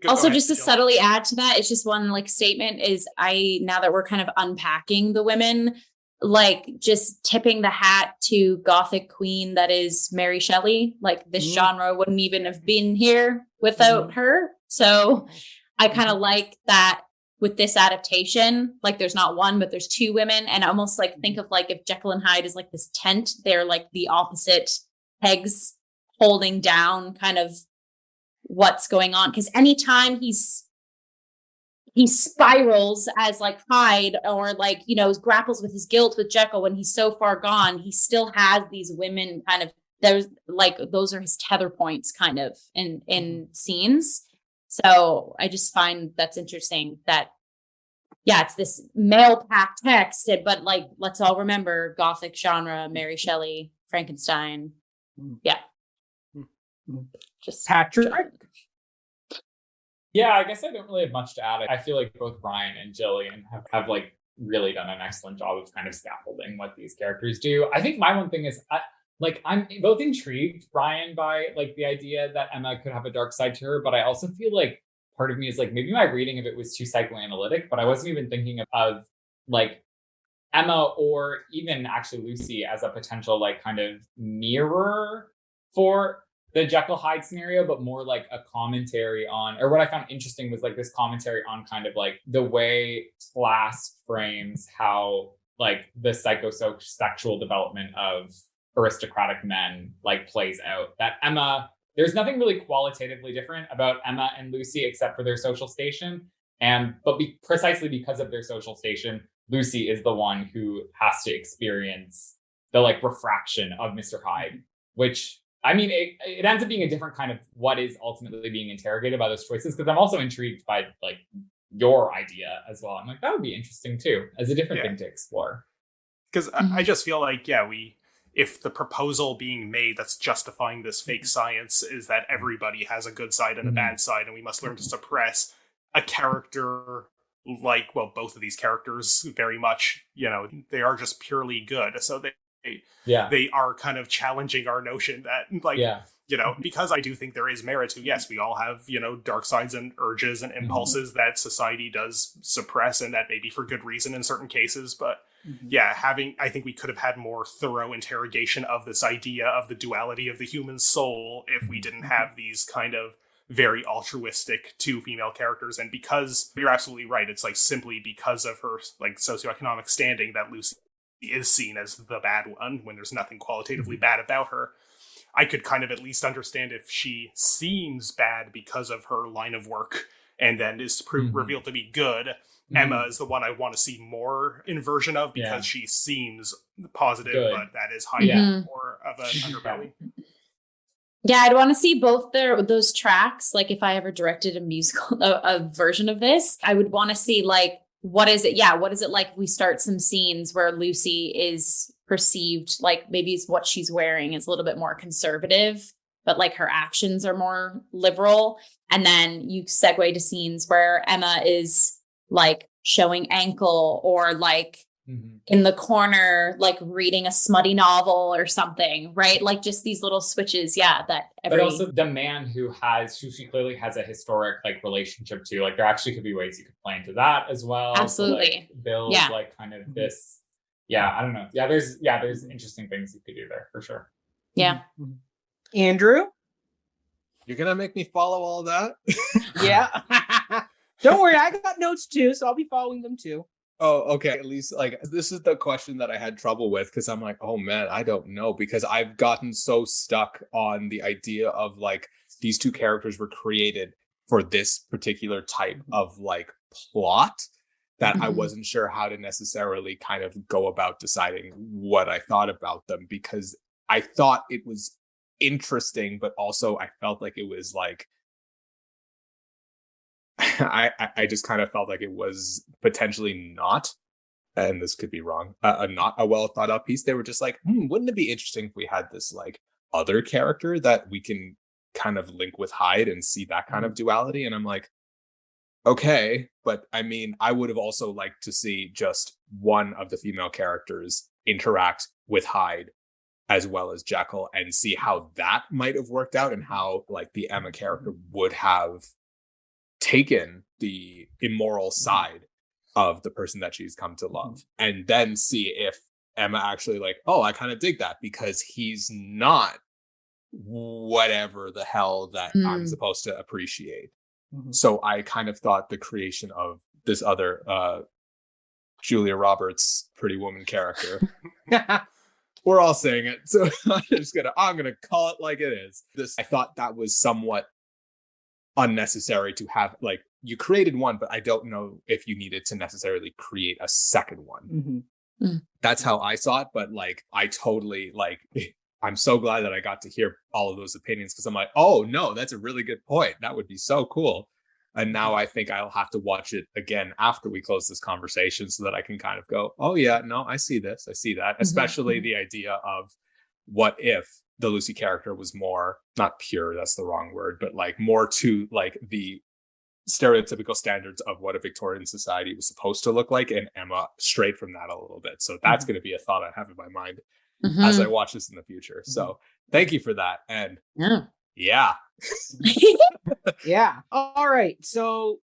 Speaker 5: Also, just to subtly add to that, it's just one like statement is now that we're kind of unpacking the women, like just tipping the hat to Gothic queen that is Mary Shelley. Like, this genre wouldn't even have been here without her. So I kind of like that with this adaptation. Like, there's not one, but there's 2 women, and almost like think of like if Jekyll and Hyde is like this tent, they're like the opposite pegs holding down kind of what's going on, because anytime he spirals as like Hyde, or like grapples with his guilt with Jekyll when he's so far gone, he still has these women kind of, there's like, those are his tether points kind of in scenes. So I just find that's interesting that it's this male packed text, but like, let's all remember Gothic genre, Mary Shelley, Frankenstein. Just
Speaker 1: Patrick.
Speaker 2: Yeah, I guess I don't really have much to add. I feel like both Ryan and Jillian have like really done an excellent job of kind of scaffolding what these characters do. I think my one thing is I'm both intrigued, Ryan, by like the idea that Emma could have a dark side to her, but I also feel like part of me is like, maybe my reading of it was too psychoanalytic, but I wasn't even thinking of like Emma or even actually Lucy as a potential like kind of mirror for the Jekyll Hyde scenario, but more like a commentary on, or what I found interesting was like this commentary on kind of like the way class frames how like the psychosexual development of aristocratic men like plays out. That Emma, there's nothing really qualitatively different about Emma and Lucy except for their social station. But precisely because of their social station, Lucy is the one who has to experience the like refraction of Mr. Hyde, which, I mean, it ends up being a different kind of what is ultimately being interrogated by those choices, because I'm also intrigued by like your idea as well. I'm like, that would be interesting too, as a different thing to explore.
Speaker 3: Because I just feel like, if the proposal being made that's justifying this fake science is that everybody has a good side and a bad side, and we must learn to suppress a character like, well, both of these characters very much, they are just purely good. So they are kind of challenging our notion that, like, because I do think there is merit to, yes, we all have, dark sides and urges and impulses that society does suppress, and that may be for good reason in certain cases. But I think we could have had more thorough interrogation of this idea of the duality of the human soul if we didn't have these kind of very altruistic 2 female characters. And because you're absolutely right, it's like simply because of her like socioeconomic standing that Lucy is seen as the bad one when there's nothing qualitatively bad about her. I could kind of at least understand if she seems bad because of her line of work and then is revealed to be good. Emma is the one I want to see more inversion of because she seems positive, but that is hiding more of an underbelly.
Speaker 5: Yeah, I'd want to see both those tracks. Like if I ever directed a musical, a version of this, I would want to see like, what is it? Yeah. What is it like? If we start some scenes where Lucy is perceived, like maybe it's what she's wearing is a little bit more conservative, but like her actions are more liberal. And then you segue to scenes where Emma is like showing ankle or like in the corner, like reading a smutty novel or something, right? Like just these little switches. Yeah.
Speaker 2: But also the man who she clearly has a historic like relationship to, like there actually could be ways you could play into that as well.
Speaker 5: Absolutely.
Speaker 2: To, like, build like kind of this. Yeah. I don't know. Yeah. There's interesting things you could do there for sure.
Speaker 5: Yeah.
Speaker 1: Andrew?
Speaker 4: You're going to make me follow all that?
Speaker 1: Yeah. Don't worry. I got notes too, so I'll be following them too.
Speaker 4: Oh, okay. At least like this is the question that I had trouble with because I'm like, oh man, I don't know, because I've gotten so stuck on the idea of like these two characters were created for this particular type of like plot that I wasn't sure how to necessarily kind of go about deciding what I thought about them, because I thought it was interesting, but also I felt like it was like I just kind of felt like it was potentially not, and this could be wrong, not a well thought out piece. They were just like, wouldn't it be interesting if we had this like other character that we can kind of link with Hyde and see that kind of duality? And I'm like, okay, but I mean, I would have also liked to see just one of the female characters interact with Hyde as well as Jekyll and see how that might have worked out and how like the Emma character would have taken the immoral side of the person that she's come to love, and then see if Emma actually like, oh, I kind of dig that because he's not whatever the hell that I'm supposed to appreciate. So I kind of thought the creation of this other Julia Roberts Pretty Woman character we're all saying it, so I'm gonna call it like it is. I thought that was somewhat unnecessary to have, like, you created one, but I don't know if you needed to necessarily create a second one. That's how I saw it, but like I totally like I'm so glad that I got to hear all of those opinions, because I'm like, oh no, that's a really good point, that would be so cool. And now I think I'll have to watch it again after we close this conversation so that I can kind of go, oh yeah, no, I see this, I see that. Especially the idea of what if the Lucy character was more, not pure, that's the wrong word, but like more to like the stereotypical standards of what a Victorian society was supposed to look like, and Emma strayed from that a little bit. So that's going to be a thought I have in my mind as I watch this in the future. So thank you for that. And yeah.
Speaker 1: Yeah. All right. So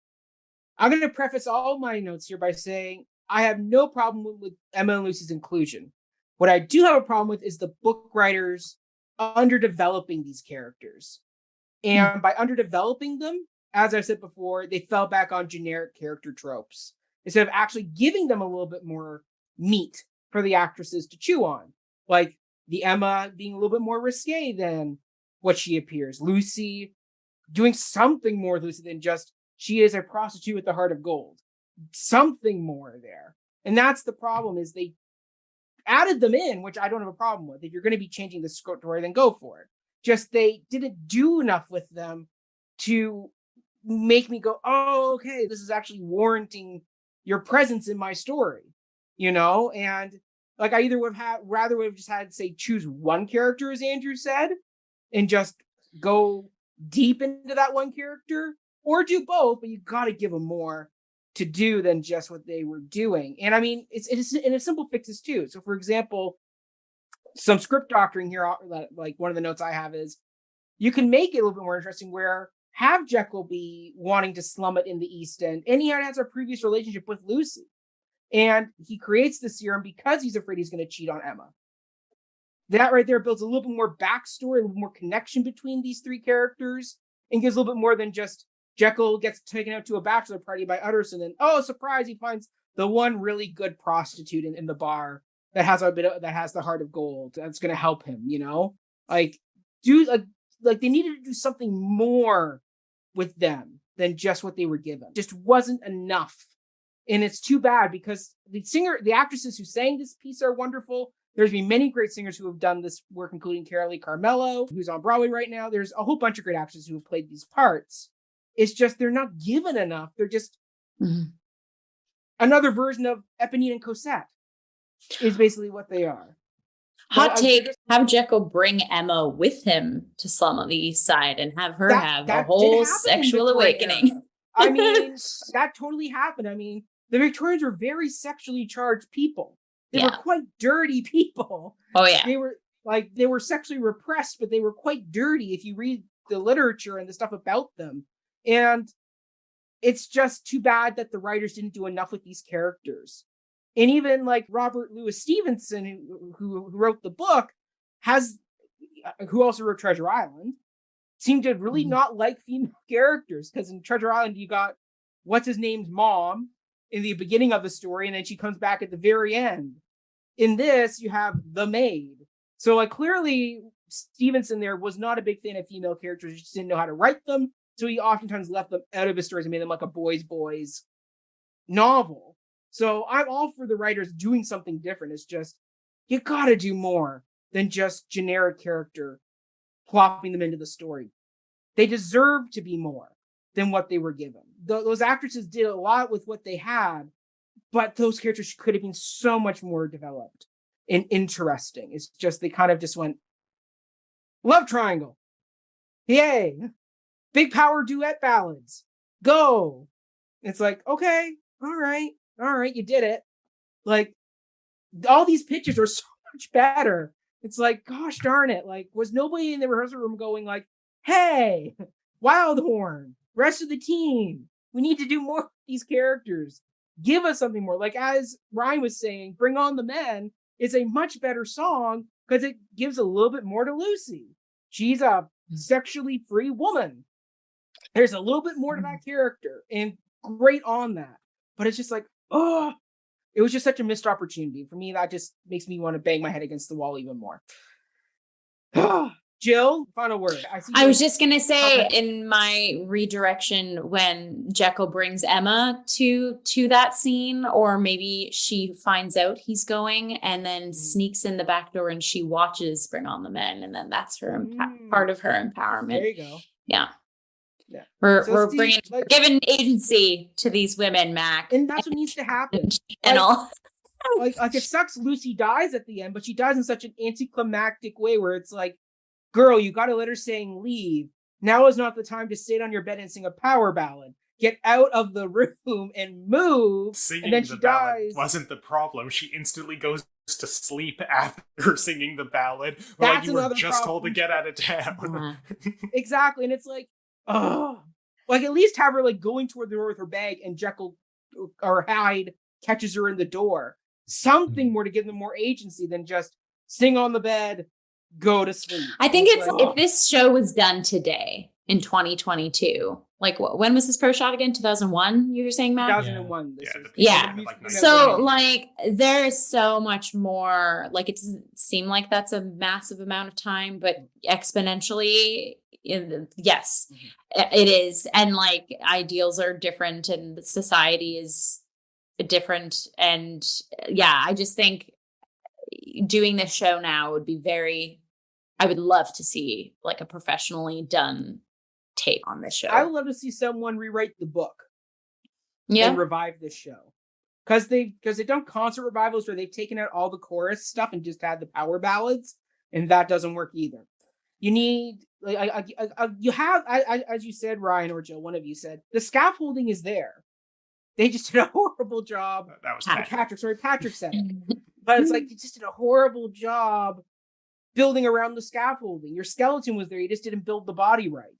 Speaker 1: I'm going to preface all my notes here by saying I have no problem with Emma and Lucy's inclusion. What I do have a problem with is the book writers underdeveloping these characters. And by underdeveloping them, as I said before, they fell back on generic character tropes instead of actually giving them a little bit more meat for the actresses to chew on. Like the Emma being a little bit more risque than what she appears. Lucy doing something more Lucy than just she is a prostitute with the heart of gold. Something more there. And that's the problem, is they added them in, which I don't have a problem with. If you're going to be changing the story, then go for it. Just they didn't do enough with them to make me go, oh, okay, this is actually warranting your presence in my story, you know? And like I either would have just had, say, choose one character, as Andrew said, and just go deep into that one character, or do both, but you got to give them more to do than just what they were doing. And I mean, it's in a simple fixes too. So for example, some script doctoring here, like one of the notes I have is you can make it a little bit more interesting where have Jekyll be wanting to slum it in the East End, and he has a previous relationship with Lucy, and he creates the serum because he's afraid he's going to cheat on Emma. That right there builds a little bit more backstory, a little more connection between these three characters, and gives a little bit more than just Jekyll gets taken out to a bachelor party by Utterson, and oh, surprise, he finds the one really good prostitute in the bar that has that has the heart of gold that's going to help him, you know? Like they needed to do something more with them than just what they were given. Just wasn't enough. And it's too bad, because the actresses who sang this piece are wonderful. There's been many great singers who have done this work, including Carolee Carmello, who's on Broadway right now. There's a whole bunch of great actors who have played these parts. It's just they're not given enough. They're just another version of Eponine and Cosette is basically what they are.
Speaker 5: Hot take, have Jekyll bring Emma with him to Slum on the East Side and have her have a whole sexual awakening.
Speaker 1: I mean, that totally happened. I mean, the Victorians were very sexually charged people. They were quite dirty people.
Speaker 5: Oh, yeah.
Speaker 1: They were sexually repressed, but they were quite dirty if you read the literature and the stuff about them. And it's just too bad that the writers didn't do enough with these characters. And even like Robert Louis Stevenson, who wrote the book, who also wrote Treasure Island, seemed to really not like female characters. Because in Treasure Island, you got what's his name's mom in the beginning of the story, and then she comes back at the very end. In this, you have the maid. So like clearly Stevenson there was not a big fan of female characters. He just didn't know how to write them. So he oftentimes left them out of his stories and made them like a boys novel. So I'm all for the writers doing something different. It's just, you gotta do more than just generic character plopping them into the story. They deserve to be more than what they were given. Those actresses did a lot with what they had, but those characters could have been so much more developed and interesting. It's just, they kind of just went, love triangle. Yay. Big power duet ballads. Go. It's like, okay, all right, you did it. Like, all these pictures are so much better. It's like, gosh darn it. Like, was nobody in the rehearsal room going like, hey, Wildhorn, rest of the team, we need to do more of these characters. Give us something more. Like, as Ryan was saying, Bring On the Men is a much better song because it gives a little bit more to Lucy. She's a sexually free woman. There's a little bit more to that character, and great on that. But it's just like, oh, it was just such a missed opportunity. For me, that just makes me want to bang my head against the wall even more. Jill, final word.
Speaker 5: I was just going to say, in my redirection, when Jekyll brings Emma to that scene, or maybe she finds out he's going and then sneaks in the back door and she watches Bring On the Men, and then that's her part of her empowerment.
Speaker 1: There you go.
Speaker 5: Yeah.
Speaker 1: Yeah.
Speaker 5: We're giving agency to these women, Mac.
Speaker 1: And that's what needs to happen.
Speaker 5: And all.
Speaker 1: Like it sucks Lucy dies at the end, but she dies in such an anticlimactic way where it's like, girl, you got a letter saying leave. Now is not the time to sit on your bed and sing a power ballad. Get out of the room and move.
Speaker 3: Singing
Speaker 1: and then
Speaker 3: the
Speaker 1: she
Speaker 3: ballad
Speaker 1: dies.
Speaker 3: Wasn't the problem. She instantly goes to sleep after singing the ballad.
Speaker 1: That's
Speaker 3: like you were
Speaker 1: another
Speaker 3: just
Speaker 1: problem.
Speaker 3: told to get out of town.
Speaker 1: Exactly. And it's like, oh, like at least have her like going toward the door with her bag and Jekyll or Hyde catches her in the door. Something more to give them more agency than just sing on the bed, go to sleep.
Speaker 5: I think if this show was done today in 2022, like when was this first shot again? 2001, you were saying, Matt?
Speaker 1: 2001.
Speaker 5: Yeah. So like there's so much more, like it doesn't seem like that's a massive amount of time, but exponentially, yes, it is. And like ideals are different and society is different. And yeah, I just think doing this show now would be I would love to see like a professionally done take on this show.
Speaker 1: I would love to see someone rewrite the book
Speaker 5: and
Speaker 1: revive this show. Because they've done concert revivals where they've taken out all the chorus stuff and just had the power ballads, and that doesn't work either. You need, as you said, Ryan or Jill, one of you said, the scaffolding is there. They just did a horrible job.
Speaker 3: That was
Speaker 1: Patrick said it. But it's like, you just did a horrible job building around the scaffolding. Your skeleton was there. You just didn't build the body right.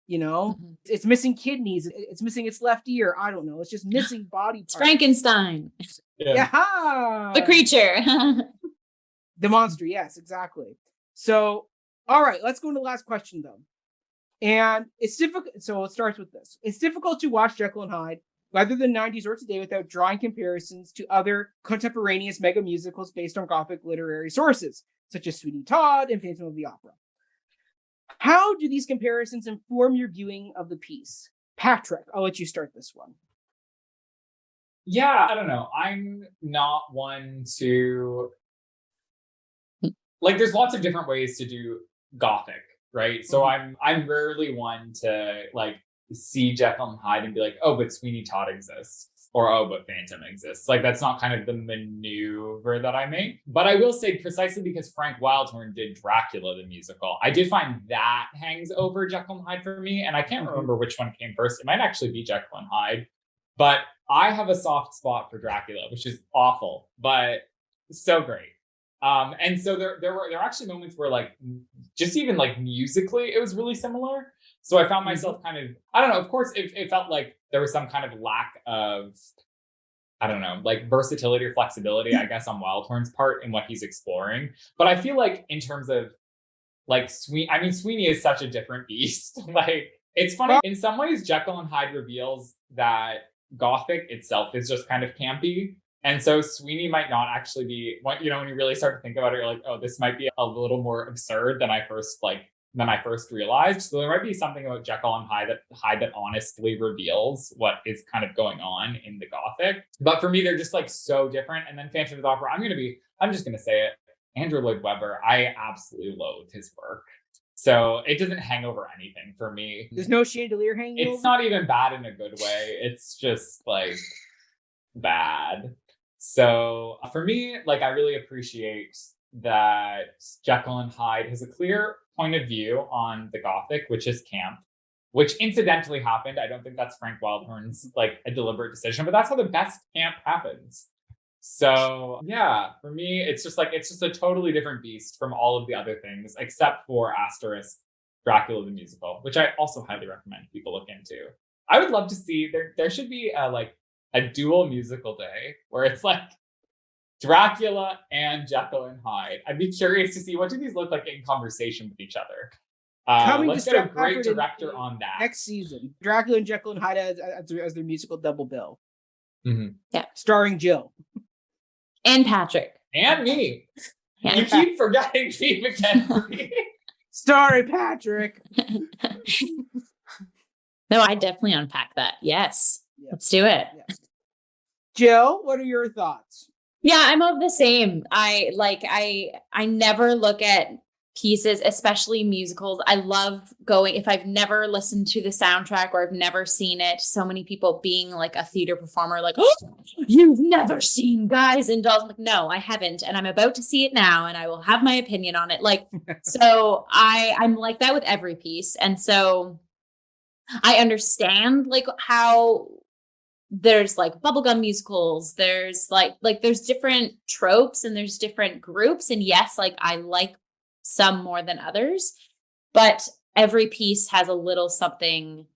Speaker 1: You know, it's missing kidneys. It's missing its left ear. I don't know. It's just missing body parts.
Speaker 5: It's Frankenstein.
Speaker 1: Yeah.
Speaker 5: The creature.
Speaker 1: The monster. Yes, exactly. So, all right, let's go into the last question though. And it's difficult. So it starts with this. It's difficult to watch Jekyll and Hyde, whether the 90s or today, without drawing comparisons to other contemporaneous mega musicals based on Gothic literary sources, such as Sweeney Todd and Phantom of the Opera. How do these comparisons inform your viewing of the piece? Patrick, I'll let you start this one.
Speaker 2: Yeah, I don't know. I'm not one to like there's lots of different ways to do Gothic, right? So I'm rarely one to like see Jekyll and Hyde and be like, oh, but Sweeney Todd exists, or oh, but Phantom exists. Like that's not kind of the maneuver that I make. But I will say, precisely because Frank Wildhorn did Dracula the musical, I did find that hangs over Jekyll and Hyde for me, and I can't remember which one came first. It might actually be Jekyll and Hyde, but I have a soft spot for Dracula, which is awful, but so great. And so there were actually moments where like just even like musically it was really similar. So I found myself kind of, I don't know, of course it felt like there was some kind of lack of, I don't know, like versatility or flexibility, I guess, on Wildhorn's part in what he's exploring. But I feel like in terms of like Sweeney is such a different beast. Like it's funny in some ways, Jekyll and Hyde reveals that Gothic itself is just kind of campy. And so Sweeney might not actually be, when you really start to think about it, you're like, oh, this might be a little more absurd than I first realized. So there might be something about Jekyll and Hyde that honestly reveals what is kind of going on in the Gothic. But for me, they're just like so different. And then Phantom of the Opera, I'm just going to say it. Andrew Lloyd Webber, I absolutely loathe his work. So it doesn't hang over anything for me.
Speaker 1: There's no chandelier hanging over?
Speaker 2: It's not even bad in a good way. It's just like bad. So for me, like I really appreciate that Jekyll and Hyde has a clear point of view on the Gothic, which is camp, which incidentally happened. I don't think that's Frank Wildhorn's like a deliberate decision, but that's how the best camp happens. So yeah, for me, it's just a totally different beast from all of the other things, except for asterisk Dracula the musical, which I also highly recommend people look into. I would love to see there should be a dual musical day where it's like Dracula and Jekyll and Hyde. I'd be curious to see what do these look like in conversation with each other. Let's get a great director on that.
Speaker 1: Next season, Dracula and Jekyll and Hyde as their musical double bill.
Speaker 5: Mm-hmm. Yeah.
Speaker 1: Starring Jill.
Speaker 5: And Patrick.
Speaker 2: And me. You keep forgetting me, Mackenzie.
Speaker 1: Sorry, Patrick.
Speaker 5: No, I definitely unpack that. Yes. Yeah. Let's do it.
Speaker 1: Yes. Jill, what are your thoughts?
Speaker 5: Yeah, I'm of the same. I never look at pieces, especially musicals. I love going, if I've never listened to the soundtrack or I've never seen it, so many people being like a theater performer, like, oh, you've never seen Guys and Dolls. I'm like, no, I haven't. And I'm about to see it now and I will have my opinion on it. Like, so I'm like that with every piece. And so I understand like how there's like bubblegum musicals, there's like there's different tropes and there's different groups. And yes, like I like some more than others, but every piece has a little something.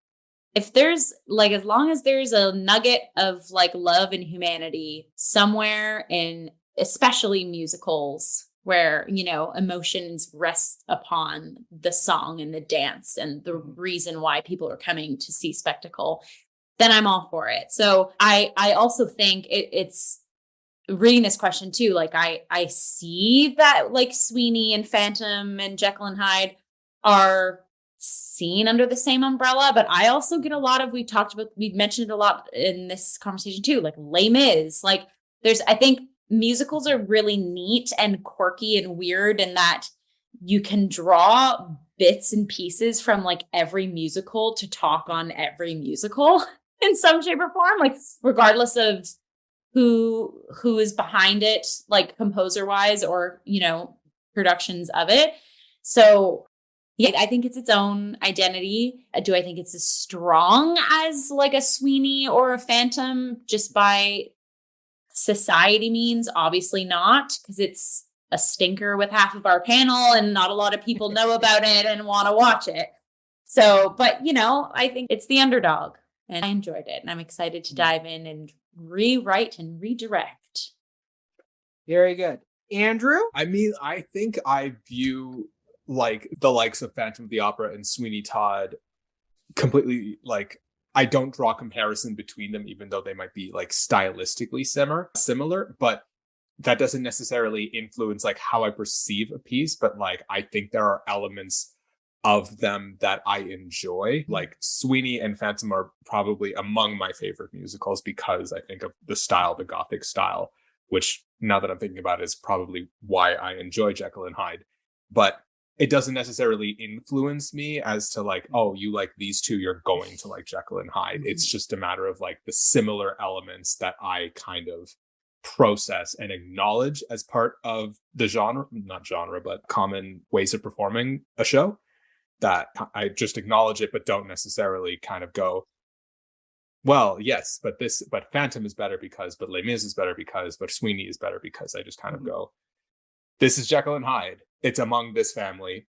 Speaker 5: If there's like, as long as there's a nugget of like love and humanity somewhere in, especially musicals where, emotions rest upon the song and the dance and the reason why people are coming to see spectacle, then I'm all for it. So I also think it's reading this question too. Like I see that like Sweeney and Phantom and Jekyll and Hyde are seen under the same umbrella, but I also get a lot of, we've mentioned it a lot in this conversation too, like Les Mis. Like I think musicals are really neat and quirky and weird in that you can draw bits and pieces from like every musical to talk on every musical in some shape or form, like regardless of who is behind it, like composer wise or, productions of it. So yeah, I think it's its own identity. Do I think it's as strong as like a Sweeney or a Phantom just by society means? Obviously not, because it's a stinker with half of our panel and not a lot of people know about it and want to watch it. So, but I think it's the underdog and I enjoyed it and I'm excited to dive in and rewrite and redirect.
Speaker 1: Very good. Andrew?
Speaker 4: I mean, I think I view like the likes of Phantom of the Opera and Sweeney Todd completely, like, I don't draw comparison between them, even though they might be like stylistically similar, but that doesn't necessarily influence like how I perceive a piece. But like, I think there are elements of them that I enjoy. Like Sweeney and Phantom are probably among my favorite musicals because I think of the style, the Gothic style. which now that I'm thinking about it is probably why I enjoy Jekyll and Hyde. But it doesn't necessarily influence me as to like, oh, you like these two, you're going to like Jekyll and Hyde. It's just a matter of like the similar elements that I kind of process and acknowledge as part of the not genre, but common ways of performing a show, that I just acknowledge it, but don't necessarily kind of go, well, yes, but Phantom is better because, but Les Mis is better because, but Sweeney is better because. I just kind of go, this is Jekyll and Hyde. It's among this family.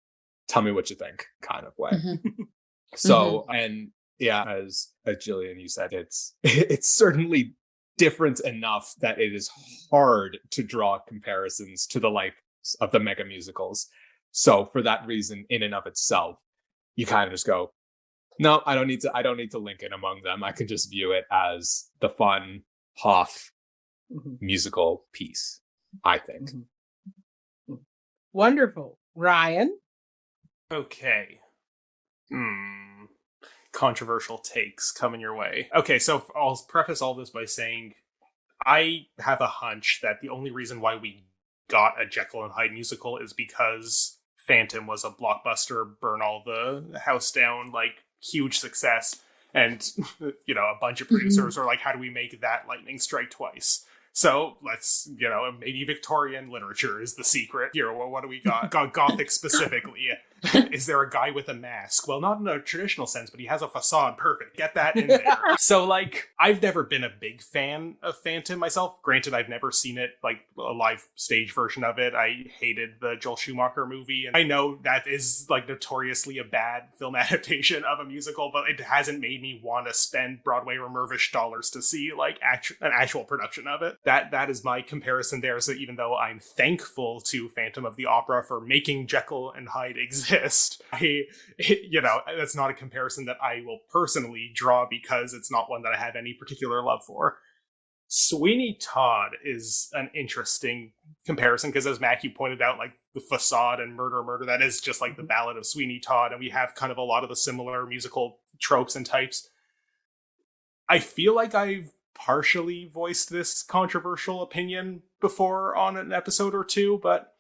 Speaker 4: Tell me what you think, kind of way. So, and yeah, as Jillian, you said, it's certainly different enough that it is hard to draw comparisons to the life of the mega musicals. So for that reason, in and of itself, you kind of just go, no, I don't need to link it among them. I can just view it as the fun Hoff musical piece, I think.
Speaker 1: Wonderful. Ryan?
Speaker 3: Okay. Controversial takes coming your way. Okay, so I'll preface all this by saying I have a hunch that the only reason why we got a Jekyll and Hyde musical is because Phantom was a blockbuster, burn all the house down, like, huge success. And, you know, a bunch of producers are like, how do we make that lightning strike twice? So let's, you know, maybe Victorian literature is the secret. Here, well, what do we got? Gothic specifically. Is there a guy with a mask? Well, not in a traditional sense, but he has a façade. Perfect. Get that in there. So, like, I've never been a big fan of Phantom myself. Granted, I've never seen it, like, a live stage version of it. I hated the Joel Schumacher movie. And I know that is, like, notoriously a bad film adaptation of a musical, but it hasn't made me want to spend Broadway or Mervish dollars to see, like, an actual production of it. That is my comparison there. So even though I'm thankful to Phantom of the Opera for making Jekyll and Hyde exist, you know, that's not a comparison that I will personally draw because it's not one that I have any particular love for. Sweeney Todd is an interesting comparison because, as Mac, you pointed out, like the Façade and Murder, that is just like the Ballad of Sweeney Todd, and we have kind of a lot of the similar musical tropes and types. I feel like I've partially voiced this controversial opinion before on an episode or two, but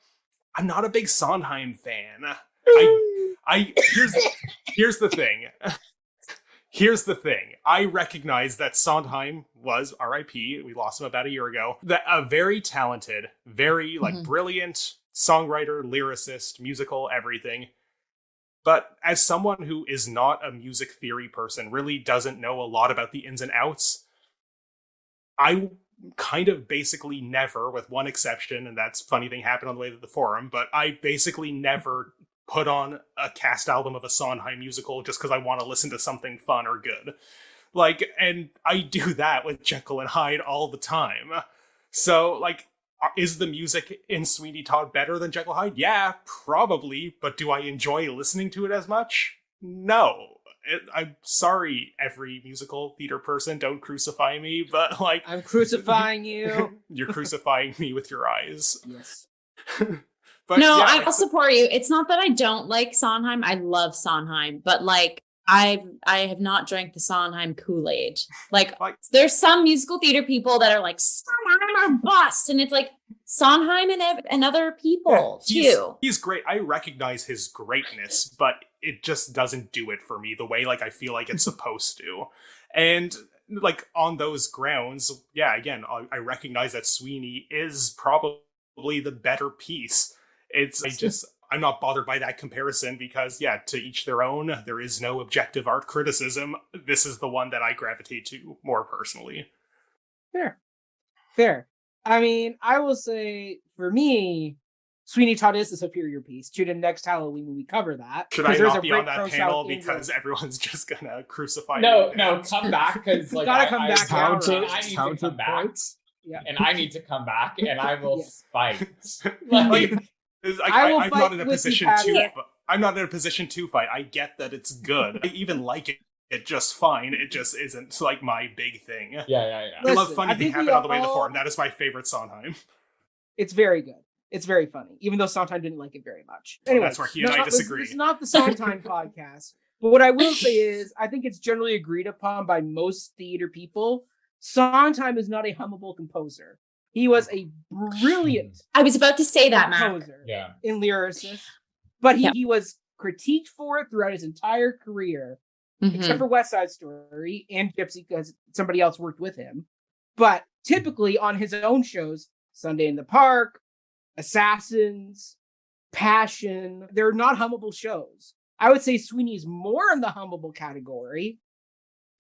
Speaker 3: I'm not a big Sondheim fan. Here's the thing. Here's the thing. I recognize that Sondheim was R.I.P. We lost him about a year ago. That a very talented, very brilliant songwriter, lyricist, musical, everything. But as someone who is not a music theory person, really doesn't know a lot about the ins and outs, I kind of basically never, with one exception, and that's funny thing happened on the way to the forum, but I basically never put on a cast album of a Sondheim musical just because I want to listen to something fun or good. Like, and I do that with Jekyll and Hyde all the time. So, like, is the music in Sweeney Todd better than Jekyll and Hyde? Yeah, probably, but do I enjoy listening to it as much? No. I'm sorry, every musical theater person, don't crucify me, but, like...
Speaker 1: I'm crucifying you.
Speaker 3: You're crucifying me with your eyes.
Speaker 1: Yes.
Speaker 5: But no, yeah, I'll support you. It's not that I don't like Sondheim. I love Sondheim, but like I have not drank the Sondheim Kool-Aid. Like there's some musical theater people that are like Sondheim are bust, and it's like Sondheim and other people too.
Speaker 3: He's great. I recognize his greatness, but it just doesn't do it for me the way like I feel like it's supposed to. And like on those grounds, yeah, again, I recognize that Sweeney is probably the better piece. I'm not bothered by that comparison because, yeah, to each their own. There is no objective art criticism. This is the one that I gravitate to more personally.
Speaker 1: Fair. I mean, I will say, for me, Sweeney Todd is the superior piece. Tune in next Halloween when we cover that.
Speaker 3: Should I not be on that panel because everyone's just gonna crucify me?
Speaker 2: No, come back because like
Speaker 1: gotta come back.
Speaker 2: I need to come back.
Speaker 1: Yeah.
Speaker 2: And I need to come back, and I will fight.
Speaker 3: I'm not in a position to. I'm not in a position to fight. I get that it's good. I even like it just fine. It just isn't like my big thing.
Speaker 2: Yeah.
Speaker 3: I love funny thing happen on the way to the forum. That is my favorite Sondheim.
Speaker 1: It's very good. It's very funny, even though Sondheim didn't like it very much. Anyway,
Speaker 3: that's where he and I disagree.
Speaker 1: It's not the Sondheim podcast. But what I will say is, I think it's generally agreed upon by most theater people, Sondheim is not a hummable composer. He was a brilliant
Speaker 5: I was about to say that, Matt.
Speaker 1: composer and lyricist, but he was critiqued for it throughout his entire career, except for West Side Story and Gypsy, because somebody else worked with him. But typically on his own shows, Sunday in the Park, Assassins, Passion, they're not hummable shows. I would say Sweeney's more in the hummable category,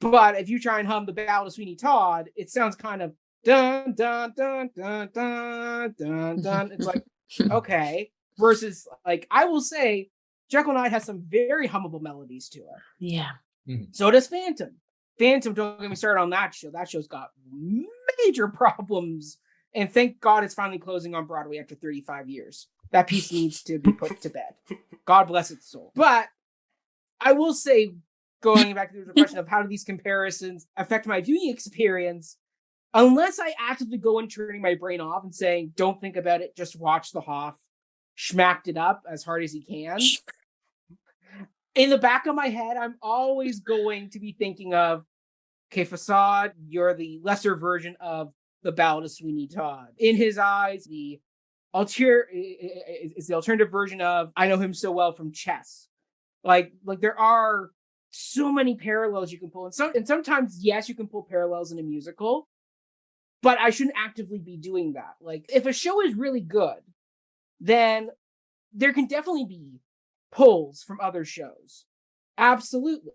Speaker 1: but if you try and hum the Ballad of Sweeney Todd, it sounds kind of dun dun dun dun dun dun dun. It's like, okay. Versus, like, I will say, Jekyll and Hyde has some very hummable melodies to it.
Speaker 5: Yeah.
Speaker 1: So does Phantom. Phantom, don't get me started on that show. That show's got major problems. And thank God it's finally closing on Broadway after 35 years. That piece needs to be put to bed. God bless its soul. But I will say, going back to the question of how do these comparisons affect my viewing experience, unless I actively go and turning my brain off and saying, don't think about it, just watch the Hoff schmacked it up as hard as he can. In the back of my head, I'm always going to be thinking of, okay, Façade, you're the lesser version of the Ballad of Sweeney Todd. In his eyes, the alternative version of I Know Him So Well from Chess. Like there are so many parallels you can pull. And sometimes, yes, you can pull parallels in a musical, but I shouldn't actively be doing that. Like, if a show is really good, then there can definitely be pulls from other shows. Absolutely.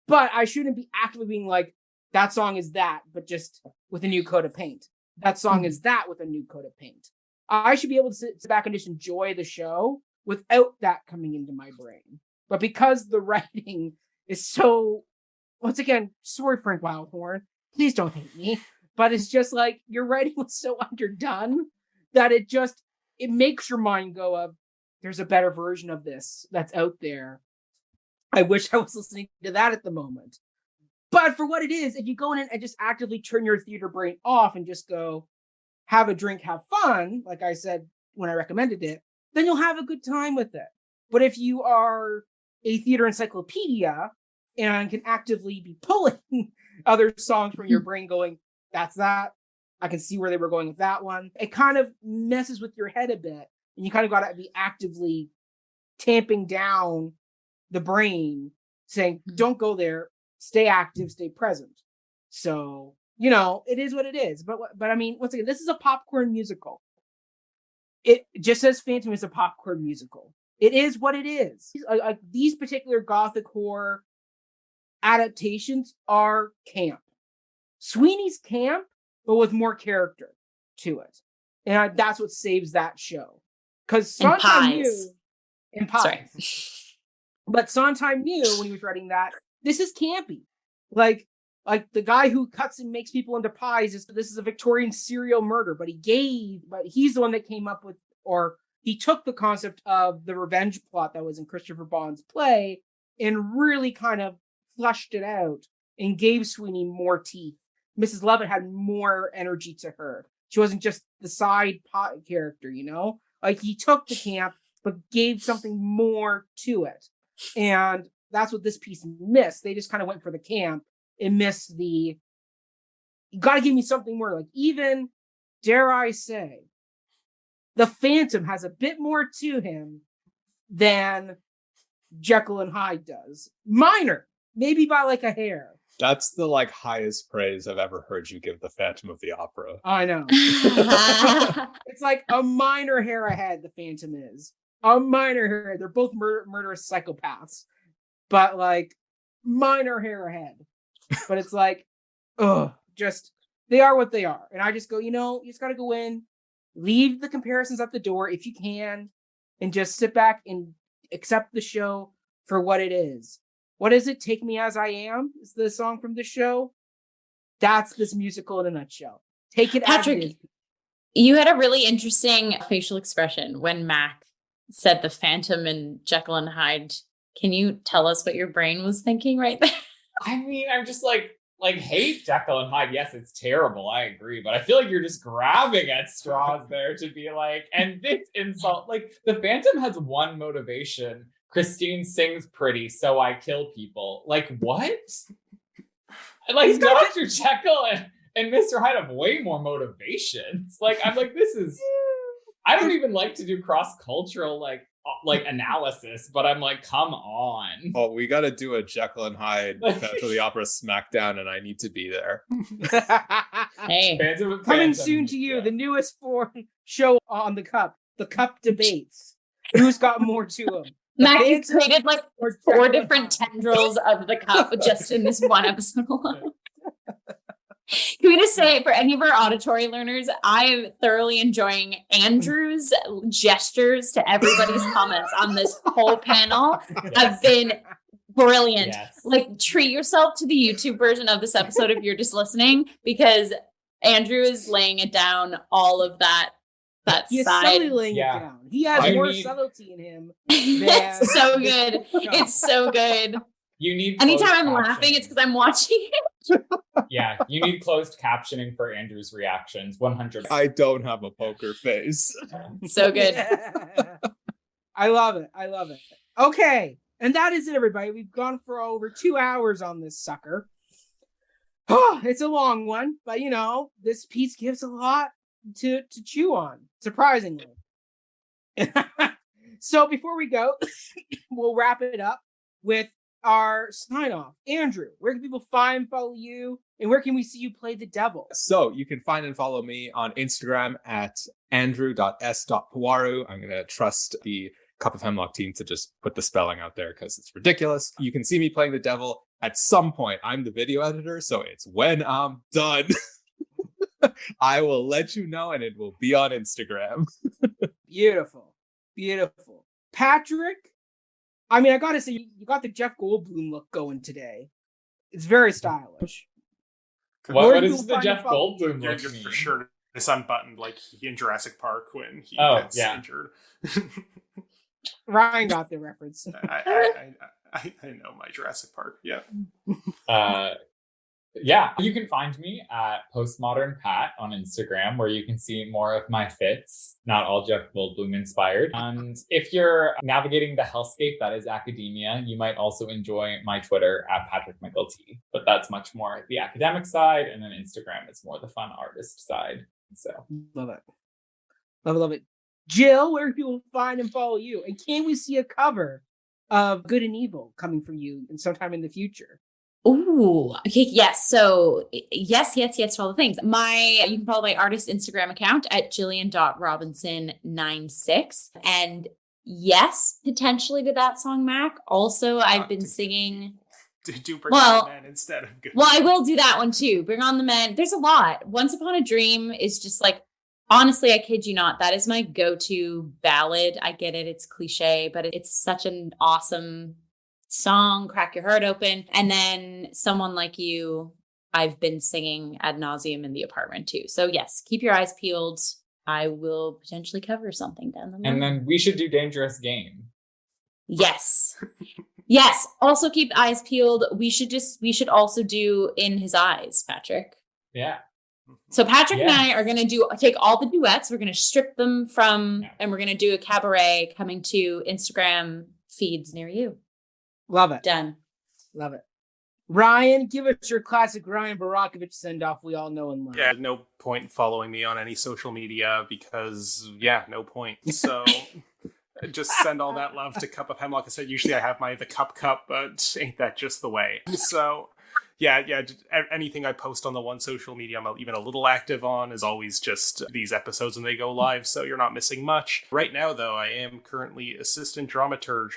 Speaker 1: But I shouldn't be actively being like, that song is that, but just with a new coat of paint. That song is that with a new coat of paint. I should be able to sit back and just enjoy the show without that coming into my brain. But because the writing is so, once again, sorry, Frank Wildhorn, please don't hate me, but it's just like, your writing was so underdone that it makes your mind go of, there's a better version of this that's out there. I wish I was listening to that at the moment. But for what it is, if you go in and just actively turn your theater brain off and just go, have a drink, have fun, like I said when I recommended it, then you'll have a good time with it. But if you are a theater encyclopedia and can actively be pulling other songs from your brain going, that's that, I can see where they were going with that one, it kind of messes with your head a bit. And you kind of got to be actively tamping down the brain, saying, don't go there, stay active, stay present. So, it is what it is. But I mean, once again, this is a popcorn musical. It just says Phantom is a popcorn musical. It is what it is. These particular Gothic horror adaptations are camp. Sweeney's camp, but with more character to it. And that's what saves that show. Because Sondheim knew... And pies. Sorry. But Sondheim knew when he was writing that, this is campy. Like the guy who cuts and makes people into pies, this is a Victorian serial murder, but he's the one that came up with, or he took the concept of the revenge plot that was in Christopher Bond's play and really kind of flushed it out and gave Sweeney more teeth. Mrs. Lovett had more energy to her. She wasn't just the side pot character, Like, he took the camp, but gave something more to it. And that's what this piece missed. They just kind of went for the camp and missed you got to give me something more. Like, even, dare I say, the Phantom has a bit more to him than Jekyll and Hyde does. Minor, maybe by like a hair.
Speaker 4: That's the highest praise I've ever heard you give the Phantom of the Opera.
Speaker 1: I know. It's like a minor hair ahead, the Phantom is. A minor hair. They're both murderous psychopaths. But minor hair ahead. But it's they are what they are. And I just go, you just got to go in, leave the comparisons at the door if you can, and just sit back and accept the show for what it is. What is it? Take Me As I Am is the song from the show. That's this musical in a nutshell. Take it,
Speaker 5: Patrick,
Speaker 1: as it is.
Speaker 5: You had a really interesting facial expression when Mac said the Phantom and Jekyll and Hyde. Can you tell us what your brain was thinking right there?
Speaker 2: I mean, I'm just hate Jekyll and Hyde. Yes, it's terrible. I agree. But I feel like you're just grabbing at straws there to be and this insult. The Phantom has one motivation. Christine sings pretty, so I kill people. What? Dr. Jekyll and Mr. Hyde have way more motivations. Like, I'm like, I don't even like to do cross-cultural like analysis, but I'm like, come on.
Speaker 4: Oh, we got to do a Jekyll and Hyde Phantom of the Opera Smackdown, and I need to be there.
Speaker 5: Hey,
Speaker 1: coming soon to you, the newest show on the Cup debates. Who's got more to them?
Speaker 5: Mac has created like 4 different tendrils of the Cup just in this one episode alone. Can we just say, for any of our auditory learners, I am thoroughly enjoying Andrew's gestures to everybody's comments on this whole panel. Have been brilliant. Yes. Like, treat yourself to the YouTube version of this episode if you're just listening, because Andrew is laying it down, all of that
Speaker 1: He's subtly laying it down. He has more subtlety in him.
Speaker 5: It's so good. It's so good.
Speaker 2: You need
Speaker 5: anytime I'm laughing, it's because I'm watching it.
Speaker 2: Yeah, you need closed captioning for Andrew's reactions. 100%.
Speaker 4: I don't have a poker face.
Speaker 5: So good.
Speaker 1: I love it. Okay, and that is it, everybody. We've gone for over 2 hours on this sucker. Oh, it's a long one, but this piece gives a lot to chew on, surprisingly. So before we go, we'll wrap it up with our sign off. Andrew, where can people find and follow you, and where can we see you play the devil?
Speaker 4: So you can find and follow me on Instagram at andrew.s.puaru. I'm going to trust the Cup of Hemlock team to just put the spelling out there because it's ridiculous. You can see me playing the devil at some point. I'm the video editor, so it's when I'm done. I will let you know, and it will be on Instagram.
Speaker 1: Beautiful. Patrick, I mean, I gotta say, you got the Jeff Goldblum look going today. It's very stylish.
Speaker 2: What is the Jeff Goldblum look?
Speaker 3: You're for sure it's unbuttoned, like he in Jurassic Park when he gets injured.
Speaker 1: Ryan got the reference.
Speaker 3: I know my Jurassic Park. Yeah.
Speaker 2: Yeah, you can find me at Postmodern Pat on Instagram, where you can see more of my fits, not all Jeff Goldblum inspired. And if you're navigating the hellscape that is academia, you might also enjoy my Twitter at Patrick McGilty. But that's much more the academic side, and then Instagram is more the fun artist side. So
Speaker 1: love it. Jill, where can people find and follow you? And can we see a cover of Good and Evil coming from you sometime in the future?
Speaker 5: Ooh, okay, yes. So yes to all the things. You can follow my artist Instagram account at Jillian.Robinson96. And yes, potentially to that song, Mac. Also, I've been singing.
Speaker 3: Do Bring On the Men instead of Good.
Speaker 5: Well, I will do that one too. Bring On the Men. There's a lot. Once Upon a Dream is just like, honestly, I kid you not, that is my go-to ballad. I get it. It's cliche, but it's such an awesome song, crack your heart open. And then Someone Like You, I've been singing ad nauseum in the apartment too. So yes, keep your eyes peeled. I will potentially cover something down the line.
Speaker 2: And then we should do Dangerous Game.
Speaker 5: Yes. Yes. Also keep eyes peeled. We should also do In His Eyes, Patrick.
Speaker 2: Yeah.
Speaker 5: So Patrick and I are going to take all the duets. We're going to strip them and we're going to do a cabaret coming to Instagram feeds near you.
Speaker 1: Love it.
Speaker 5: Done.
Speaker 1: Love it. Ryan, give us your classic Ryan Barakovich send-off we all know and love.
Speaker 3: Yeah, no point following me on any social media because, no point. So just send all that love to Cup of Hemlock. I said, usually I have the Cup, but ain't that just the way? So, anything I post on the one social media I'm even a little active on is always just these episodes when they go live, so you're not missing much. Right now, though, I am currently assistant dramaturge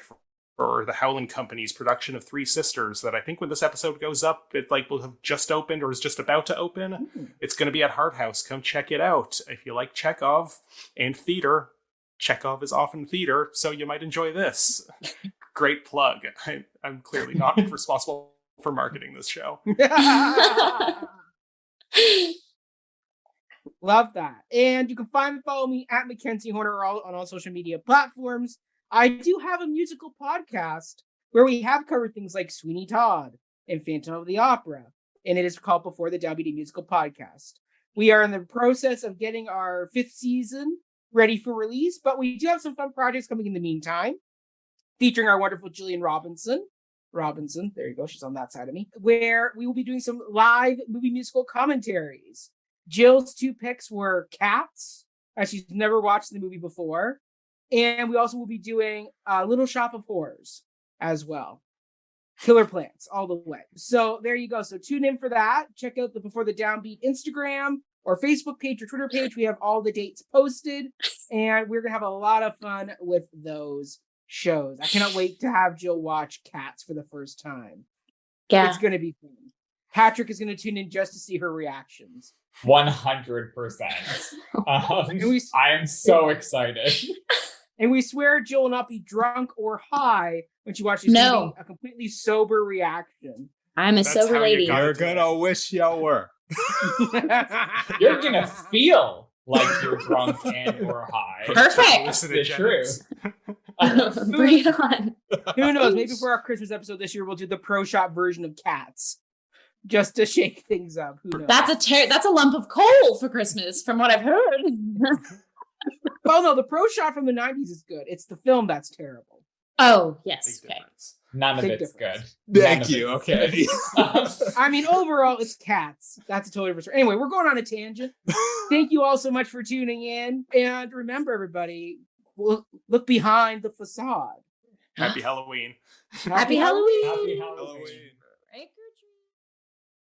Speaker 3: for the Howland Company's production of Three Sisters that I think when this episode goes up, it will have just opened or is just about to open. It's going to be at Hart House. Come check it out. If you like Chekhov and theater, Chekhov is often theater, so you might enjoy this. Great plug. I'm clearly not responsible for marketing this show.
Speaker 1: Love that. And you can find and follow me at Mackenzie Horner on all social media platforms. I do have a musical podcast where we have covered things like Sweeney Todd and Phantom of the Opera, and it is called Before the WD Musical Podcast. We are in the process of getting our 5th season ready for release, but we do have some fun projects coming in the meantime, featuring our wonderful Jillian Robinson. Robinson. There you go. She's on that side of me. Where we will be doing some live movie musical commentaries. Jill's 2 picks were Cats, as she's never watched the movie before. And we also will be doing Little Shop of Horrors as well. Killer Plants all the way. So there you go. So tune in for that. Check out the Before the Downbeat Instagram or Facebook page or Twitter page. We have all the dates posted, and we're going to have a lot of fun with those shows. I cannot wait to have Jill watch Cats for the first time.
Speaker 5: Yeah.
Speaker 1: It's going to be fun. Patrick is going to tune in just to see her reactions.
Speaker 2: 100%. I am so excited.
Speaker 1: And we swear Jill will not be drunk or high when she watches a completely sober reaction.
Speaker 5: I'm a sober lady.
Speaker 4: You're gonna wish you were.
Speaker 2: You're gonna feel like you're drunk and or high.
Speaker 5: Perfect.
Speaker 2: It's the truth.
Speaker 5: Bring it on.
Speaker 1: Who knows? Maybe for our Christmas episode this year, we'll do the pro shot version of Cats, just to shake things up. Who knows?
Speaker 5: That's a lump of coal for Christmas, from what I've heard.
Speaker 1: Well, no, the pro shot from the 90s is good. It's the film that's terrible.
Speaker 5: Oh, yes. Okay.
Speaker 2: None of it's good.
Speaker 4: Thank you. Okay.
Speaker 1: I mean, overall, it's Cats. That's a totally different story. Anyway, we're going on a tangent. Thank you all so much for tuning in. And remember, everybody, look behind the facade.
Speaker 3: Happy Halloween.
Speaker 5: Happy Halloween.
Speaker 2: Happy Halloween.